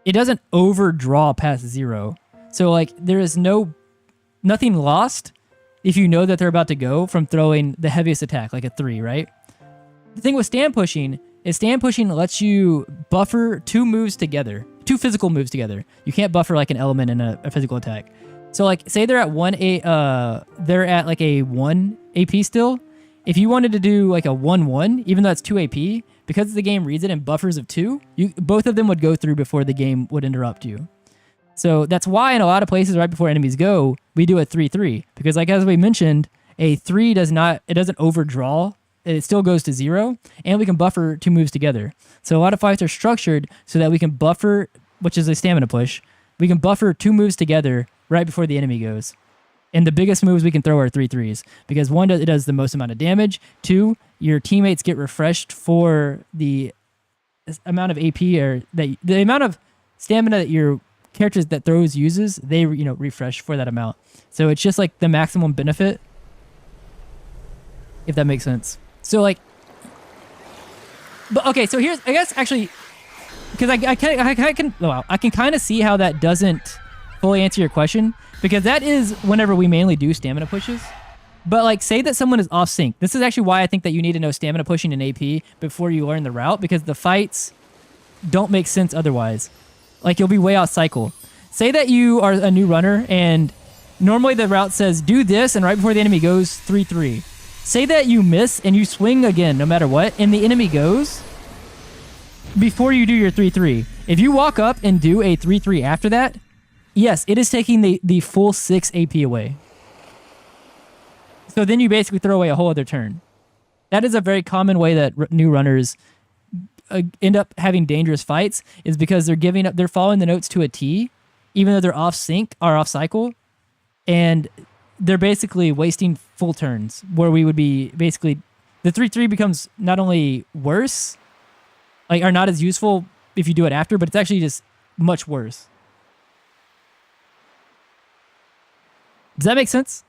it doesn't overdraw past 0. So like there is nothing lost if you know that they're about to go from throwing the heaviest attack, like a 3, right? The thing with stand pushing is stand pushing lets you buffer 2 moves together, 2 physical moves together. You can't buffer like an element and a physical attack. So like, say they're at they're at like a 1 AP still. If you wanted to do like a 1-1, even though it's 2 AP, because the game reads it in buffers of 2, both of them would go through before the game would interrupt you. So that's why in a lot of places right before enemies go, we do a 3-3. Because like as we mentioned, a 3 doesn't overdraw. It still goes to 0, and we can buffer 2 moves together. So a lot of fights are structured so that we can buffer, which is a stamina push, we can buffer 2 moves together right before the enemy goes. And the biggest moves we can throw are 3-3s. Because 1, it does the most amount of damage. 2, your teammates get refreshed for the amount of AP or the amount of stamina that your characters that throws uses, they refresh for that amount. So it's just like the maximum benefit, if that makes sense. So like, but okay, so here's, I guess actually, because I can kind of see how that doesn't fully answer your question, because that is whenever we mainly do stamina pushes. But like, say that someone is off sync. This is actually why I think that you need to know stamina pushing and AP before you learn the route, because the fights don't make sense otherwise. Like, you'll be way out cycle. Say that you are a new runner and normally the route says do this, and right before the enemy goes 3-3. Say that you miss and you swing again no matter what, and the enemy goes before you do your 3-3. If you walk up and do a 3-3 after that, yes, it is taking the full 6 AP away. So then you basically throw away a whole other turn. That is a very common way that new runners end up having dangerous fights, is because they're following the notes to a T, even though they're off sync or off cycle, and they're basically wasting full turns where we would be basically the 3-3 becomes not only worse, like, or not as useful if you do it after, but it's actually just much worse. Does that make sense?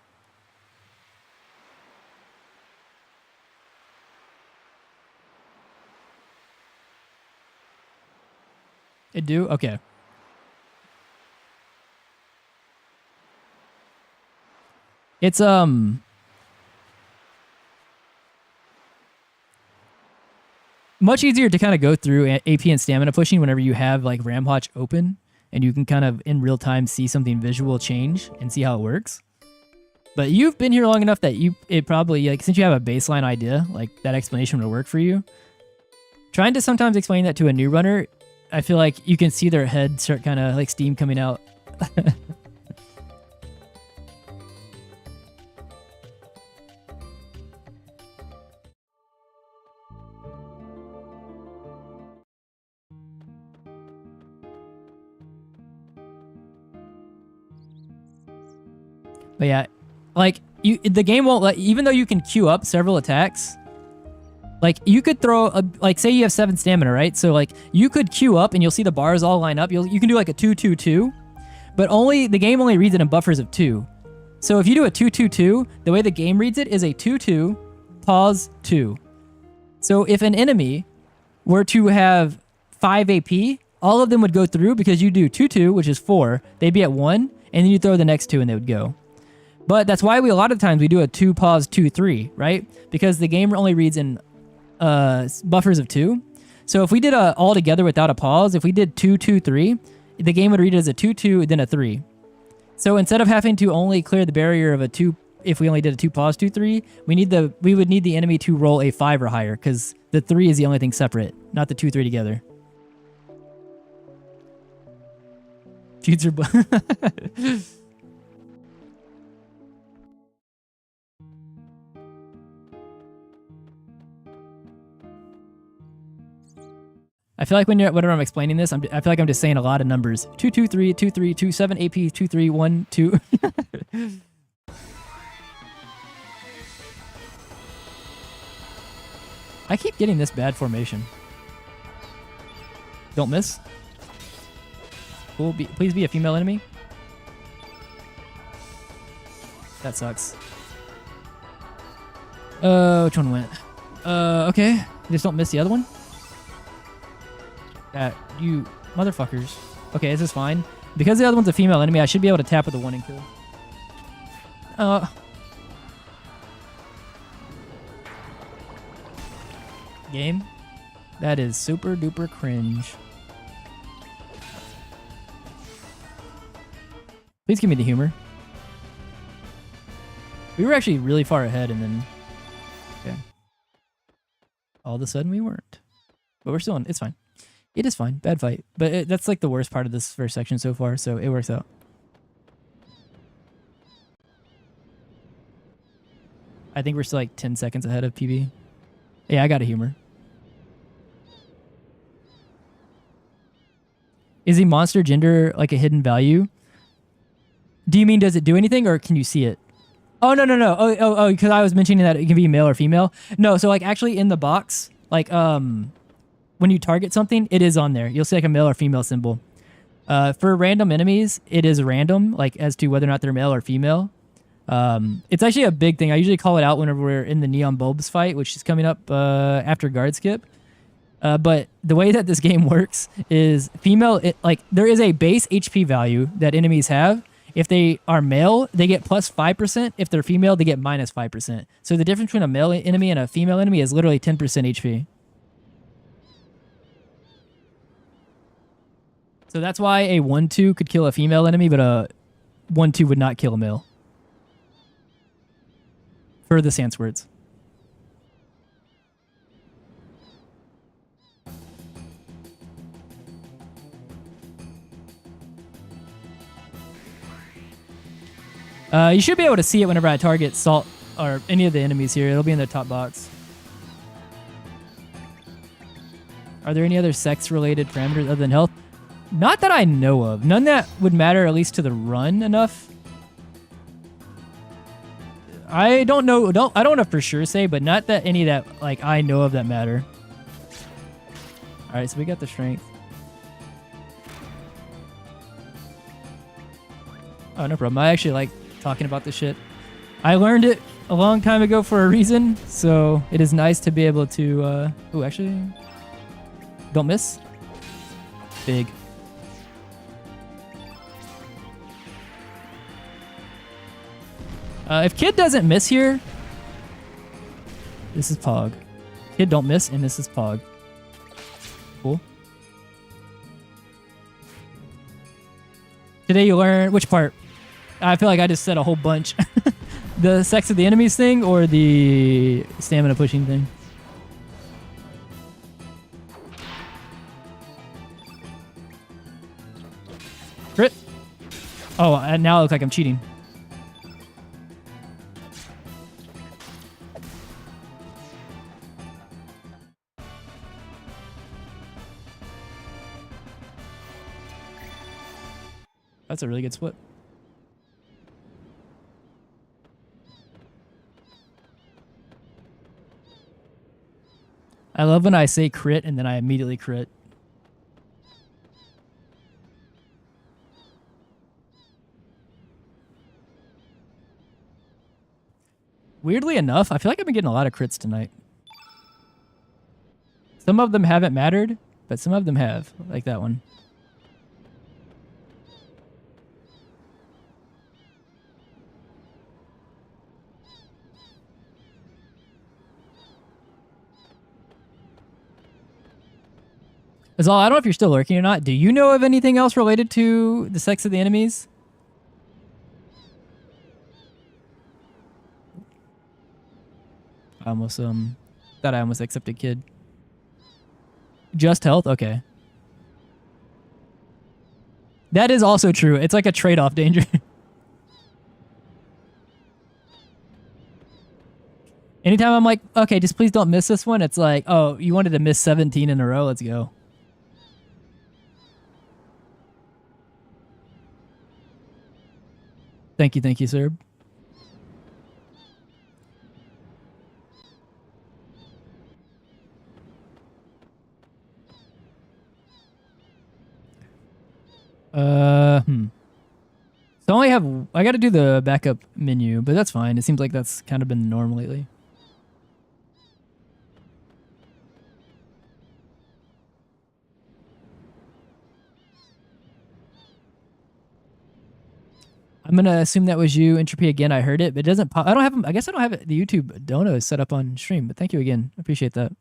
It do? Okay. It's much easier to kind of go through AP and stamina pushing whenever you have like Ramhotch open and you can kind of in real time see something visual change and see how it works. But you've been here long enough that it probably, like, since you have a baseline idea, like that explanation would work for you. Trying to sometimes explain that to a new runner, I feel like you can see their head start kind of like steam coming out. But yeah, like the game won't let, even though you can queue up several attacks, like you could throw like say you have 7 stamina, right? So like you could queue up and you'll see the bars all line up. You can do like a 2-2-2, but the game only reads it in buffers of 2. So if you do a 2-2-2, the way the game reads it is a 2-2, pause 2. So if an enemy were to have 5 AP, all of them would go through because you do 2-2, which is 4. They'd be at 1, and then you throw the next 2 and they would go. But that's why a lot of times we do a 2 pause 2-3, right? Because the game only reads in buffers of 2. So if we did all together without a pause, if we did 2-2-3, the game would read it as a 2-2 then a 3. So instead of having to only clear the barrier of a 2, if we only did a 2 pause 2-3, we would need the enemy to roll a 5 or higher because the 3 is the only thing separate, not the 2-3 together. Future. I feel like whenever I'm explaining this, I feel like I'm just saying a lot of numbers. 2-2-3, 2-3, 2-7 AP, 2-3, 1, 2. I keep getting this bad formation. Don't miss. Cool. Please be a female enemy. That sucks. Which one went? Okay. Just don't miss the other one. That you motherfuckers. Okay, this is fine. Because the other one's a female enemy, I should be able to tap with a 1 and kill. Game. That is super duper cringe. Please give me the humor. We were actually really far ahead and then... Okay. All of a sudden we weren't. But we're still in. It's fine. It is fine. Bad fight. But that's like the worst part of this first section so far, so it works out. I think we're still like 10 seconds ahead of PB. Yeah, I got a humor. Is the monster gender like a hidden value? Do you mean does it do anything or can you see it? Oh, no. Oh, because I was mentioning that it can be male or female. No, so like actually in the box, like when you target something, it is on there. You'll see like a male or female symbol. For random enemies, it is random, like as to whether or not they're male or female. It's actually a big thing. I usually call it out whenever we're in the Neon Bulbs fight, which is coming up after guard skip. But the way that this game works is female, there is a base HP value that enemies have. If they are male, they get plus 5%. If they're female, they get minus 5%. So the difference between a male enemy and a female enemy is literally 10% HP. So that's why a 1-2 could kill a female enemy, but a 1-2 would not kill a male. For the Sans words. You should be able to see it whenever I target Salt or any of the enemies here. It'll be in the top box. Are there any other sex-related parameters other than health? Not that I know of. None that would matter, at least to the run, enough. I don't know. I don't want to for sure say, but not that any that like I know of that matter. All right, so we got the strength. Oh, no problem. I actually like talking about this shit. I learned it a long time ago for a reason, so it is nice to be able to. Oh, actually, don't miss. Big. If Kid doesn't miss here, this is Pog. Kid don't miss, and this is Pog. Cool. Today you learn which part? I feel like I just said a whole bunch. The sex of the enemies thing or the stamina pushing thing? Crit. Oh, and now I look like I'm cheating. That's a really good split. I love when I say crit and then I immediately crit. Weirdly enough, I feel like I've been getting a lot of crits tonight. Some of them haven't mattered, but some of them have, like that one. Azal, I don't know if you're still lurking or not. Do you know of anything else related to the sex of the enemies? I almost thought I almost accepted Kid. Just health? Okay. That is also true. It's like a trade-off danger. Anytime I'm like, okay, just please don't miss this one, it's like, oh, you wanted to miss 17 in a row, let's go. Thank you, sir. So I gotta do the backup menu, but that's fine. It seems like that's kind of been the norm lately. I'm gonna assume that was you, Entropy again. I heard it, but it doesn't pop. I don't have. I guess I don't have the YouTube donos set up on stream. But thank you again. I appreciate that.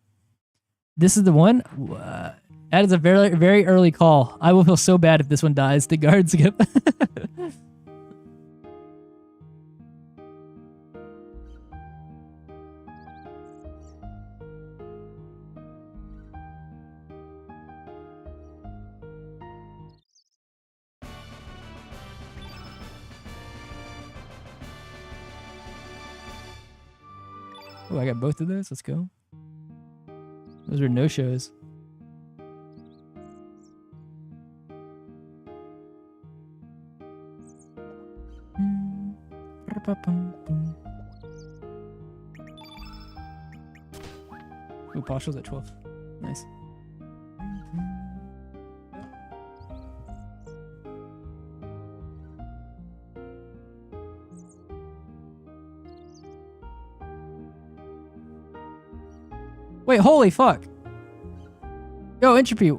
This is the one. That is a very, very early call. I will feel so bad if this one dies. The guard skip. Oh, I got both of those. Let's go. Those are no-shows. Ooh, partial's at 12. Nice. Wait, holy fuck. Yo, Entropy.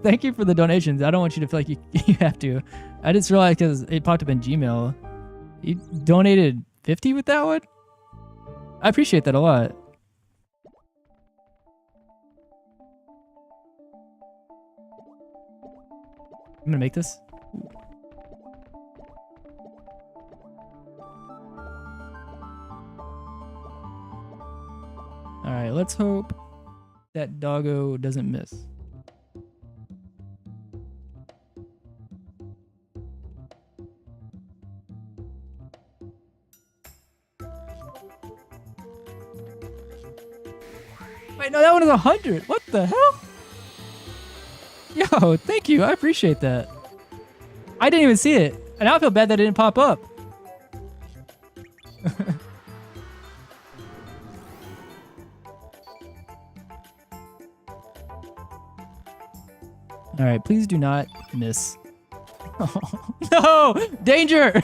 Thank you for the donations. I don't want you to feel like you have to. I just realized because it popped up in Gmail. You donated 50 with that one? I appreciate that a lot. I'm gonna make this. Alright, let's hope that doggo doesn't miss. Wait, no, that one is 100. What the hell? Yo, thank you. I appreciate that. I didn't even see it. And I feel bad that it didn't pop up. All right, please do not miss. Oh, no! Danger!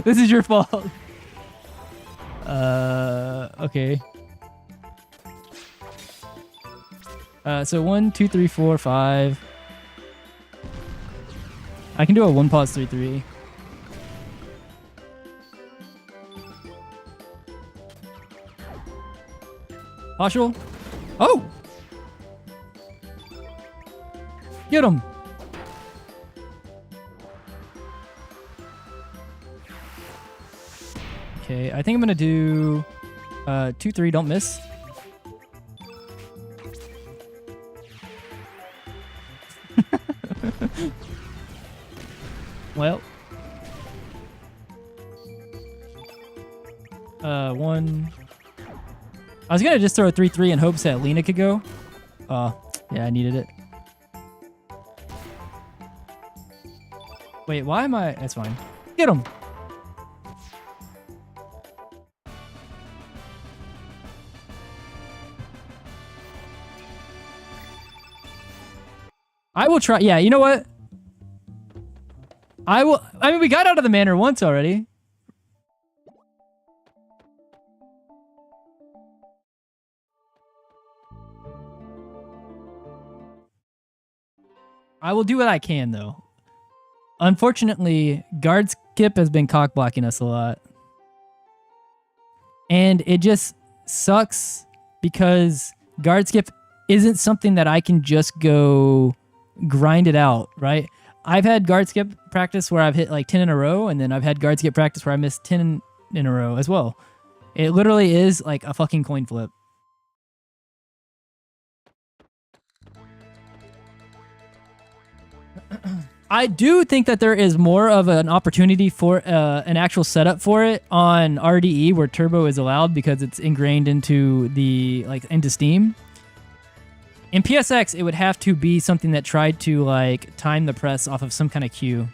This is your fault. Okay. So 1, 2, 3, 4, 5. I can do a 1 pause 3, 3. Partial. Oh! Get him! Okay, I think I'm gonna do 2, 3, don't miss. Well. 1. I was gonna just throw a 3, 3 in hopes that Lena could go. Yeah, I needed it. Wait, why am I? That's fine. Get him! I will try. Yeah, you know what? I mean, we got out of the manor once already. I will do what I can, though. Unfortunately, guard skip has been cock blocking us a lot. And it just sucks because guard skip isn't something that I can just go grind it out, right? I've had guard skip practice where I've hit like 10 in a row, and then I've had guard skip practice where I missed 10 in a row as well. It literally is like a fucking coin flip. I do think that there is more of an opportunity for an actual setup for it on RDE where turbo is allowed because it's ingrained into the into Steam. In PSX, it would have to be something that tried to like time the press off of some kind of cue.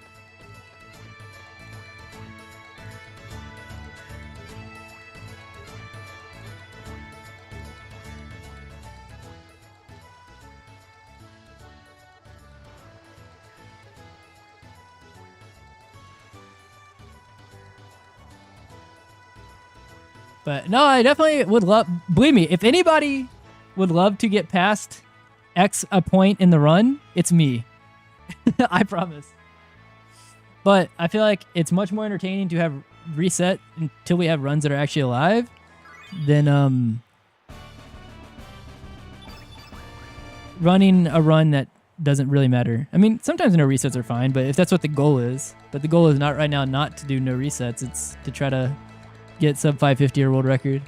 But no, I definitely would love, believe me, if anybody would love to get past X a point in the run, it's me. I promise. But I feel like it's much more entertaining to have reset until we have runs that are actually alive than running a run that doesn't really matter. I mean, sometimes no resets are fine, but if that's what the goal is, but the goal is not right now not to do no resets, it's to try to get sub 550 or world record.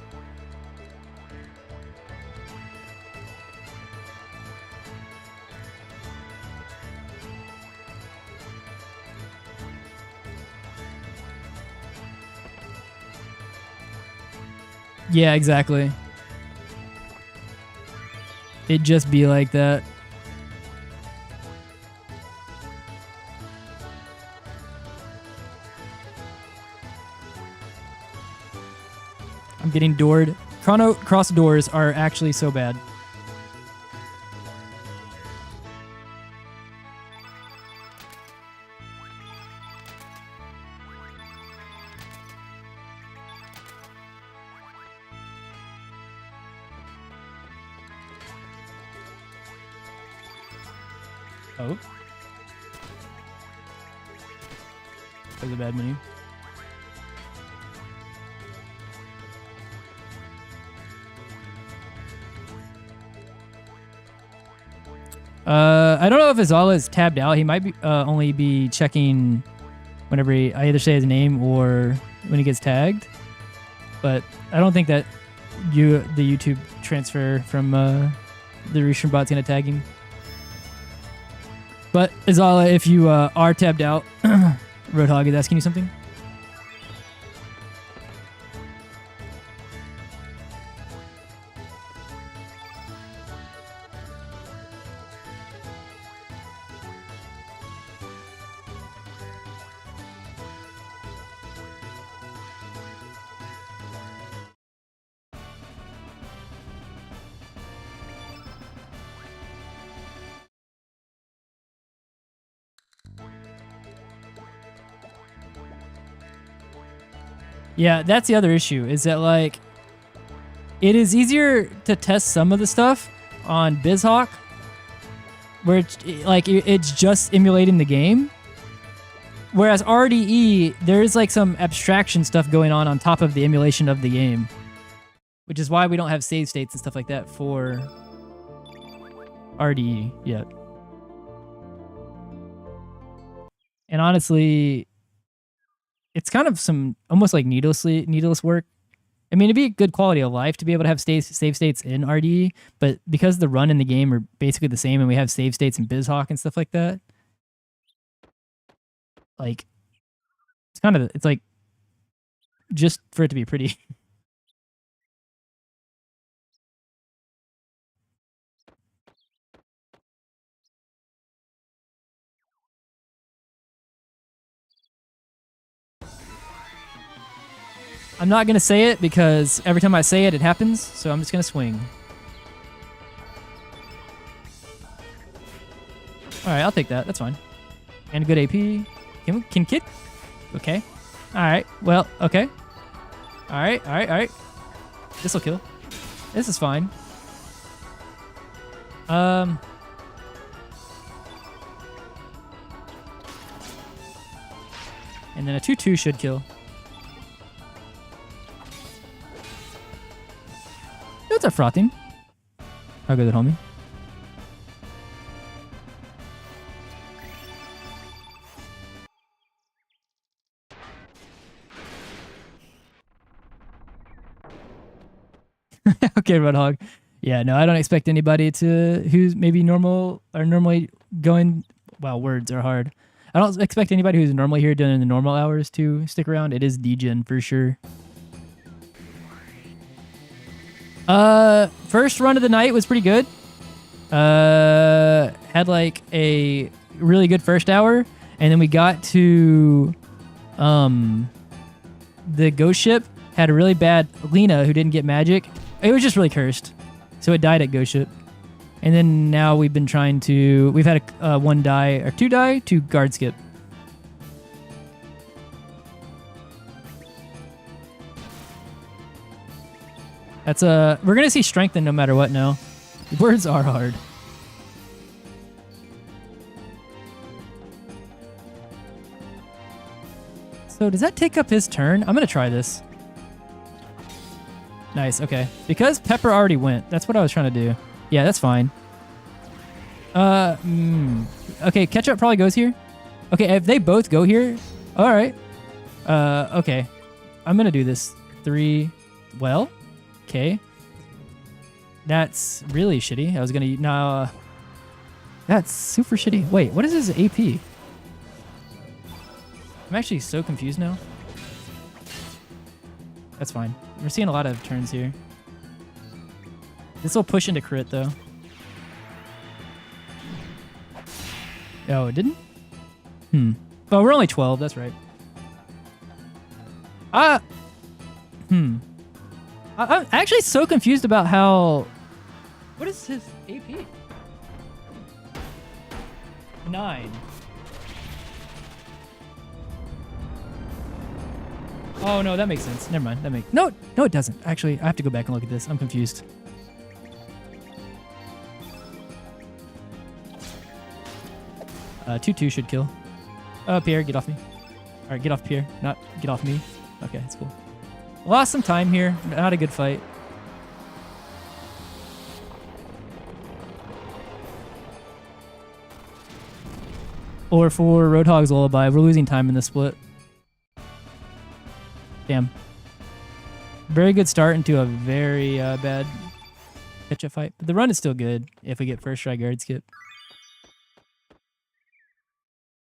Yeah, exactly. It'd just be like that. I'm getting doored. Chrono cross doors are actually so bad. Oh. That was a bad menu. I don't know if Azala is tabbed out. He might be only be checking whenever I either say his name or when he gets tagged. But I don't think that the YouTube transfer from the Rishon bot's gonna tag him. But Azala, if you are tabbed out, Roadhog is asking you something. Yeah, that's the other issue, is that like it is easier to test some of the stuff on BizHawk, where it's just emulating the game. Whereas RDE, there's like some abstraction stuff going on top of the emulation of the game, which is why we don't have save states and stuff like that for RDE yet. And honestly, it's kind of some almost like needless work. I mean, it'd be a good quality of life to be able to have save states in RDE, but because the run and the game are basically the same and we have save states in BizHawk and stuff like that, like, it's like just for it to be pretty. I'm not going to say it because every time I say it, it happens. So I'm just going to swing. All right, I'll take that. That's fine. And a good AP. Can kick? Okay. All right. Well, okay. All right. All right. All right. This will kill. This is fine. And then a 2/2 should kill. That's a frothing. How good, homie. Okay, Roadhog. Yeah, no, I don't expect anybody who's maybe normal or normally going. Wow, words are hard. I don't expect anybody who's normally here during the normal hours to stick around. It is degen for sure. First run of the night was pretty good. Had like a really good first hour, and then we got to the ghost ship. Had a really bad Lena who didn't get magic. It was just really cursed, so it died at ghost ship. And then now we've been trying to. We've had a 1 die or 2 die to guard skip. That's we're gonna see strengthen no matter what now. Words are hard. So does that take up his turn? I'm gonna try this. Nice, okay. Because Pepper already went. That's what I was trying to do. Yeah, that's fine. Okay, Ketchup probably goes here. Okay, if they both go here, all right. Okay. I'm gonna do this. 3, well, okay. That's really shitty. I was gonna, no. That's super shitty. Wait, what is his AP? I'm actually so confused now. That's fine. We're seeing a lot of turns here. This will push into crit, though. Oh, it didn't? Oh, we're only 12. That's right. I'm actually so confused about how... What is his AP? 9. Oh, no, that makes sense. Never mind. No, it doesn't. Actually, I have to go back and look at this. I'm confused. Uh, 2/2 should kill. Pierre, get off me. All right, get off Pierre. Not get off me. Okay, that's cool. Lost some time here. Not a good fight. Or for Roadhog's Lullaby, we're losing time in this split. Damn. Very good start into a very bad catch-up fight. But the run is still good if we get first try guard skip.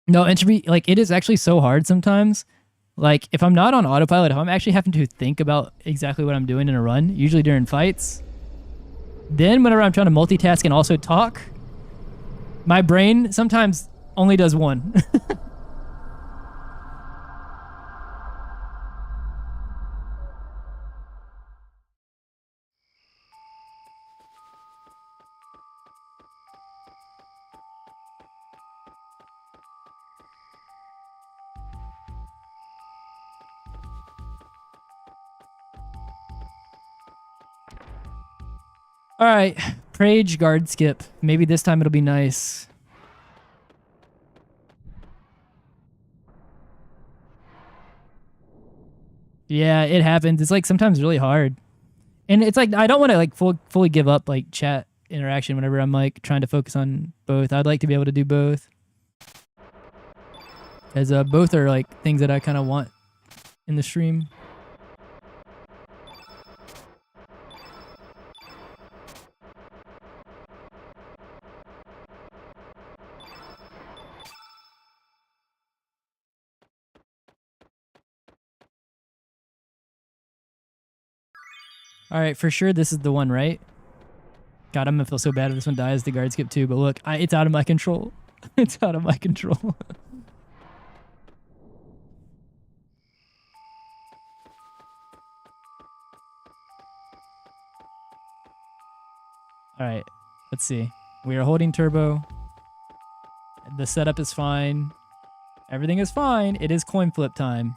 No, entropy, like, it is actually so hard sometimes. Like, if I'm not on autopilot, if I'm actually having to think about exactly what I'm doing in a run, usually during fights, then whenever I'm trying to multitask and also talk, my brain sometimes only does one. All right, Prage guard skip. Maybe this time it'll be nice. Yeah, it happens. It's like sometimes really hard. And it's like I don't want to like fully give up like chat interaction whenever I'm like trying to focus on both. I'd like to be able to do both. As both are like things that I kind of want in the stream. All right, for sure this is the one, right? God, I'm gonna feel so bad if this one dies. The guard skip too, but look, it's out of my control. It's out of my control. All right, let's see. We are holding turbo. The setup is fine. Everything is fine. It is coin flip time.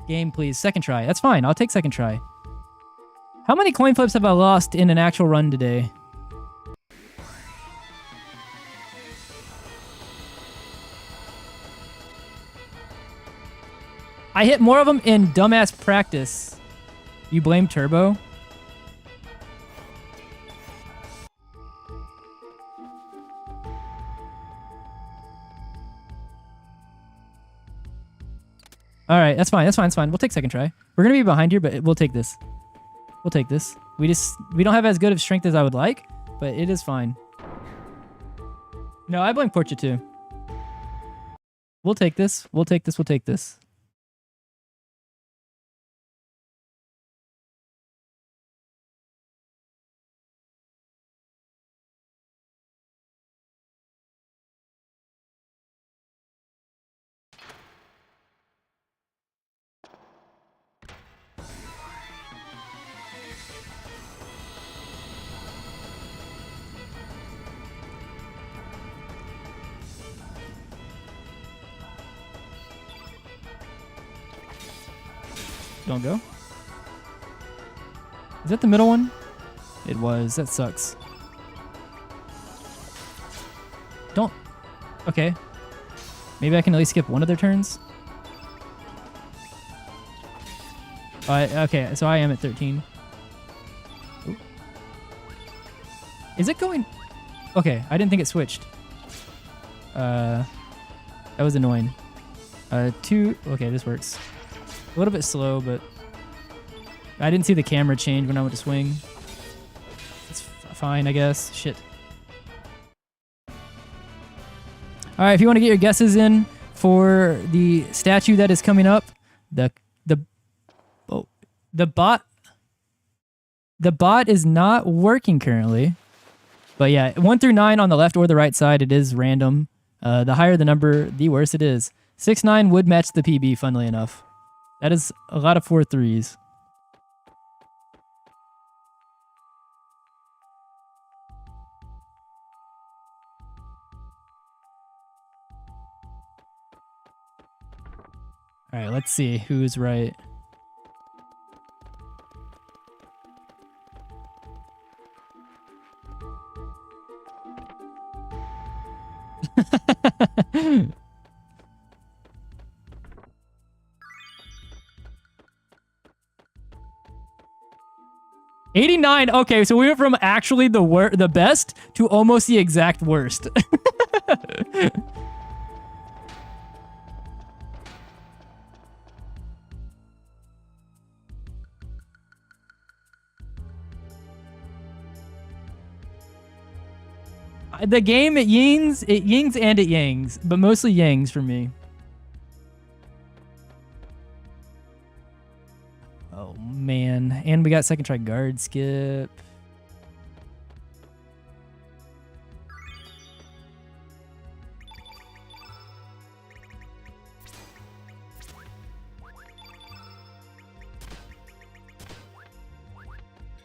Game, please. Second try. That's fine. I'll take second try. How many coin flips have I lost in an actual run today? I hit more of them in dumbass practice. You blame turbo? All right, that's fine. That's fine. That's fine. We'll take second try. We're gonna be behind here, but we'll take this. We'll take this. We don't have as good of strength as I would like, but it is fine. No, I blame Portia too. We'll take this. We'll take this. We'll take this. Don't go. Is that the middle one? It was. That sucks. Don't. Okay. Maybe I can at least skip one of their turns. Okay, so I am at 13. Ooh. Is it going? Okay, I didn't think it switched. That was annoying. 2. Okay, this works. A little bit slow, but I didn't see the camera change when I went to swing. It's fine, I guess. Shit. All right, if you want to get your guesses in for the statue that is coming up, the bot is not working currently. But yeah, 1 through 9 on the left or the right side, it is random. The higher the number, the worse it is. 6-9 would match the PB, funnily enough. That is a lot of 4 3s. All right, let's see who's right. $89. Okay, so we went from actually the best to almost the exact worst. The game, it yings and it yangs, but mostly yangs for me. Oh, man. And we got second try guard skip.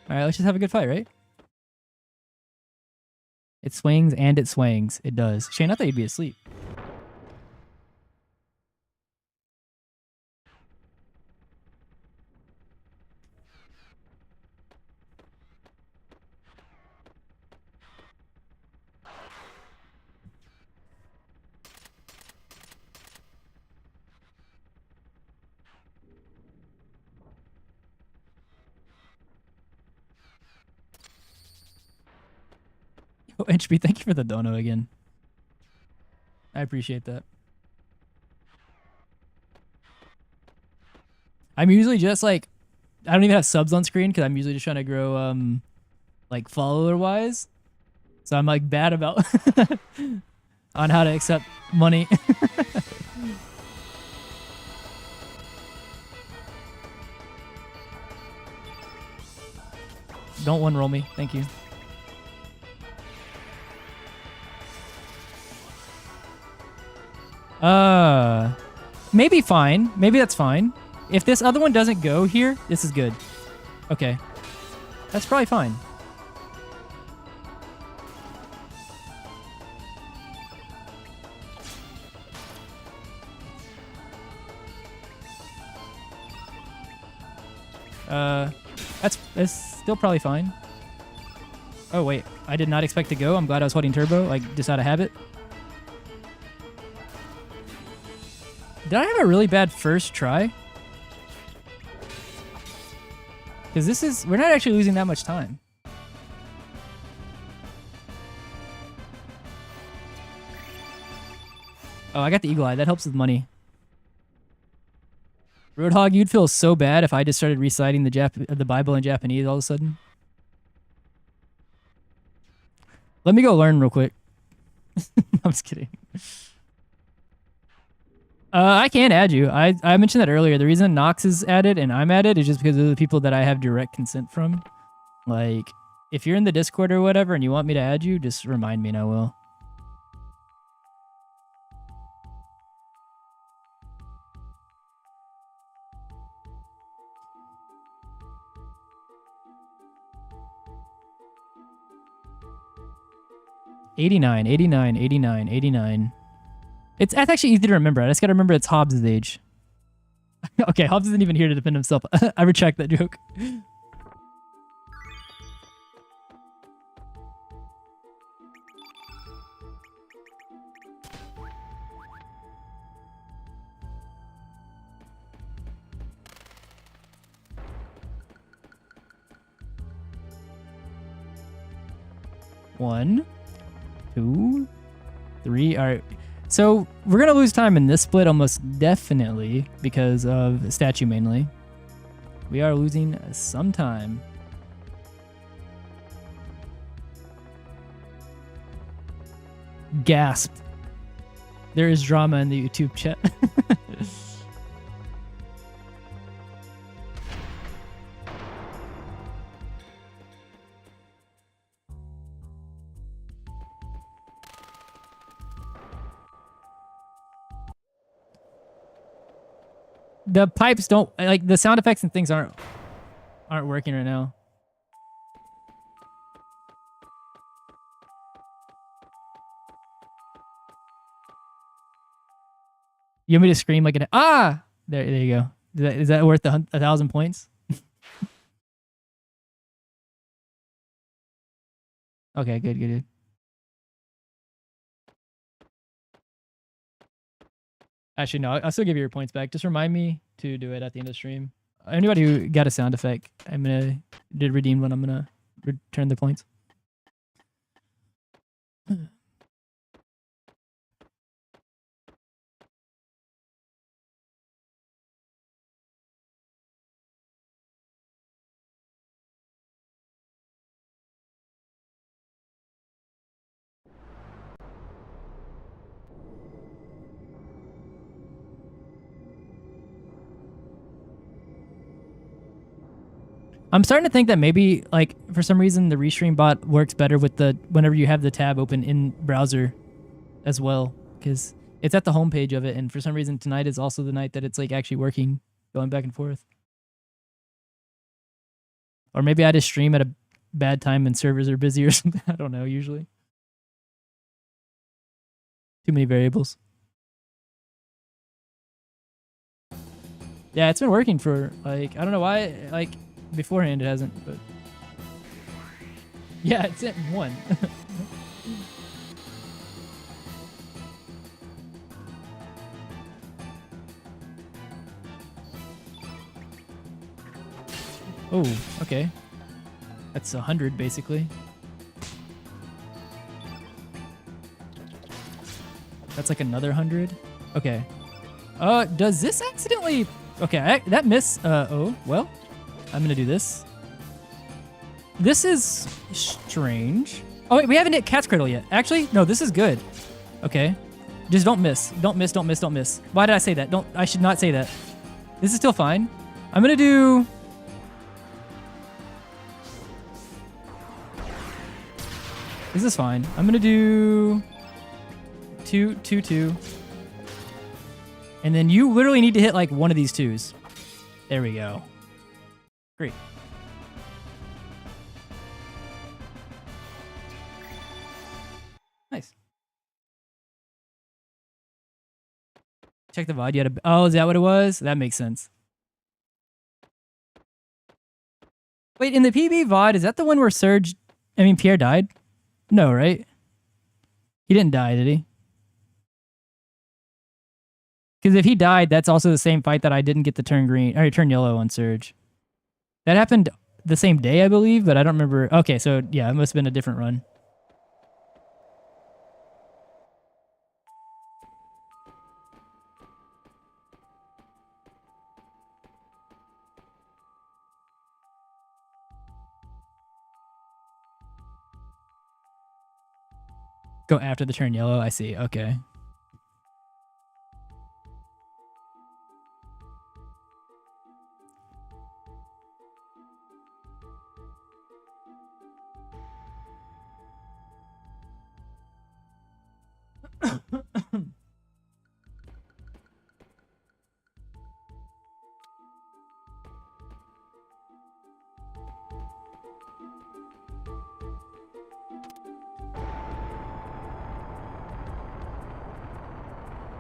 All right, let's just have a good fight, right? It swings and it swangs. It does. Shane, I thought you'd be asleep. Oh, HP, thank you for the dono again. I appreciate that. I'm usually just like, I don't even have subs on screen because I'm usually just trying to grow like follower wise. So I'm like bad about on how to accept money. Don't one roll me. Thank you. Maybe fine. Maybe that's fine. If this other one doesn't go here, this is good. Okay. That's probably fine. That's still probably fine. Oh, wait. I did not expect to go. I'm glad I was holding turbo, like, just out of habit. Did I have a really bad first try? Because this is... We're not actually losing that much time. Oh, I got the eagle eye. That helps with money. Roadhog, you'd feel so bad if I just started reciting the Bible in Japanese all of a sudden. Let me go learn real quick. I'm just kidding. I can add you. I mentioned that earlier. The reason Nox is added and I'm added is just because of the people that I have direct consent from. Like, if you're in the Discord or whatever and you want me to add you, just remind me and I will. '89, 89, 89, 89. That's actually easy to remember. I just gotta remember it's Hobbs' age. Okay, Hobbs isn't even here to defend himself. I retract that joke. One, 2, 3. All right. So we're going to lose time in this split almost definitely because of statue mainly. We are losing some time. Gasped. There is drama in the YouTube chat. The pipes don't, like, the sound effects and things aren't working right now. You want me to scream like an ah? There you go. Is that worth 1,000 points? Okay, good. Actually, no, I'll still give you your points back. Just remind me to do it at the end of the stream. Anybody who got a sound effect, I'm gonna redeem one. I'm gonna return the points. I'm starting to think that maybe, like, for some reason, the restream bot works better with whenever you have the tab open in browser as well, because it's at the home page of it, and for some reason tonight is also the night that it's like actually working, going back and forth. Or maybe I just stream at a bad time and servers are busy or something. I don't know, usually. Too many variables. Yeah, it's been working for, like, I don't know why, like, beforehand it hasn't, but yeah, it's at 1. Oh, okay. That's 100 basically. That's like another 100. Okay. Does this accidentally... Okay, that miss... oh, well. I'm gonna do this. This is strange. Oh, wait, we haven't hit Cat's Cradle yet. Actually, no, this is good. Okay. Just don't miss. Don't miss, don't miss, don't miss. Why did I say that? I should not say that. This is still fine. I'm gonna do... This is fine. I'm gonna do... 2, 2, 2. And then you literally need to hit like one of these 2s. There we go. Great. Nice. Check the VOD. You had a... Oh, is that what it was? That makes sense. Wait, in the PB VOD, is that the one where Pierre died? No, right? He didn't die, did he? Because if he died, that's also the same fight that I didn't get to turn green or turn yellow on Surge. That happened the same day, I believe, but I don't remember. Okay, so yeah, it must have been a different run. Go after the turn yellow. I see. Okay.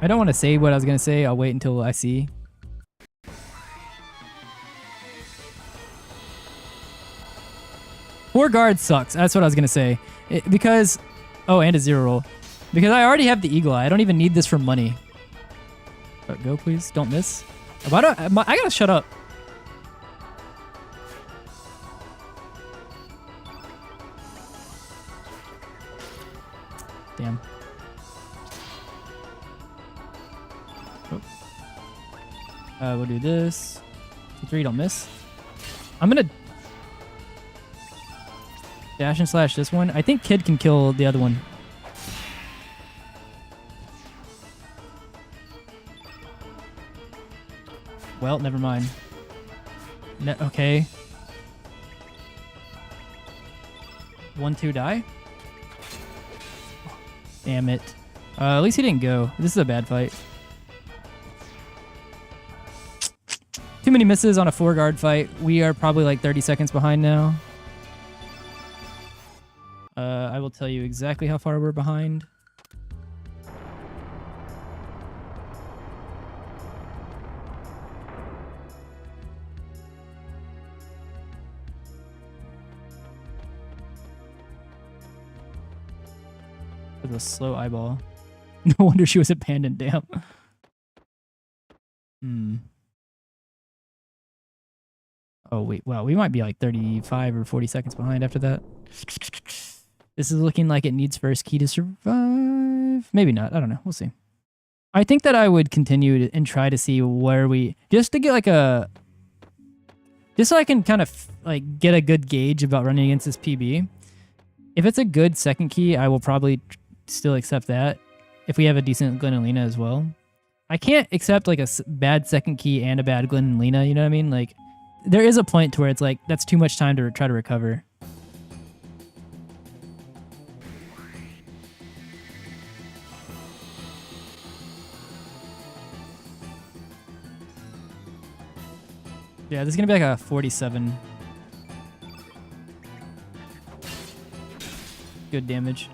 I don't want to say what I was going to say. I'll wait until I see. Four guard sucks. That's what I was going to say. Because... Oh, and a 0 roll. Because I already have the Eagle Eye. I don't even need this for money. Go, please. Don't miss. Why don't... I gotta shut up. Damn. We'll do this. 2, 3, don't miss. I'm gonna dash and slash this one. I think Kid can kill the other one. Well, never mind. Okay. 1, 2, die. Damn it. At least he didn't go. This is a bad fight. Too many misses on a 4-guard fight. We are probably like 30 seconds behind now. I will tell you exactly how far we're behind. With a slow eyeball. No wonder she was abandoned, damn. Oh, wait. Wow, we might be like 35 or 40 seconds behind after that. This is looking like it needs first key to survive. Maybe not. I don't know. We'll see. I think that I would continue and try to see where we... Just to get like a... Just so I can kind of like get a good gauge about running against this PB. If it's a good second key, I will probably still accept that. If we have a decent Glenn and Lena as well. I can't accept like a bad second key and a bad Glenn and Lena, you know what I mean? Like... There is a point to where it's like, that's too much time to try to recover. Yeah, this is going to be like a 47. Good damage.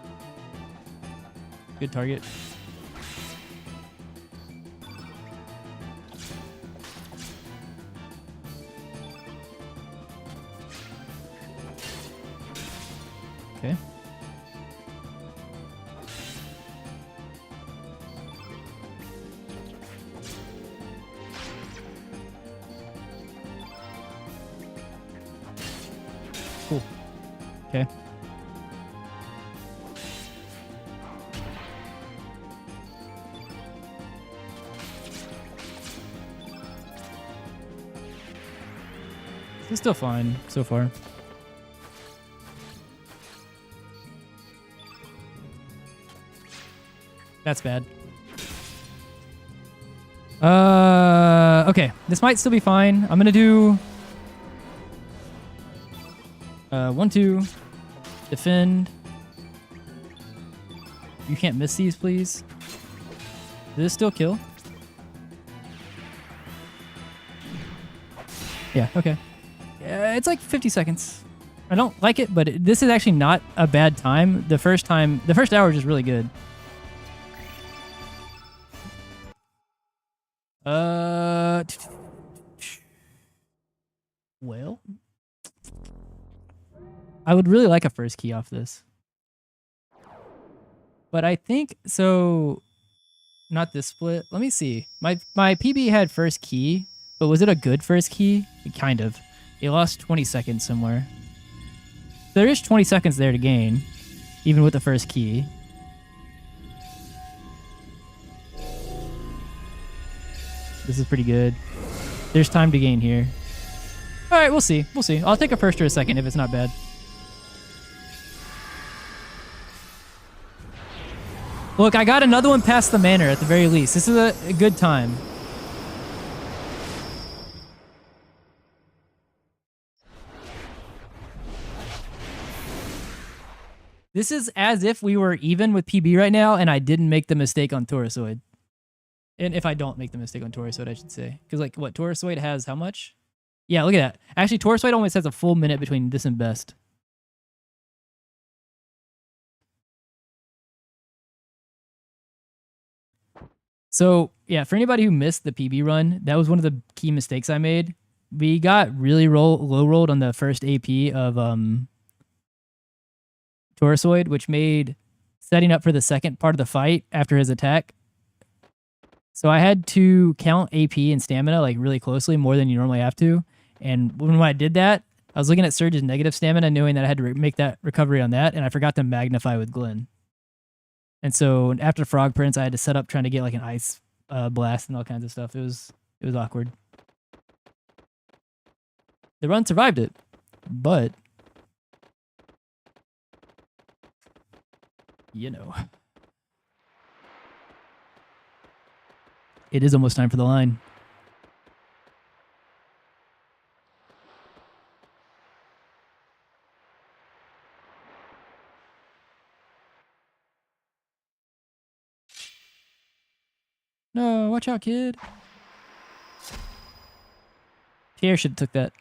Good target. Okay. Cool. Okay. It's still fine so far. That's bad. Okay. This might still be fine. I'm gonna do 1, 2, defend. You can't miss these, please. Did this still kill? Yeah, okay. It's like 50 seconds. I don't like it, but this is actually not a bad time. The first hour is just really good. Well, I would really like a first key off this. But I think, so, not this split. Let me see. My PB had first key, but was it a good first key? Kind of. It lost 20 seconds somewhere. There is 20 seconds there to gain, even with the first key. This is pretty good. There's time to gain here. All right, we'll see. We'll see. I'll take a first or a second if it's not bad. Look, I got another one past the manor at the very least. This is a good time. This is as if we were even with PB right now and I didn't make the mistake on Taurusoid. And if I don't make the mistake on Taurusoid, I should say. Because, like, what? Taurusoid has how much? Yeah, look at that. Actually, Taurusoid almost has a full minute between this and best. So, yeah, for anybody who missed the PB run, that was one of the key mistakes I made. We got really low rolled on the first AP of Taurusoid, which made setting up for the second part of the fight after his attack. So I had to count AP and stamina like really closely, more than you normally have to. And when I did that, I was looking at Surge's negative stamina, knowing that I had to make that recovery on that, and I forgot to magnify with Glenn. And so after Frog Prince, I had to set up trying to get like an ice blast and all kinds of stuff. It was awkward. The run survived it, but you know, it is almost time for the line. No, watch out, kid. Pierre should have took that.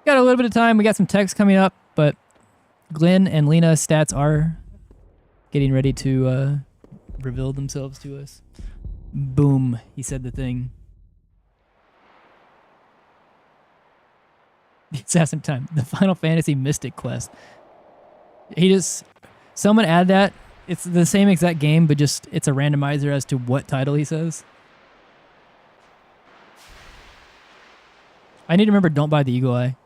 Got a little bit of time. We got some text coming up, but Glenn and Lena's stats are getting ready to reveal themselves to us. Boom. He said the thing. Assassin time. The Final Fantasy Mystic Quest. Someone add that. It's the same exact game, but just it's a randomizer as to what title he says. I need to remember, don't buy the Eagle Eye.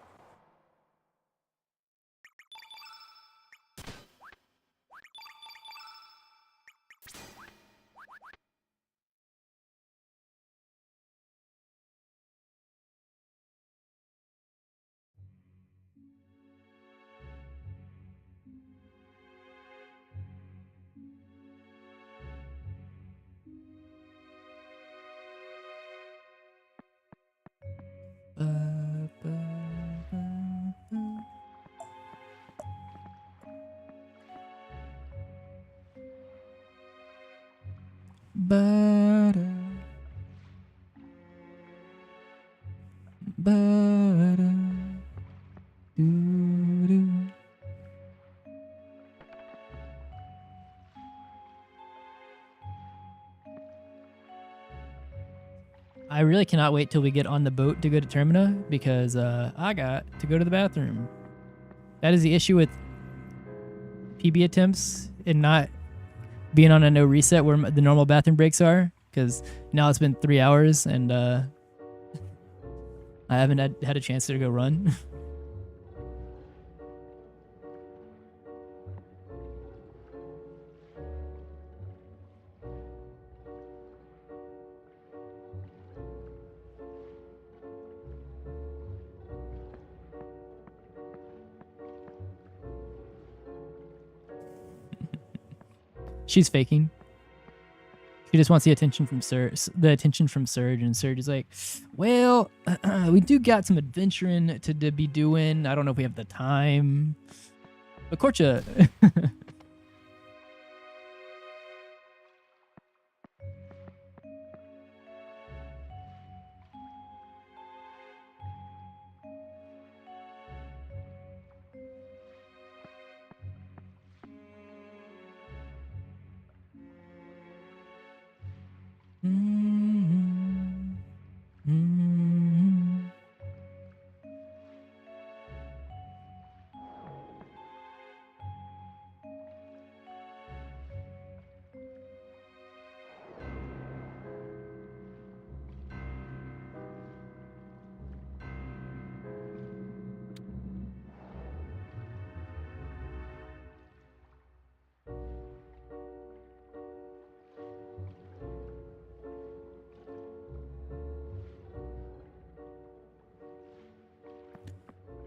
I really cannot wait till we get on the boat to go to Termina, because I got to go to the bathroom. That is the issue with PB attempts and not being on a no reset where the normal bathroom breaks are. because now it's been 3 hours and I haven't had a chance to go run. She's faking. She just wants the attention from Surge, and Surge is like, well, we do got some adventuring to be doing. I don't know if we have the time. But Korcha.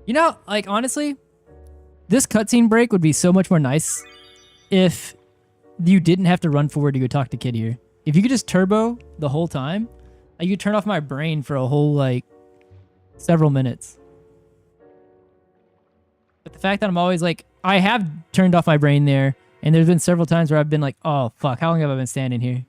You know, like, honestly, this cutscene break would be so much more nice if you didn't have to run forward to go talk to Kid here. If you could just turbo the whole time, like, you turn off my brain for a whole, like, several minutes. But the fact that I'm always, like, I have turned off my brain there, and there's been several times where I've been like, oh, fuck, how long have I been standing here?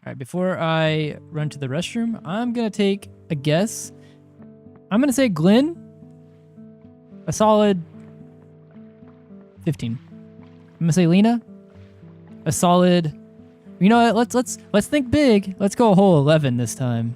All right, before I run to the restroom, I'm going to take a guess. I'm going to say Glenn, a solid 15. I'm going to say Lena, a solid, you know what, let's think big. Let's go a whole 11 this time.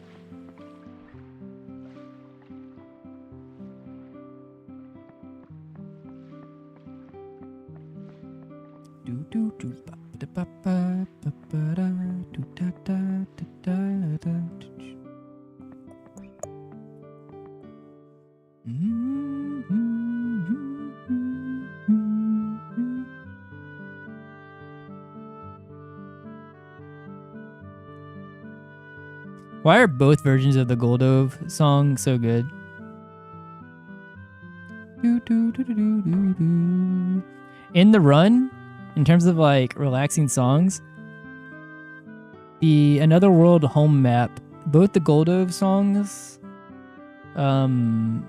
Why are both versions of the Goldove song so good? In the run, in terms of like relaxing songs, the Another World home map, both the Goldove songs, and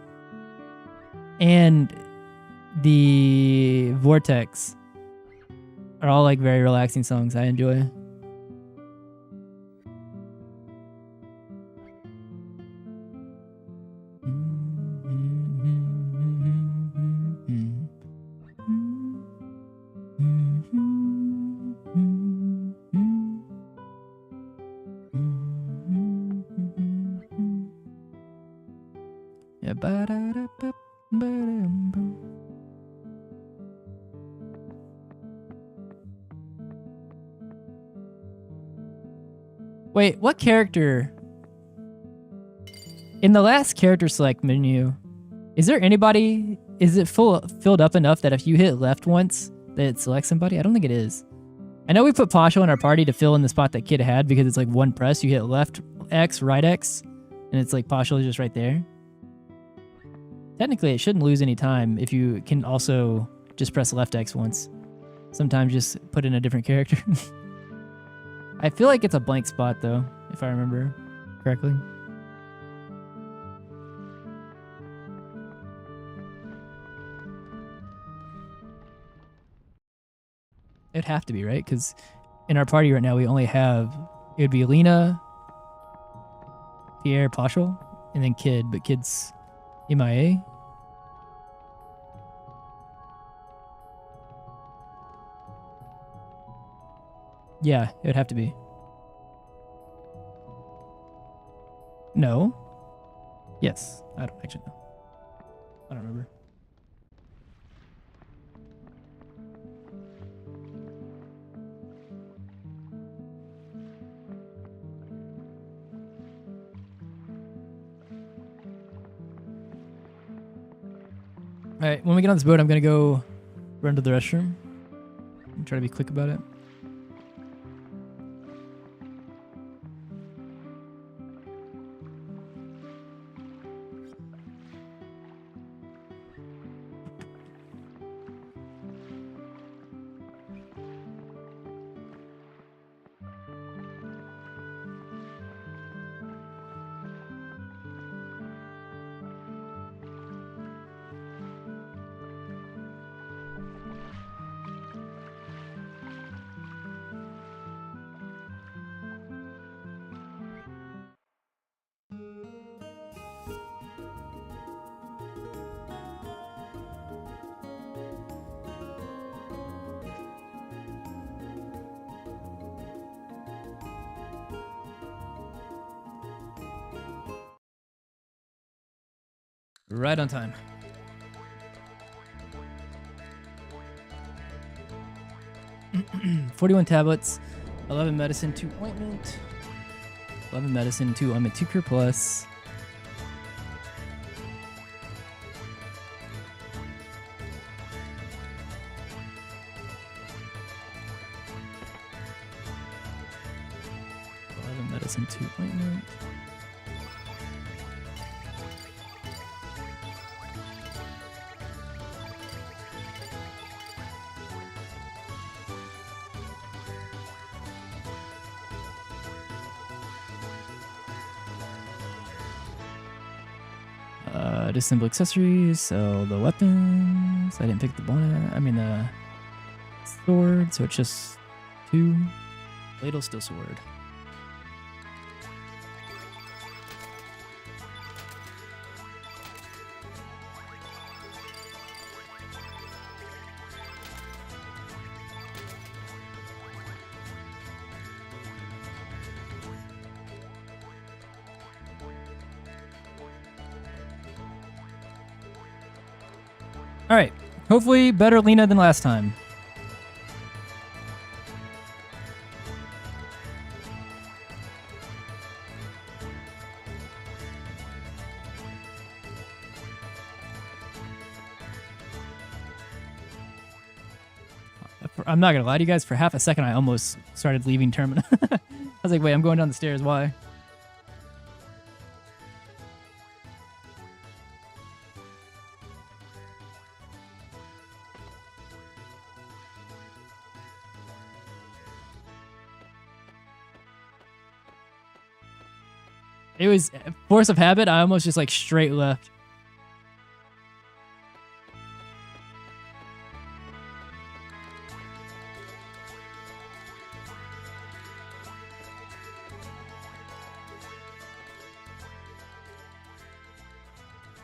the Vortex are all like very relaxing songs I enjoy. Wait, what character? In the last character select menu, is there anybody? Is it filled up enough that if you hit left once, that it selects somebody? I don't think it is. I know we put Pasho in our party to fill in the spot that Kid had because it's like one press. You hit left X, right X, and it's like Pasho is just right there. Technically, it shouldn't lose any time if you can also just press left X once. Sometimes just put in a different character. I feel like it's a blank spot though, if I remember correctly. It'd have to be, right? Because in our party right now, we only have... It would be Lena, Pierre, Paschal, and then Kid. But Kid's MIA. Yeah, it would have to be. No. Yes. I don't actually know. I don't remember. All right, when we get on this boat, I'm going to go run to the restroom and try to be quick about it. Right on time. $41 tablets, 11 medicine, 2 ointment, 11 medicine, 2 ointment, 2 cure plus. Medicine, 2 ointment. Disassemble accessories, sell the weapons. I didn't pick the bonnet. I mean the sword, so it's just 2. Ladle, still sword. All right. Hopefully better Lena than last time. I'm not going to lie to you guys. For half a second, I almost started leaving Terminal. I was like, wait, I'm going down the stairs. Why? It was force of habit. I almost just like straight left.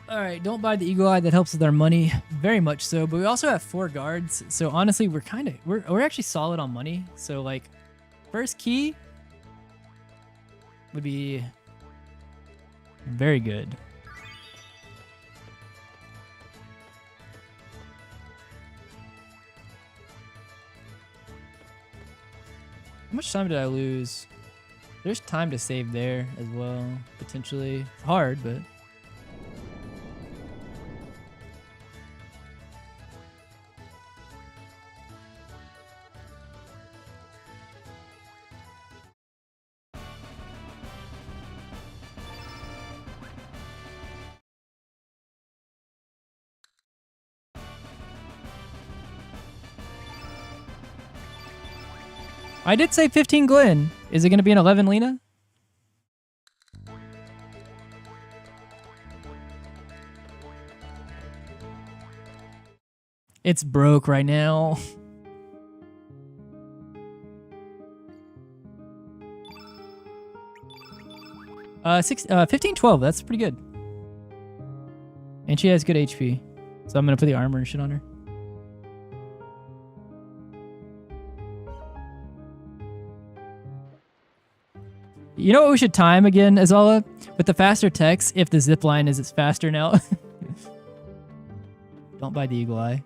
All right, don't buy the eagle eye. That helps with our money very much so. But we also have 4 guards, so honestly, we're actually solid on money. So like, first key would be very good. How much time did I lose? There's time to save there as well, potentially. It's hard, but... I did say 15 Glenn. Is it going to be an 11 Lena? It's broke right now. 15, 12. That's pretty good. And she has good HP. So I'm going to put the armor and shit on her. You know what we should time again, Azala? With the faster text, if the zip line is faster now. Don't buy the eagle eye.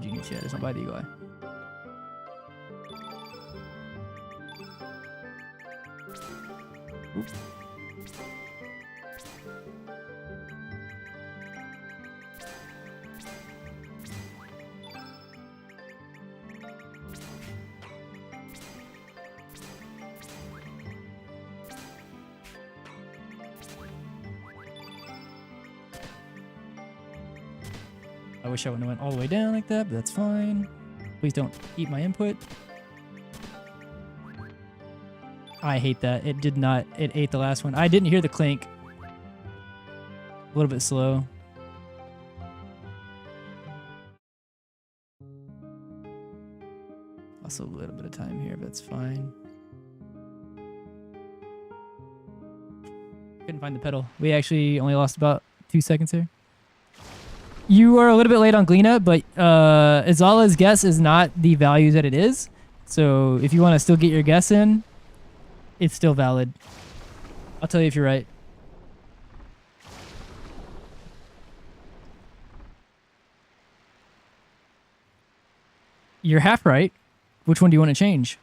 Genius, yeah, doesn't buy the eagle eye. Oops. I wish I wouldn't have went all the way down like that, but that's fine. Please don't eat my input. I hate that. It did not. It ate the last one. I didn't hear the clink. A little bit slow. Also a little bit of time here, but that's fine. Couldn't find the pedal. We actually only lost about 2 seconds here. You are a little bit late on Gleena, but Azala's guess is not the value that it is. So if you want to still get your guess in, it's still valid. I'll tell you if you're right. You're half right. Which one do you want to change?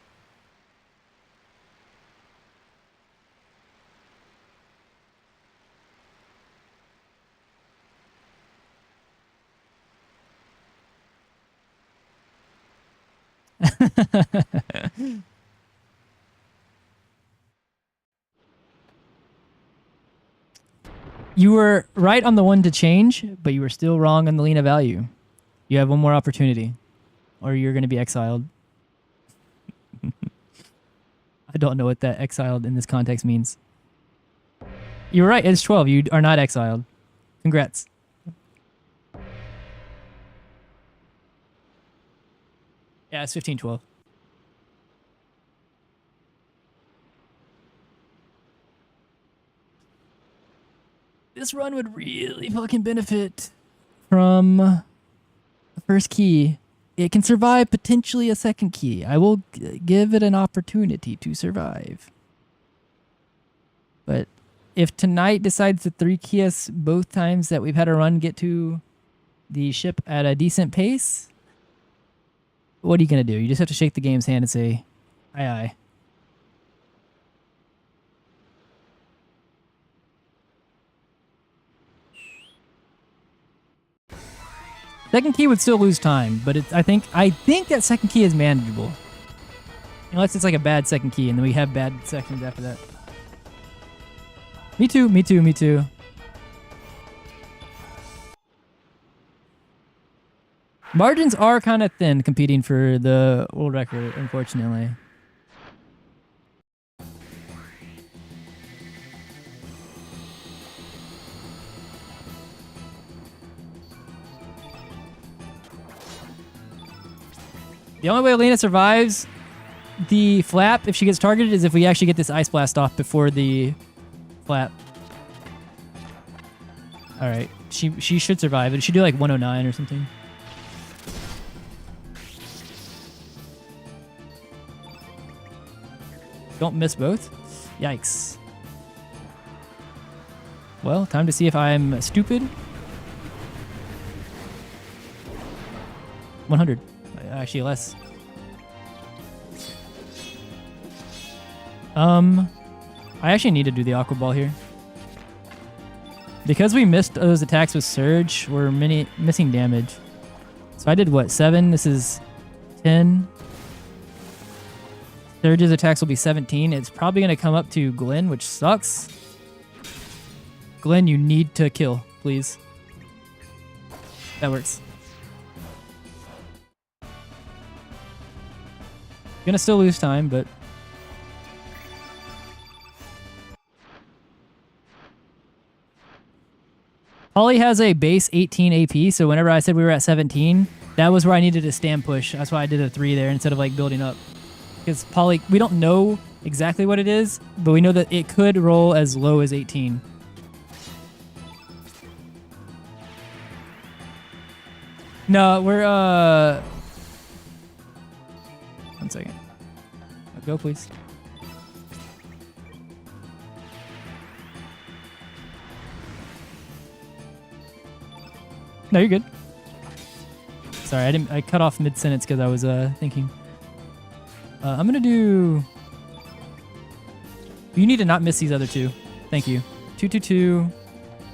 You were right on the one to change, but you were still wrong on the Lena value. You have one more opportunity, or you're going to be exiled. I don't know what that exiled in this context means. You're right, it's 12. You are not exiled. Congrats. Yeah, it's 15, 12. This run would really fucking benefit from the first key. It can survive potentially a second key. I will give it an opportunity to survive. But if tonight decides to 3-key us both times that we've had a run get to the ship at a decent pace, what are you going to do? You just have to shake the game's hand and say, aye aye. Second key would still lose time, but I think that second key is manageable. Unless it's like a bad second key, and then we have bad sections after that. Me too, me too, me too. Margins are kind of thin competing for the world record, unfortunately. The only way Lena survives the flap if she gets targeted is if we actually get this ice blast off before the flap. All right, she should survive it. She do like 109 or something. Don't miss both. Yikes. Well, time to see if I'm stupid. 100. Actually, less. I actually need to do the aqua ball here. Because we missed those attacks with Surge, we're missing damage. So I did what, 7? This is 10. Surge's attacks will be 17. It's probably going to come up to Glenn, which sucks. Glenn, you need to kill, please. That works. Gonna still lose time, but... Holly has a base 18 AP, so whenever I said we were at 17, That was where I needed a stand push. That's why I did a 3 there instead of like building up. Because poly, we don't know exactly what it is, but we know that it could roll as low as 18. No, we're 1 second. Go, please. No, you're good. Sorry, I cut off mid-sentence because I was thinking. I'm gonna do... You need to not miss these other 2. Thank you. 2, 2, 2.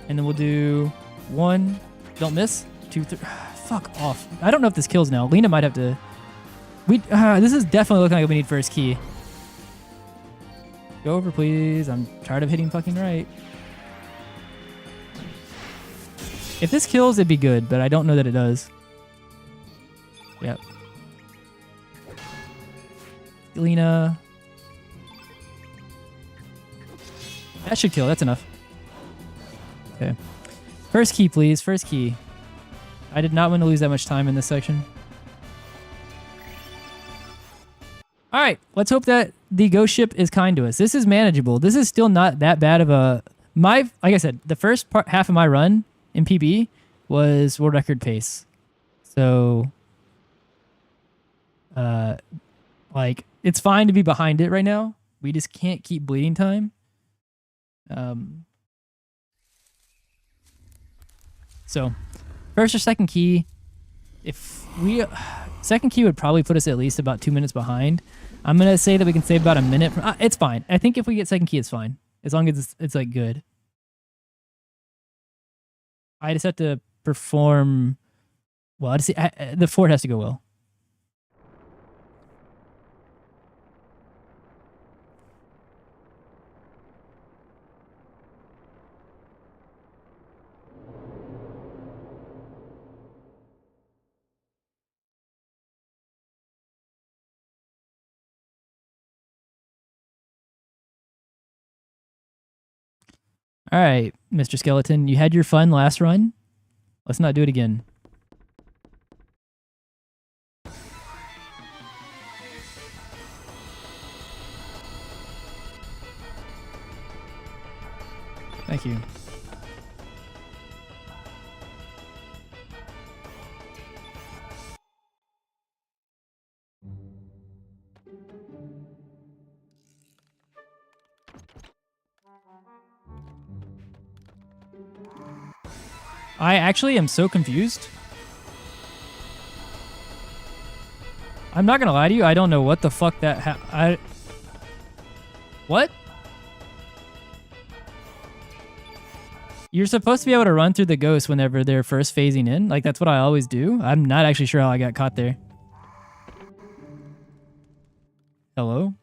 And then we'll do 1. Don't miss. 2, 3. Fuck off. I don't know if this kills now. Lena might have to... This is definitely looking like we need first key. Go over, please. I'm tired of hitting fucking right. If this kills, it'd be good, but I don't know that it does. Yep. Lena. That should kill. That's enough. Okay. First key, please. First key. I did not want to lose that much time in this section. All right. Let's hope that the ghost ship is kind to us. This is manageable. This is still not that bad of a... Like I said, the first half of my run in PB was world record pace. So... like, it's fine to be behind it right now. We just can't keep bleeding time. So, first or second key, if we... Second key would probably put us at least about 2 minutes behind. I'm going to say that we can save about a minute. It's fine. I think if we get second key, it's fine. As long as it's like, good. I just have to perform... Well, the fort has to go well. All right, Mr. Skeleton, you had your fun last run. Let's not do it again. Thank you. I actually am so confused. I'm not gonna lie to you. I don't know what the fuck that What? You're supposed to be able to run through the ghosts whenever they're first phasing in. Like, that's what I always do. I'm not actually sure how I got caught there. Hello?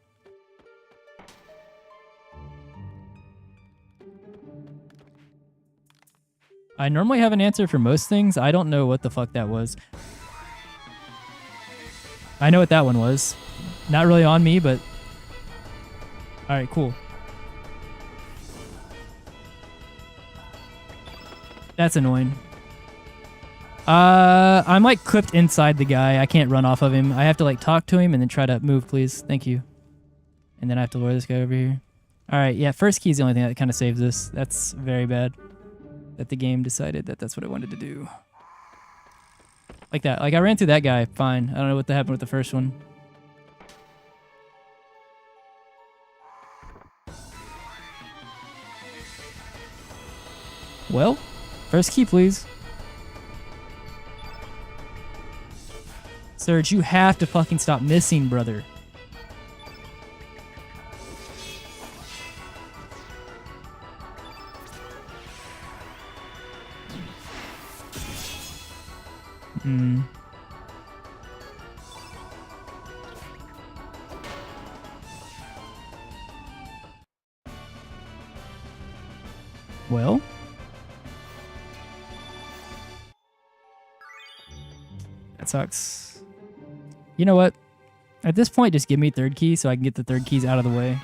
I normally have an answer for most things. I don't know what the fuck that was. I know what that one was. Not really on me, but... Alright, cool. That's annoying. I'm like clipped inside the guy. I can't run off of him. I have to like talk to him and then try to move, please. Thank you. And then I have to lure this guy over here. Alright, yeah, first key is the only thing that kind of saves this. That's very bad. That the game decided that that's what it wanted to do. Like that. Like, I ran through that guy. Fine. I don't know what happened with the first one. Well, first key, please. Surge, you have to fucking stop missing, brother. Well. That sucks. You know what? At this point, just give me third key so I can get the third keys out of the way.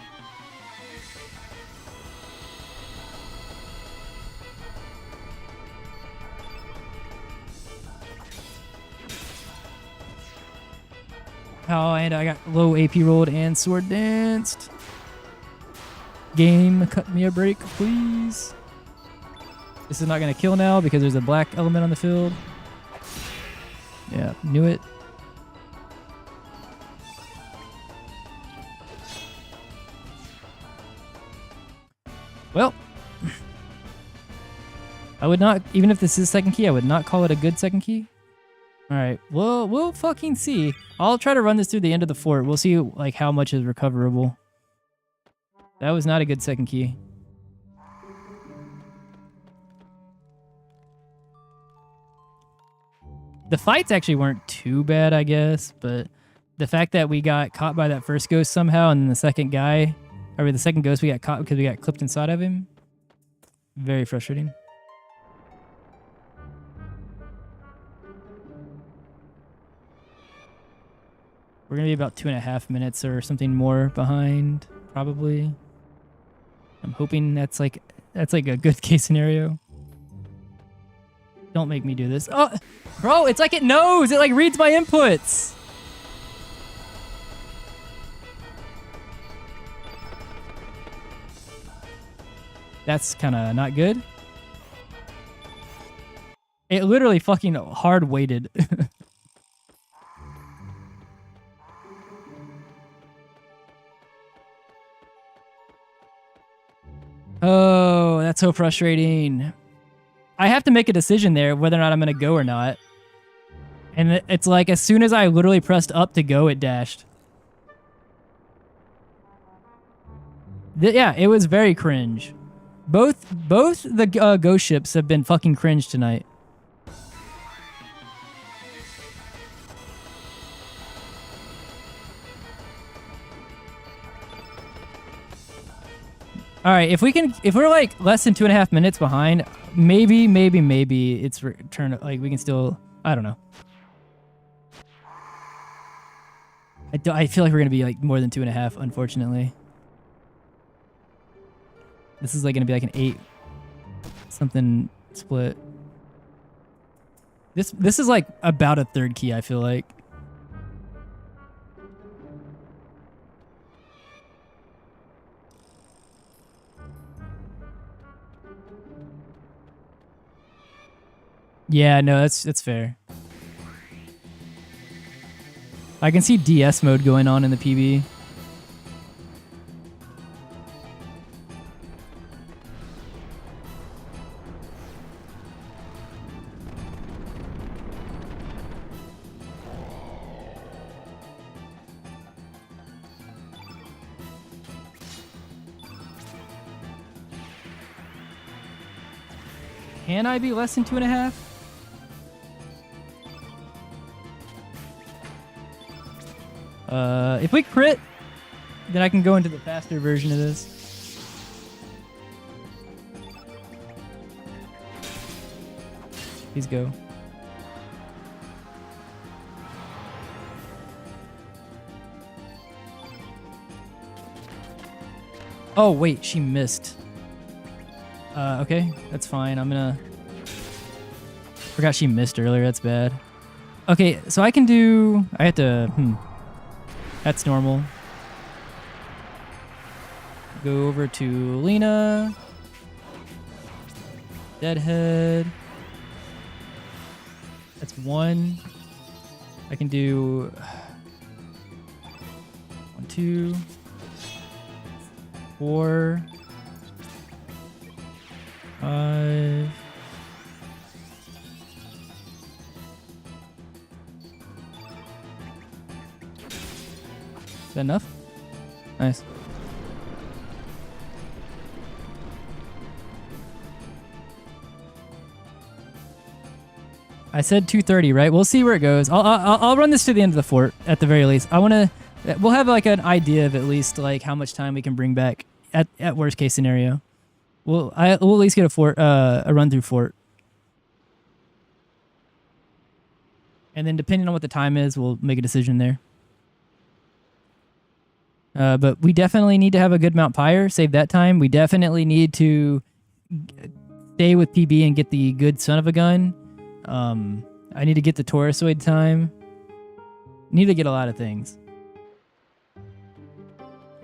Oh, and I got low AP rolled and sword danced. Game, cut me a break, please. This is not going to kill now because there's a black element on the field. Yeah, knew it. Well, I would not, even if this is second key, I would not call it a good second key. All right, we'll fucking see. I'll try to run this through the end of the fort. We'll see like how much is recoverable. That was not a good second key. The fights actually weren't too bad, I guess, but the fact that we got caught by that first ghost somehow, and then the second guy, or the second ghost we got caught because we got clipped inside of him, very frustrating. We're gonna be about 2.5 minutes or something more behind, probably. I'm hoping that's like a good case scenario. Don't make me do this. Oh, bro, it's like it knows. It like reads my inputs. That's kind of not good. It literally fucking hard waited. Oh, that's so frustrating. I have to make a decision there whether or not I'm going to go or not. And it's like as soon as I literally pressed up to go, it dashed. Yeah, it was very cringe. Both the ghost ships have been fucking cringe tonight. All right, if we're like less than 2.5 minutes behind, maybe it's return. Like we can still, I don't know. I feel like we're gonna be like more than 2.5, unfortunately. This is like gonna be like an 8 something split. This is like about a third key, I feel like. Yeah, no, that's fair. I can see DS mode going on in the PB. Can I be less than 2.5? If we crit, then I can go into the faster version of this. Please go. Oh, wait, she missed. Okay, that's fine. I'm gonna... Forgot she missed earlier, that's bad. Okay, so I can do... I have to... That's normal. Go over to Lena. Deadhead. That's 1. I can do... 1, 2... 4... 5... Is that enough? Nice. I said 2:30, right? We'll see where it goes. I'll run this to the end of the fort at the very least. We'll have like an idea of at least like how much time we can bring back at worst case scenario. We'll at least get a run through fort. And then depending on what the time is, we'll make a decision there. But we definitely need to have a good Mount Pyre, save that time. We definitely need to stay with PB and get the good son of a gun. I need to get the Taurusoid time. Need to get a lot of things.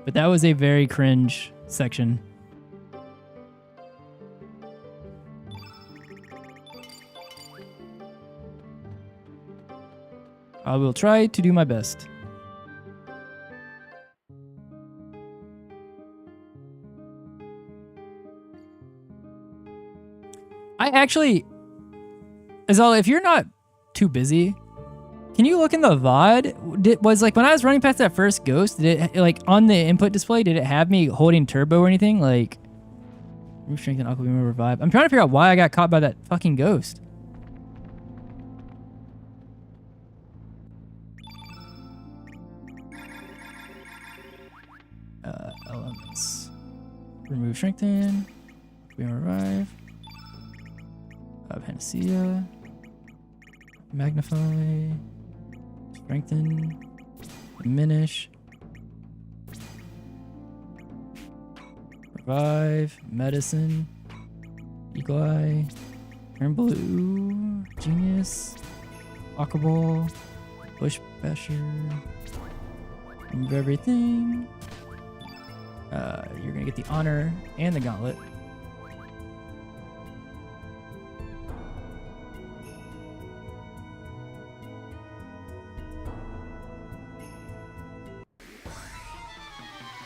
But that was a very cringe section. I will try to do my best. I actually, Azal, if you're not too busy, can you look in the VOD? Was like when I was running past that first ghost, did it like on the input display, did it have me holding turbo or anything? Like, roof strength and aqua beam revive. I'm trying to figure out why I got caught by that fucking ghost. Elements. Remove strengthen. We revive. Panacea. Magnify. Strengthen. Diminish. Revive. Medicine. Eagle Eye. Turn blue. Genius. Aqua Ball. Bush Basher. Remove everything. You're gonna get the honor and the gauntlet.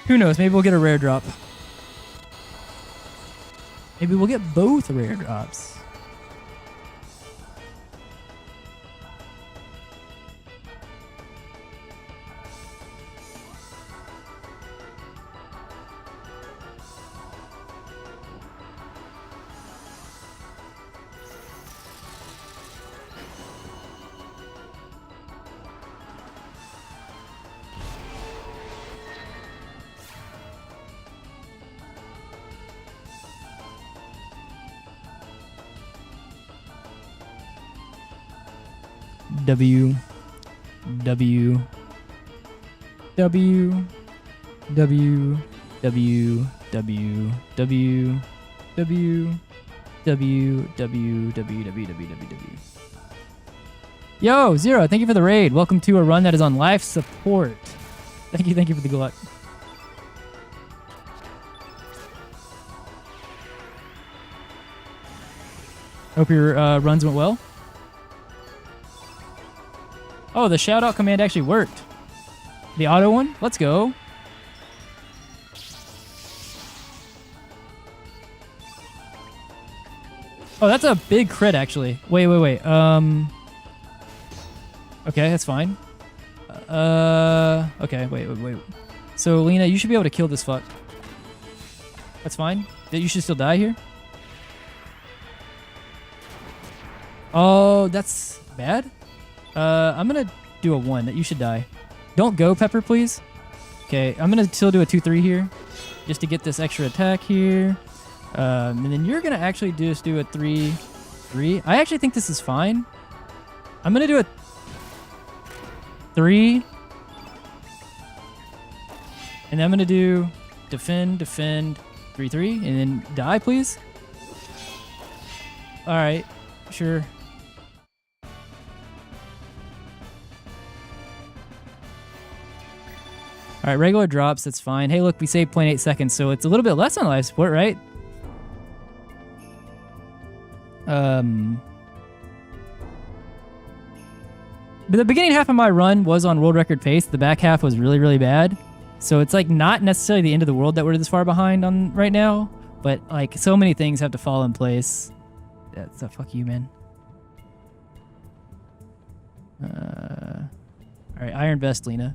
Who knows? Maybe we'll get a rare drop. Maybe we'll get both rare drops. W W W W W W W W W. Yo, Zero, thank you for the raid. Welcome to a run that is on life support. Thank you for the good luck. Hope your runs went well. Oh, the shout out command actually worked. The auto one? Let's go. Oh, that's a big crit actually. Wait. Okay, that's fine. Okay, wait. So, Lena, you should be able to kill this fuck. That's fine. You should still die here. Oh, that's bad. I'm gonna do a 1 that you should die. Don't go, Pepper, please. Okay, I'm gonna still do a 2-3 here, just to get this extra attack here. And then you're gonna actually just do a 3-3. I actually think this is fine. I'm gonna do a 3, and then I'm gonna do defend, 3-3, and then die, please. All right, sure. All right, regular drops, that's fine. Hey, look, we saved 0.8 seconds, so it's a little bit less on life support, right? But the beginning half of my run was on world record pace. The back half was really, really bad. So it's like not necessarily the end of the world that we're this far behind on right now, but like so many things have to fall in place. That's a fuck you, man. All right, Iron Vest, Lena.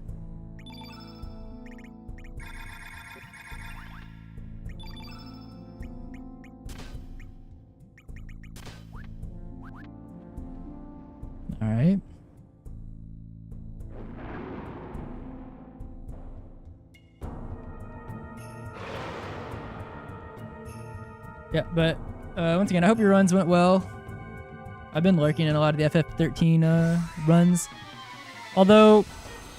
All right. Yeah, but once again, I hope your runs went well. I've been lurking in a lot of the FF13 runs. Although,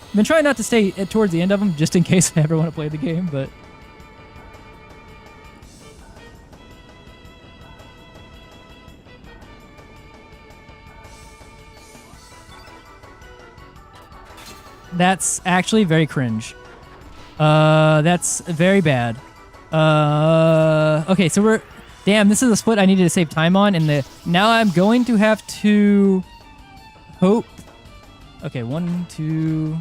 I've been trying not to stay towards the end of them, just in case I ever want to play the game, but... That's actually very cringe. That's very bad. Okay, so we're... Damn, this is a split I needed to save time on, and now I'm going to have to hope... Okay, 1, 2...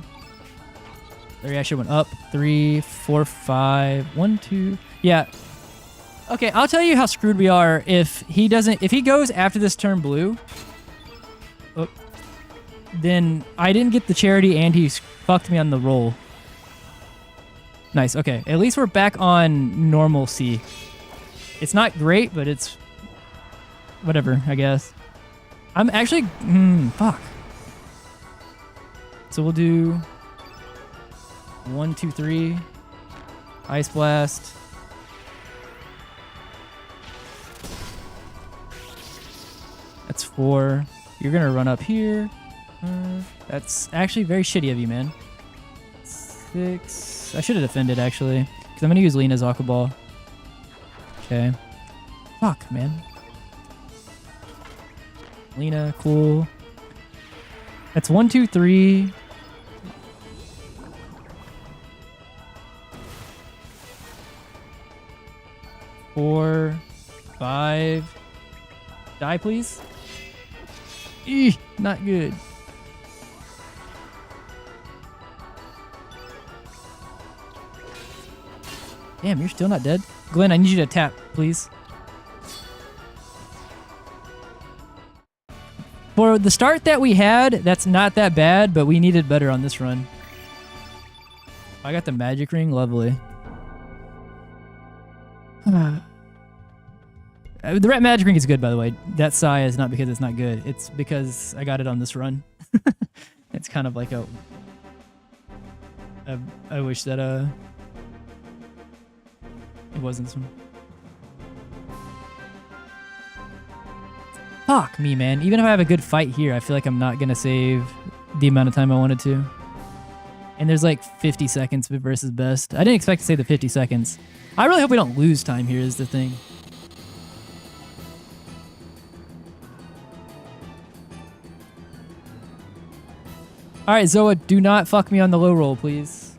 3, I should went up. 3, 4, 5... 1, 2... Yeah. Okay, I'll tell you how screwed we are if he doesn't... If he goes after this turn blue... Oh, then I didn't get the charity and he fucked me on the roll. Nice, okay. At least we're back on normalcy. It's not great, but it's... whatever, I guess. I'm actually... fuck. So we'll do... 1, 2, 3. Ice Blast. That's 4. You're gonna run up here. That's actually very shitty of you, man. 6. I should have defended, actually. Because I'm gonna use Lena's Aqua Ball. Okay. Fuck, man. Lena, cool. That's 1, 2, 3. Four, 5. Die, please. Eeh, not good. Damn, you're still not dead? Glenn, I need you to tap, please. For the start that we had, that's not that bad, but we needed better on this run. I got the magic ring, lovely. The red magic ring is good, by the way. That sigh is not because it's not good. It's because I got it on this run. It's kind of like I wish that it wasn't some... Fuck me, man. Even if I have a good fight here, I feel like I'm not gonna save the amount of time I wanted to. And there's like 50 seconds versus best. I didn't expect to save the 50 seconds. I really hope we don't lose time here is the thing. Alright, Zoa, do not fuck me on the low roll, please.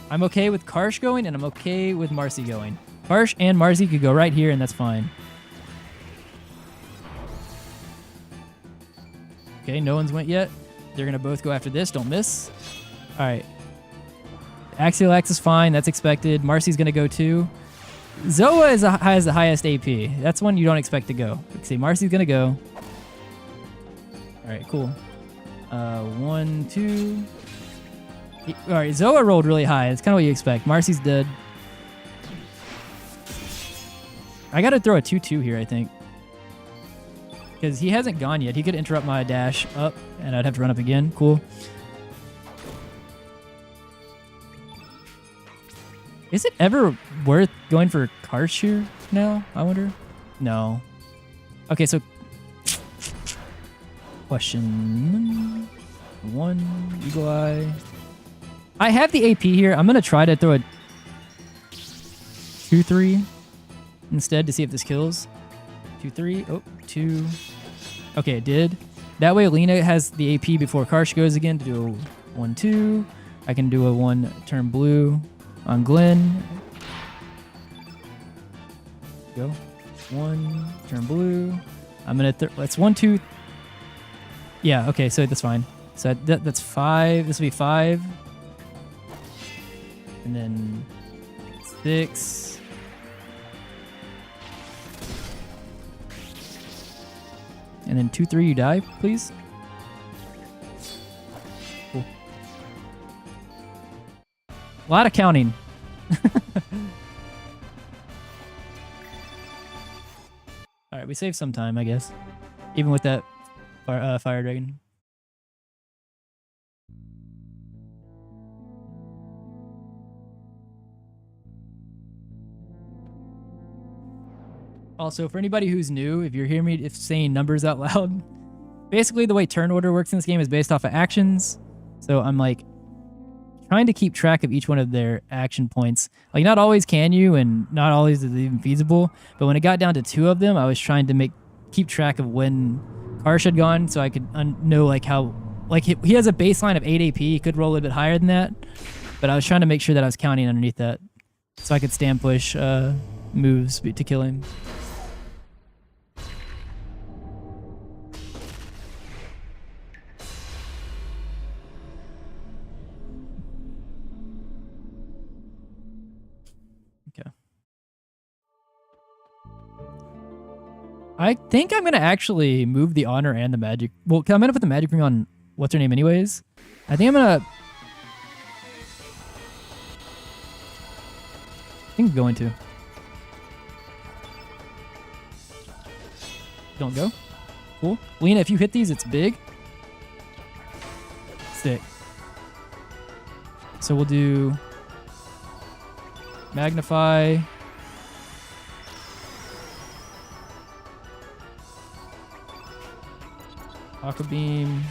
I'm okay with Karsh going, and I'm okay with Marcy going. Karsh and Marcy could go right here, and that's fine. Okay, no one's went yet. They're going to both go after this. Don't miss. Alright. Axial Axe is fine. That's expected. Marcy's going to go too. Zoa has the highest AP. That's one you don't expect to go. See, Marcy's going to go. Alright, cool. 1, 2. Alright, Zoa rolled really high. It's kind of what you expect. Marcy's dead. I gotta throw a 2-2 here, I think. Because he hasn't gone yet. He could interrupt my dash up, and I'd have to run up again. Cool. Is it ever worth going for Karsh here now? I wonder. No. Okay, so... Question 1, Eagle Eye. I have the AP here. I'm going to try to throw a 2-3 instead to see if this kills. 2-3. Oh, 2. Okay, it did. That way Lena has the AP before Karsh goes again to do a 1-2. I can do a 1 turn blue on Glenn. Go. 1 turn blue. I'm going to... That's 1-2... Yeah, okay, so that's fine. So that's 5. This will be 5. And then 6. And then 2-3, you die, please. Cool. A lot of counting. Alright, we saved some time, I guess. Even with that Fire Dragon. Also, for anybody who's new, if you're hearing me saying numbers out loud, basically the way turn order works in this game is based off of actions. So I'm like trying to keep track of each one of their action points. Like not always can you, and not always is it even feasible. But when it got down to 2 of them, I was trying to keep track of when Karsh had gone, so I could know like how like he has a baseline of 8 AP. He could roll a bit higher than that, but I was trying to make sure that I was counting underneath that, so I could stand push moves to kill him. Okay. I think I'm gonna actually move the honor and the magic. Well, I'm gonna put the magic ring on what's her name anyways. I think I'm going to. Don't go. Cool. Lena, if you hit these, it's big. Sick. So we'll do magnify. Aqua beam.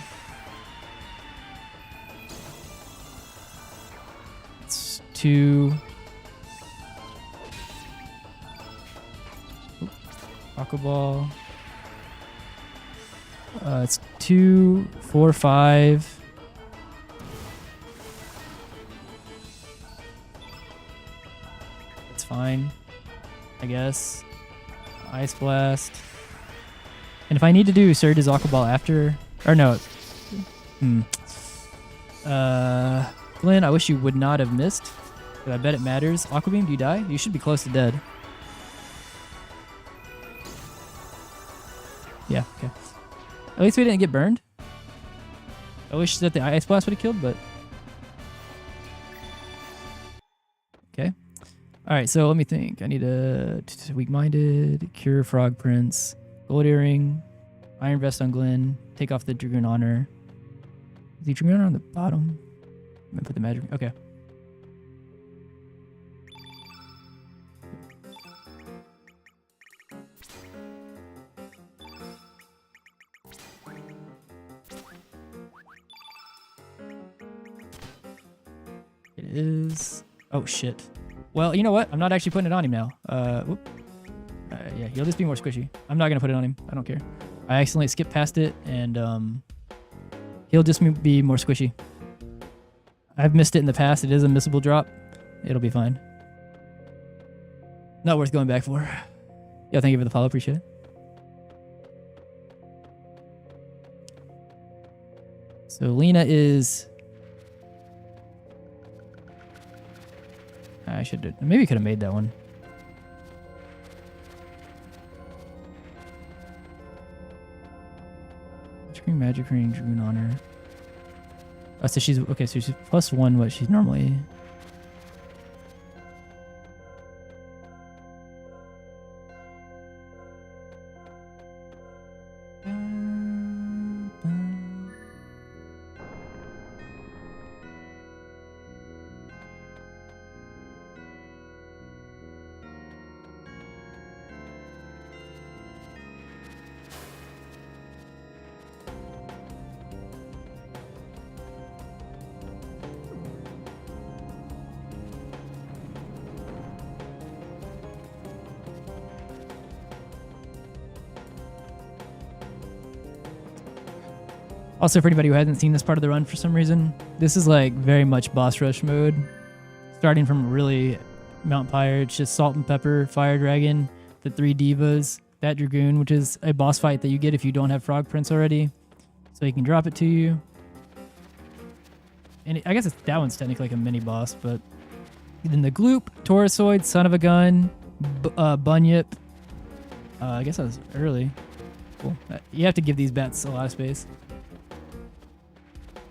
It's 2. Aqua ball. It's 2, 4, 5. That's fine, I guess. Ice blast. And if I need to do Surge's Aqua Ball after... Or no. Glenn, I wish you would not have missed. But I bet it matters. Aqua Beam, do you die? You should be close to dead. Yeah, okay. At least we didn't get burned. I wish that the Ice Blast would have killed, but... Okay. Alright, so let me think. I need a Weak-Minded, Cure Frog Prince... Gold Earring, Iron Vest on Glenn, take off the Dragoon Honor. Is the Dragoon Honor on the bottom? I'm gonna put the magic. Okay. It is. Oh shit. Well, you know what? I'm not actually putting it on him now. Whoop. Yeah, he'll just be more squishy. I'm not going to put it on him. I don't care. I accidentally skipped past it, and he'll just be more squishy. I've missed it in the past. It is a missable drop. It'll be fine. Not worth going back for. Yeah, thank you for the follow. Appreciate it. So Lena is... I should... Maybe could have made that one. Magic Ring, Dragoon Honor. Oh, so she's okay. So she's +1 what she's normally. Also, for anybody who hasn't seen this part of the run for some reason, this is like very much boss rush mode. Starting from really Mount Pyre, it's just Salt and Pepper, Fire Dragon, the 3 Divas, that Dragoon, which is a boss fight that you get if you don't have Frog Prince already. So he can drop it to you. And I guess that one's technically like a mini boss, but then the Gloop, Taurusoid, Son of a Gun, Bunyip. I guess that was early. Cool. You have to give these bats a lot of space.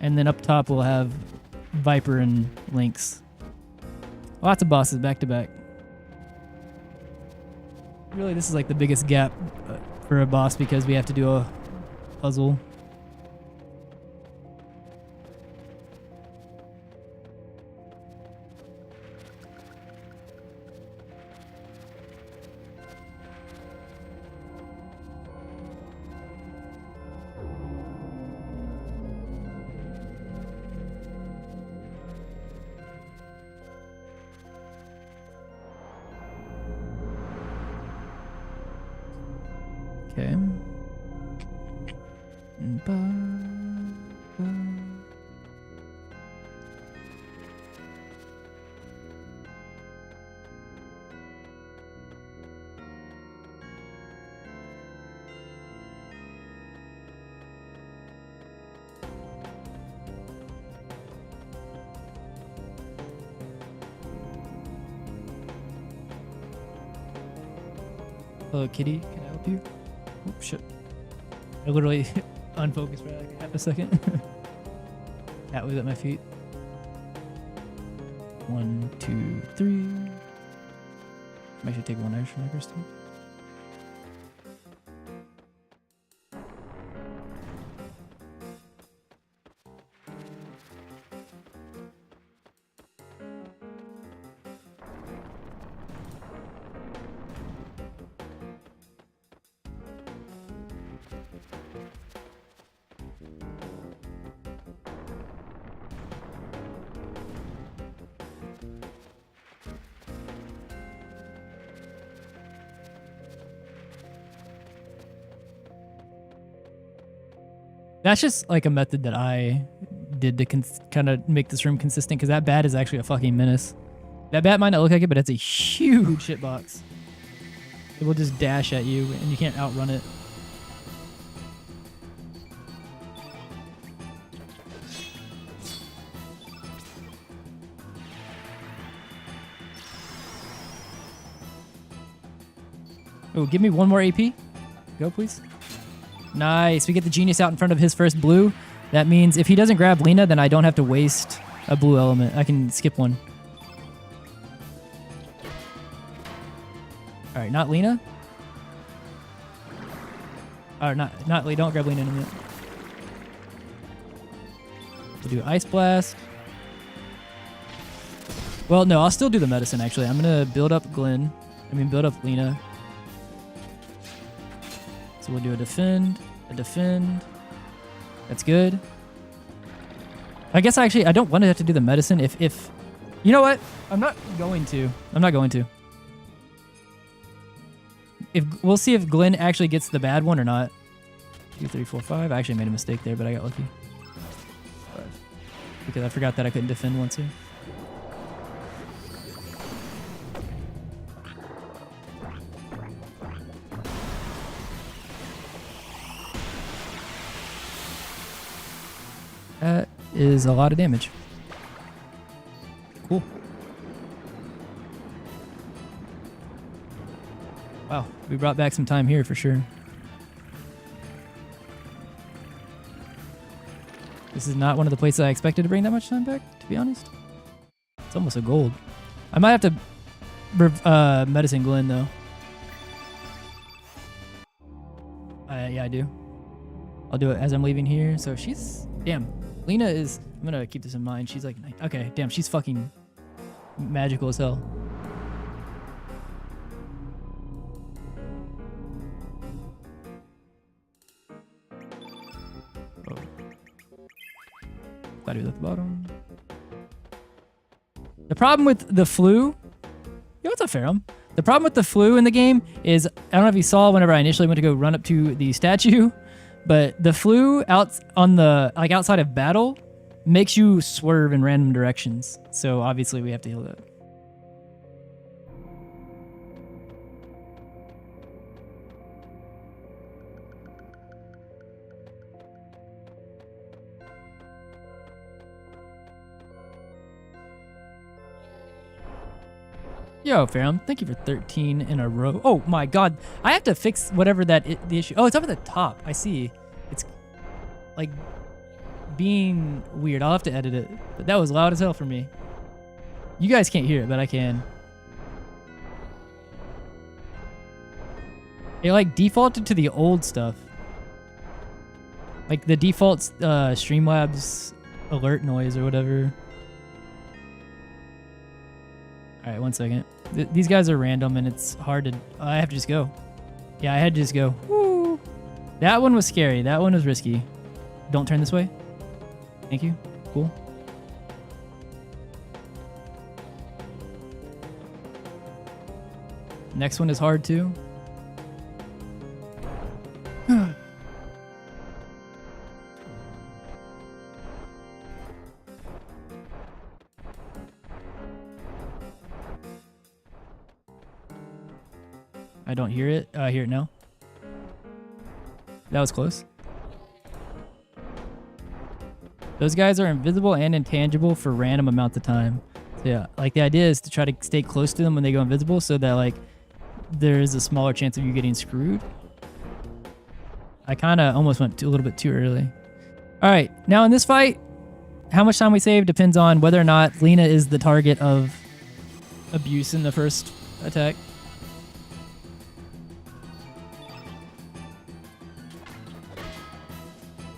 And then up top we'll have Viper and Lynx. Lots of bosses back to back. Really, this is like the biggest gap for a boss because we have to do a puzzle. Okay. Hello, kitty. Can I help you? Oh, shit. I literally unfocused for like half a second. Cat was at my feet. 1, 2, 3. I should take one Irish from my crystal. That's just like a method that I did to kind of make this room consistent, because that bat is actually a fucking menace. That bat might not look like it, but it's a huge shitbox. It will just dash at you, and you can't outrun it. Oh, give me one more AP. Go, please. Nice. We get the genius out in front of his first blue. That means if he doesn't grab Lena, then I don't have to waste a blue element. I can skip one. All right, not Lena. Or not Lena. Don't grab Lena in a minute. We'll do Ice Blast. Well, no, I'll still do the medicine, actually. I'm going to build up build up Lena. So we'll do a defend. That's good. I guess I don't want to have to do the medicine if you know what? I'm not going to. We'll see if Glenn actually gets the bad one or not. 2, 3, 4, 5. I actually made a mistake there, but I got lucky. 5. Because I forgot that I couldn't defend once here. That is a lot of damage. Cool. Wow, we brought back some time here for sure. This is not one of the places I expected to bring that much time back, to be honest. It's almost a gold. I might have to medicine Glenn though. Yeah, I do. I'll do it as I'm leaving here. So she's... Damn. Lena is... I'm gonna keep this in mind. She's like... Okay, damn. She's fucking magical as hell. Oh. Glad he was at the bottom. The problem with the flu... Yo, what's up, Ferrum? The problem with the flu in the game is... I don't know if you saw whenever I initially went to go run up to the statue... But the flu out on the outside of battle makes you swerve in random directions. So obviously we have to heal that. Yo, Ferrum, thank you for 13 in a row. Oh my god, I have to fix whatever the issue. Oh, it's up at the top. I see. It's like being weird. I'll have to edit it. But that was loud as hell for me. You guys can't hear it, but I can. It like defaulted to the old stuff. Like the default Streamlabs alert noise or whatever. Alright, 1 second. These guys are random and it's hard to... I have to just go. Yeah, I had to just go. Woo! That one was scary. That one was risky. Don't turn this way. Thank you. Cool. Next one is hard too. I don't hear it. I hear it now. That was close. Those guys are invisible and intangible for random amounts of time. So yeah, like the idea is to try to stay close to them when they go invisible so that like there is a smaller chance of you getting screwed. I kind of almost went a little bit too early. All right, now in this fight, how much time we save depends on whether or not Lena is the target of abuse in the first attack.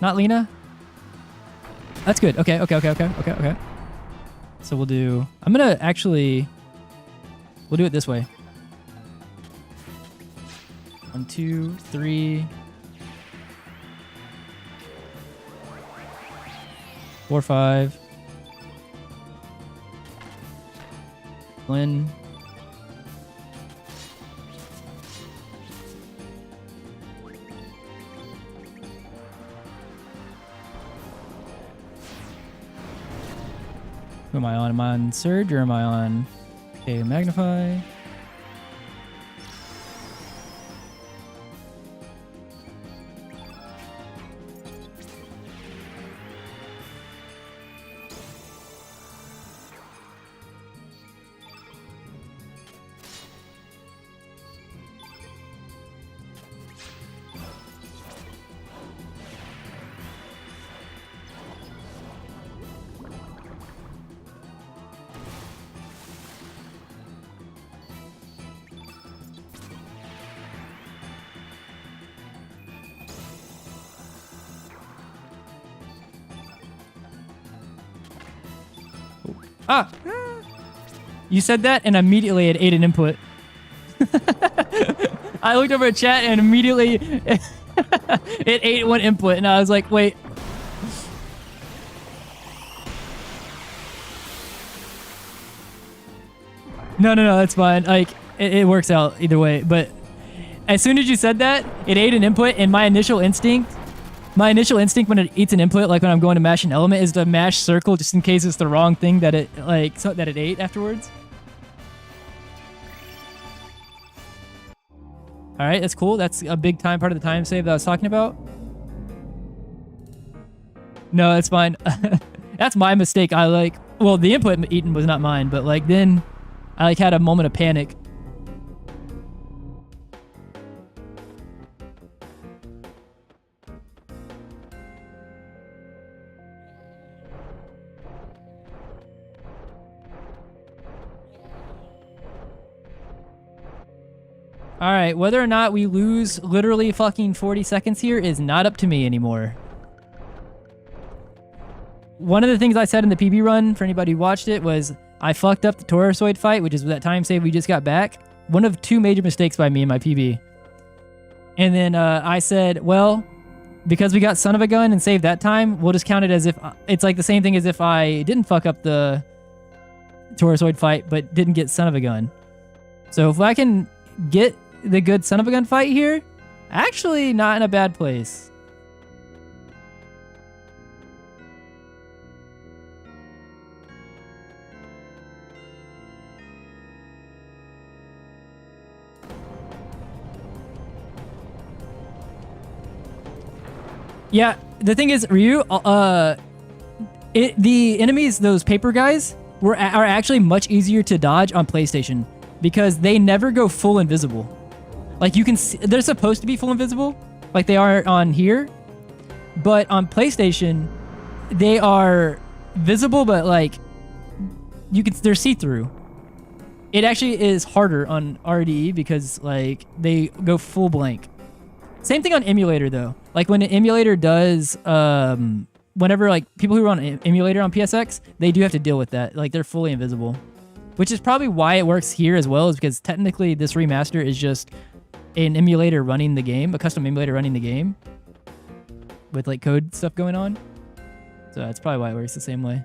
Not Lena? That's good. Okay. So we'll do... I'm going to actually... We'll do it this way. 1, 2, 3... 4, 5. Glenn. Who am I on? Am I on Surge or am I on... Okay, Magnify. Ah! You said that and immediately it ate an input. I looked over at chat and immediately it ate one input and I was like, wait. No, that's fine. Like, it works out either way. But as soon as you said that, it ate an input and my initial instinct when it eats an input, like when I'm going to mash an element, is to mash circle just in case it's the wrong thing that it that it ate afterwards. All right, that's cool. That's a big part of the time save that I was talking about. No, that's fine. That's my mistake. Well, the input eaten was not mine, but then I had a moment of panic. All right, whether or not we lose literally fucking 40 seconds here is not up to me anymore. One of the things I said in the PB run, for anybody who watched it, was I fucked up the Taurusoid fight, which is that time save we just got back. One of 2 major mistakes by me in my PB. And then I said, well, because we got son of a gun and saved that time, we'll just count it as if... It's like the same thing as if I didn't fuck up the Taurusoid fight, but didn't get son of a gun. So if I can get the good son of a gun fight here, actually not in a bad place. Yeah, the thing is, Ryu, the enemies, those paper guys, are actually much easier to dodge on PlayStation because they never go full invisible. Like, you can see, they're supposed to be full invisible, like they are on here, but on PlayStation, they are visible, but they're see-through. It actually is harder on RDE because they go full blank. Same thing on emulator though. Like when an emulator does, whenever people who run an emulator on PSX, they do have to deal with that. They're fully invisible, which is probably why it works here as well, is because technically this remaster is just an emulator running the game, a custom emulator running the game with code stuff going on. So that's probably why it works the same way.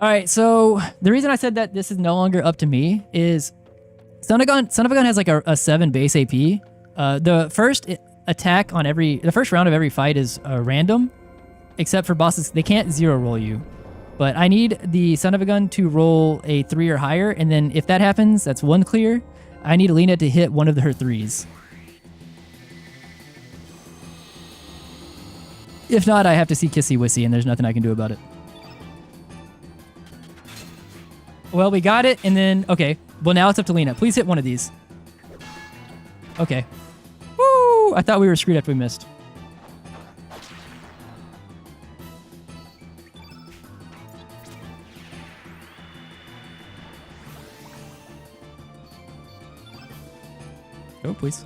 All right, so the reason I said that this is no longer up to me is Son of a Gun has a 7 base AP. The first attack on the first round of every fight is random, except for bosses. They can't 0 roll you. But I need the Son of a Gun to roll a 3 or higher, and then if that happens, that's 1 clear. I need Lena to hit one of her 3s. If not, I have to see Kissy Wissy, and there's nothing I can do about it. Well, we got it, and then... Okay. Well, now it's up to Lena. Please hit one of these. Okay. Woo! I thought we were screwed after we missed. Go, please.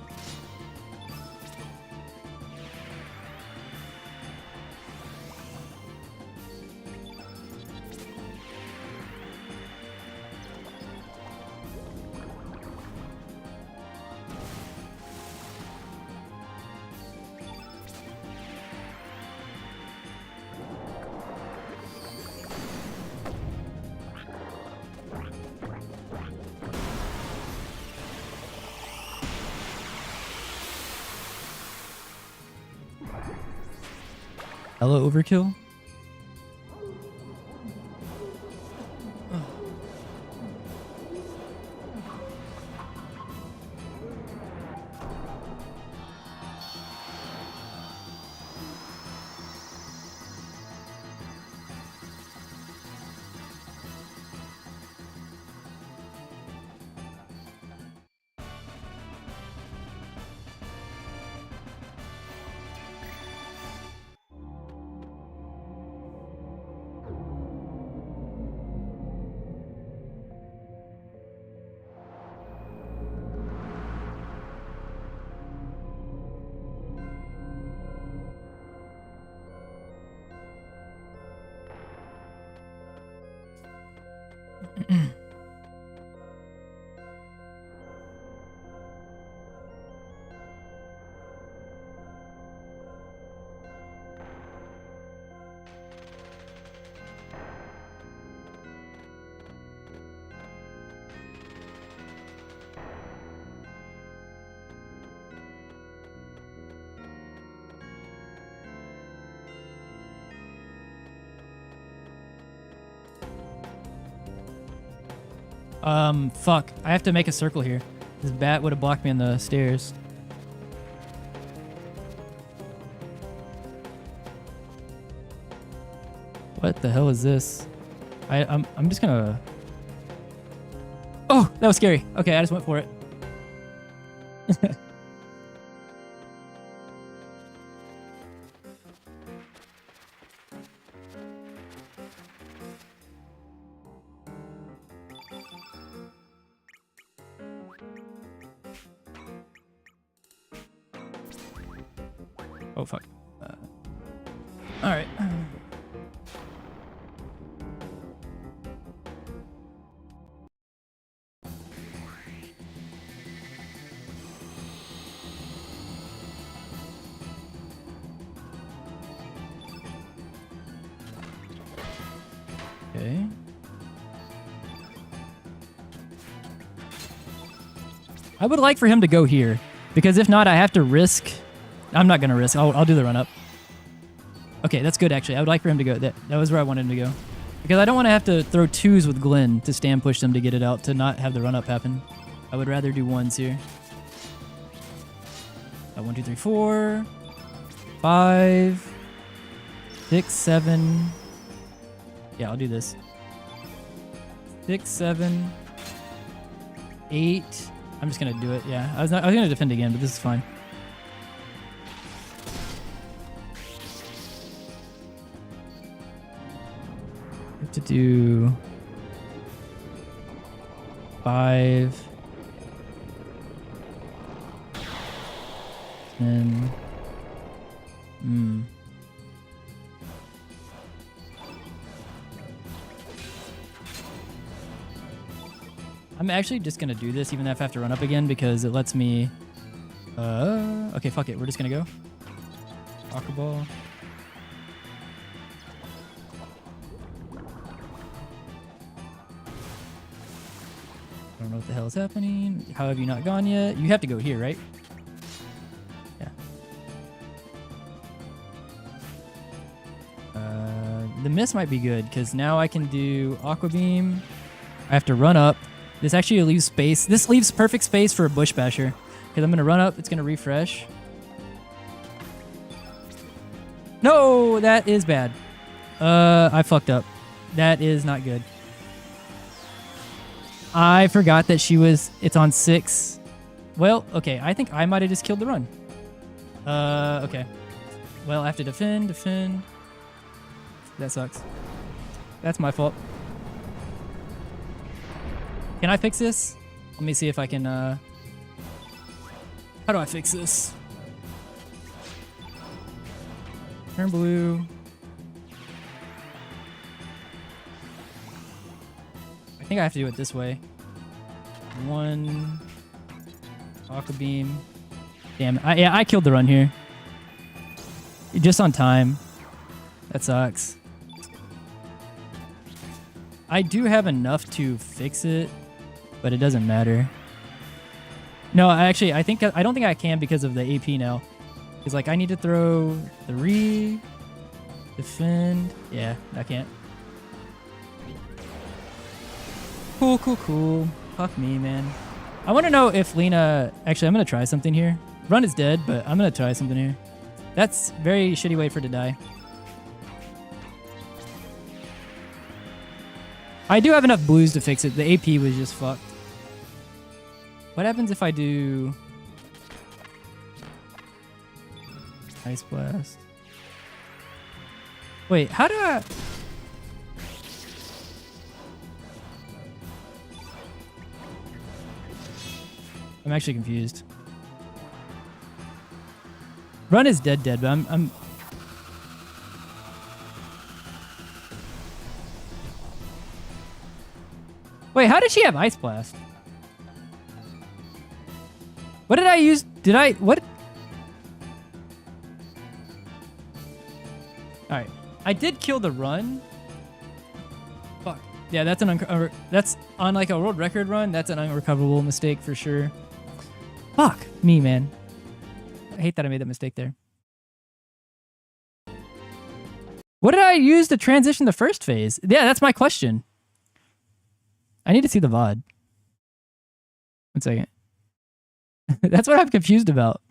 Hello, overkill. Fuck. I have to make a circle here. This bat would have blocked me on the stairs. What the hell is this? I'm just gonna... Oh, that was scary. Okay, I just went for it. Oh, fuck. All right. Okay. I would like for him to go here, because if not, I have to risk... I'm not going to risk. I'll do the run-up. Okay, that's good, actually. I would like for him to go. That was where I wanted him to go. Because I don't want to have to throw twos with Glenn to stand push them to get it out, to not have the run-up happen. I would rather do ones here. 1, 2, 3, 4, 5, 6, 7. Yeah, I'll do this. 6, 7, 8. I'm just going to do it. Yeah, I was going to defend again, but this is fine. To do 5 and I'm actually just gonna do this even if I have to run up again because it lets me okay, fuck it, we're just gonna go Aqua Ball. I don't know what the hell is happening. How have you not gone yet? You have to go here, right? Yeah. The miss might be good because now I can do Aqua Beam. I have to run up. This actually leaves space. This leaves perfect space for a Bush Basher because I'm going to run up. It's going to refresh. No, that is bad. I fucked up. That is not good. I forgot that it's on 6. Well, okay, I think I might have just killed the run. Okay. Well, I have to defend. That sucks. That's my fault. Can I fix this? Let me see if I can, how do I fix this? Turn blue. I think I have to do it this way. 1. Aqua beam. Damn it. Yeah, I killed the run here. Just on time. That sucks. I do have enough to fix it, but it doesn't matter. No, I don't think I can because of the AP now. Because like I need to throw 3, defend. Yeah, I can't. Cool. Fuck me, man. I want to know if Lena... Actually, I'm going to try something here. Run is dead, but I'm going to try something here. That's very shitty way for it to die. I do have enough blues to fix it. The AP was just fucked. What happens if I do... Ice Blast? Wait, how do I... I'm actually confused. Run is dead, but I'm... Wait, how did she have Ice Blast? What did I use? What? Alright. I did kill the run. Fuck. Yeah, that's that's on like a world record run. That's an unrecoverable mistake for sure. Fuck me, man. I hate that I made that mistake there. What did I use to transition the first phase? Yeah, that's my question. I need to see the VOD. 1 second. That's what I'm confused about.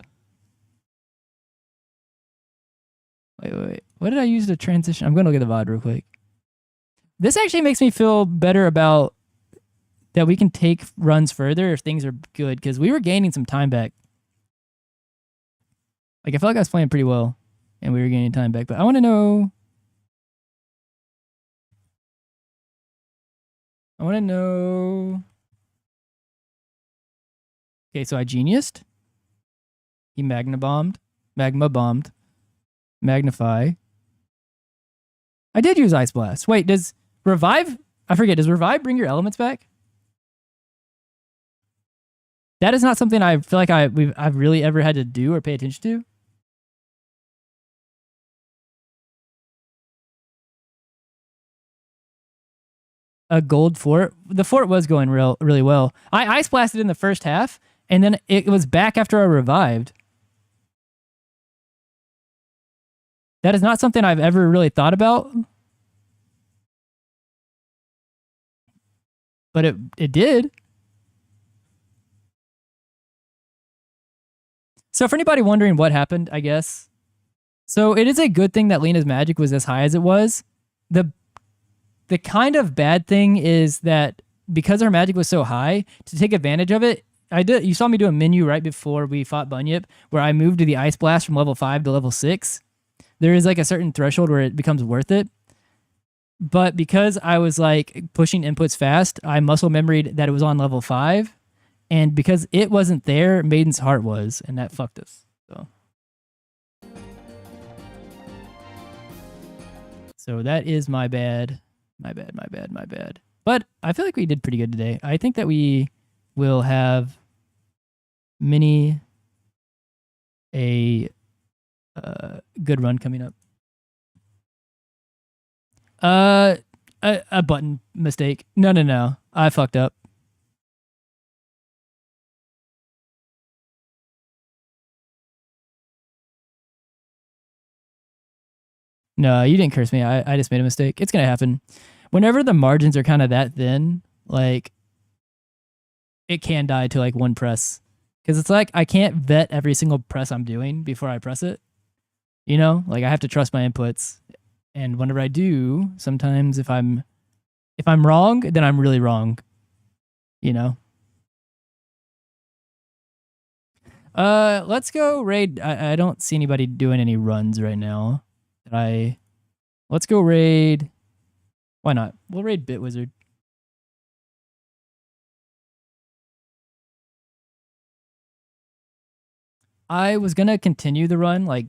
Wait. What did I use to transition? I'm going to look at the VOD real quick. This actually makes me feel better about that we can take runs further if things are good, because we were gaining some time back. Like, I felt like I was playing pretty well, and we were gaining time back. But I want to know... Okay, so I geniused. He magma bombed. Magnify. I did use Ice Blast. Wait, does Revive... I forget, does Revive bring your elements back? That is not something I feel like I've really ever had to do or pay attention to. A gold fort. The fort was going really well. I Ice Blasted in the first half, and then it was back after I revived. That is not something I've ever really thought about. But it did. So for anybody wondering what happened, I guess. So it is a good thing that Lena's magic was as high as it was. The kind of bad thing is that because her magic was so high, to take advantage of it, you saw me do a menu right before we fought Bunyip, where I moved to the Ice Blast from level 5 to level 6. There is like a certain threshold where it becomes worth it. But because I was like pushing inputs fast, I muscle memoried that it was on level 5. And because it wasn't there, Maiden's Heart was, and that fucked us. So that is my bad. My bad. But I feel like we did pretty good today. I think that we will have a good run coming up. A button mistake. No. I fucked up. No, you didn't curse me. I just made a mistake. It's going to happen. Whenever the margins are kind of that thin, like, it can die to like one press. Because it's like I can't vet every single press I'm doing before I press it. You know? Like, I have to trust my inputs. And whenever I do, sometimes if I'm wrong, then I'm really wrong. you know. Let's go raid. I don't see anybody doing any runs right now. Let's go raid. Why not? We'll raid Bitwizard. I was gonna continue the run, like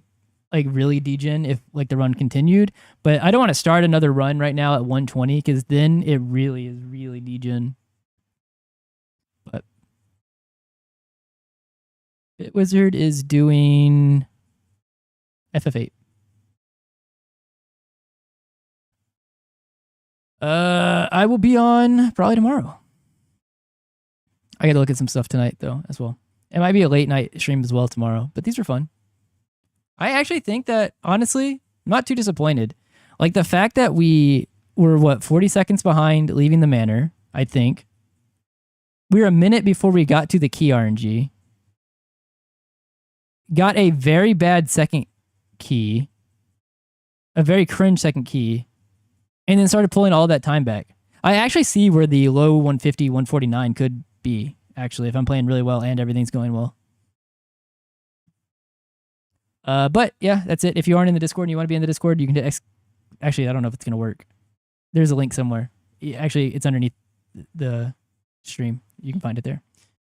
really degen if like the run continued, but I don't want to start another run right now at 120 because then it really is really degen. But Bitwizard is doing FF8. I will be on probably tomorrow. I got to look at some stuff tonight though as well. It might be a late night stream as well tomorrow, but these are fun. I actually think that, honestly, I'm not too disappointed. Like, the fact that we were, 40 seconds behind leaving the manor, I think. We were a minute before we got to the key RNG. Got a very bad second key. A very cringe second key. And then started pulling all that time back. I actually see where the low 150, 149 could be, actually, if I'm playing really well and everything's going well. But yeah, that's it. If you aren't in the Discord and you want to be in the Discord, you can actually, I don't know if it's going to work. There's a link somewhere. Actually, it's underneath the stream. You can find it there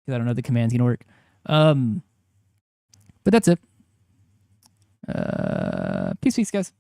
because I don't know if the command's going to work. But that's it. Peace, guys.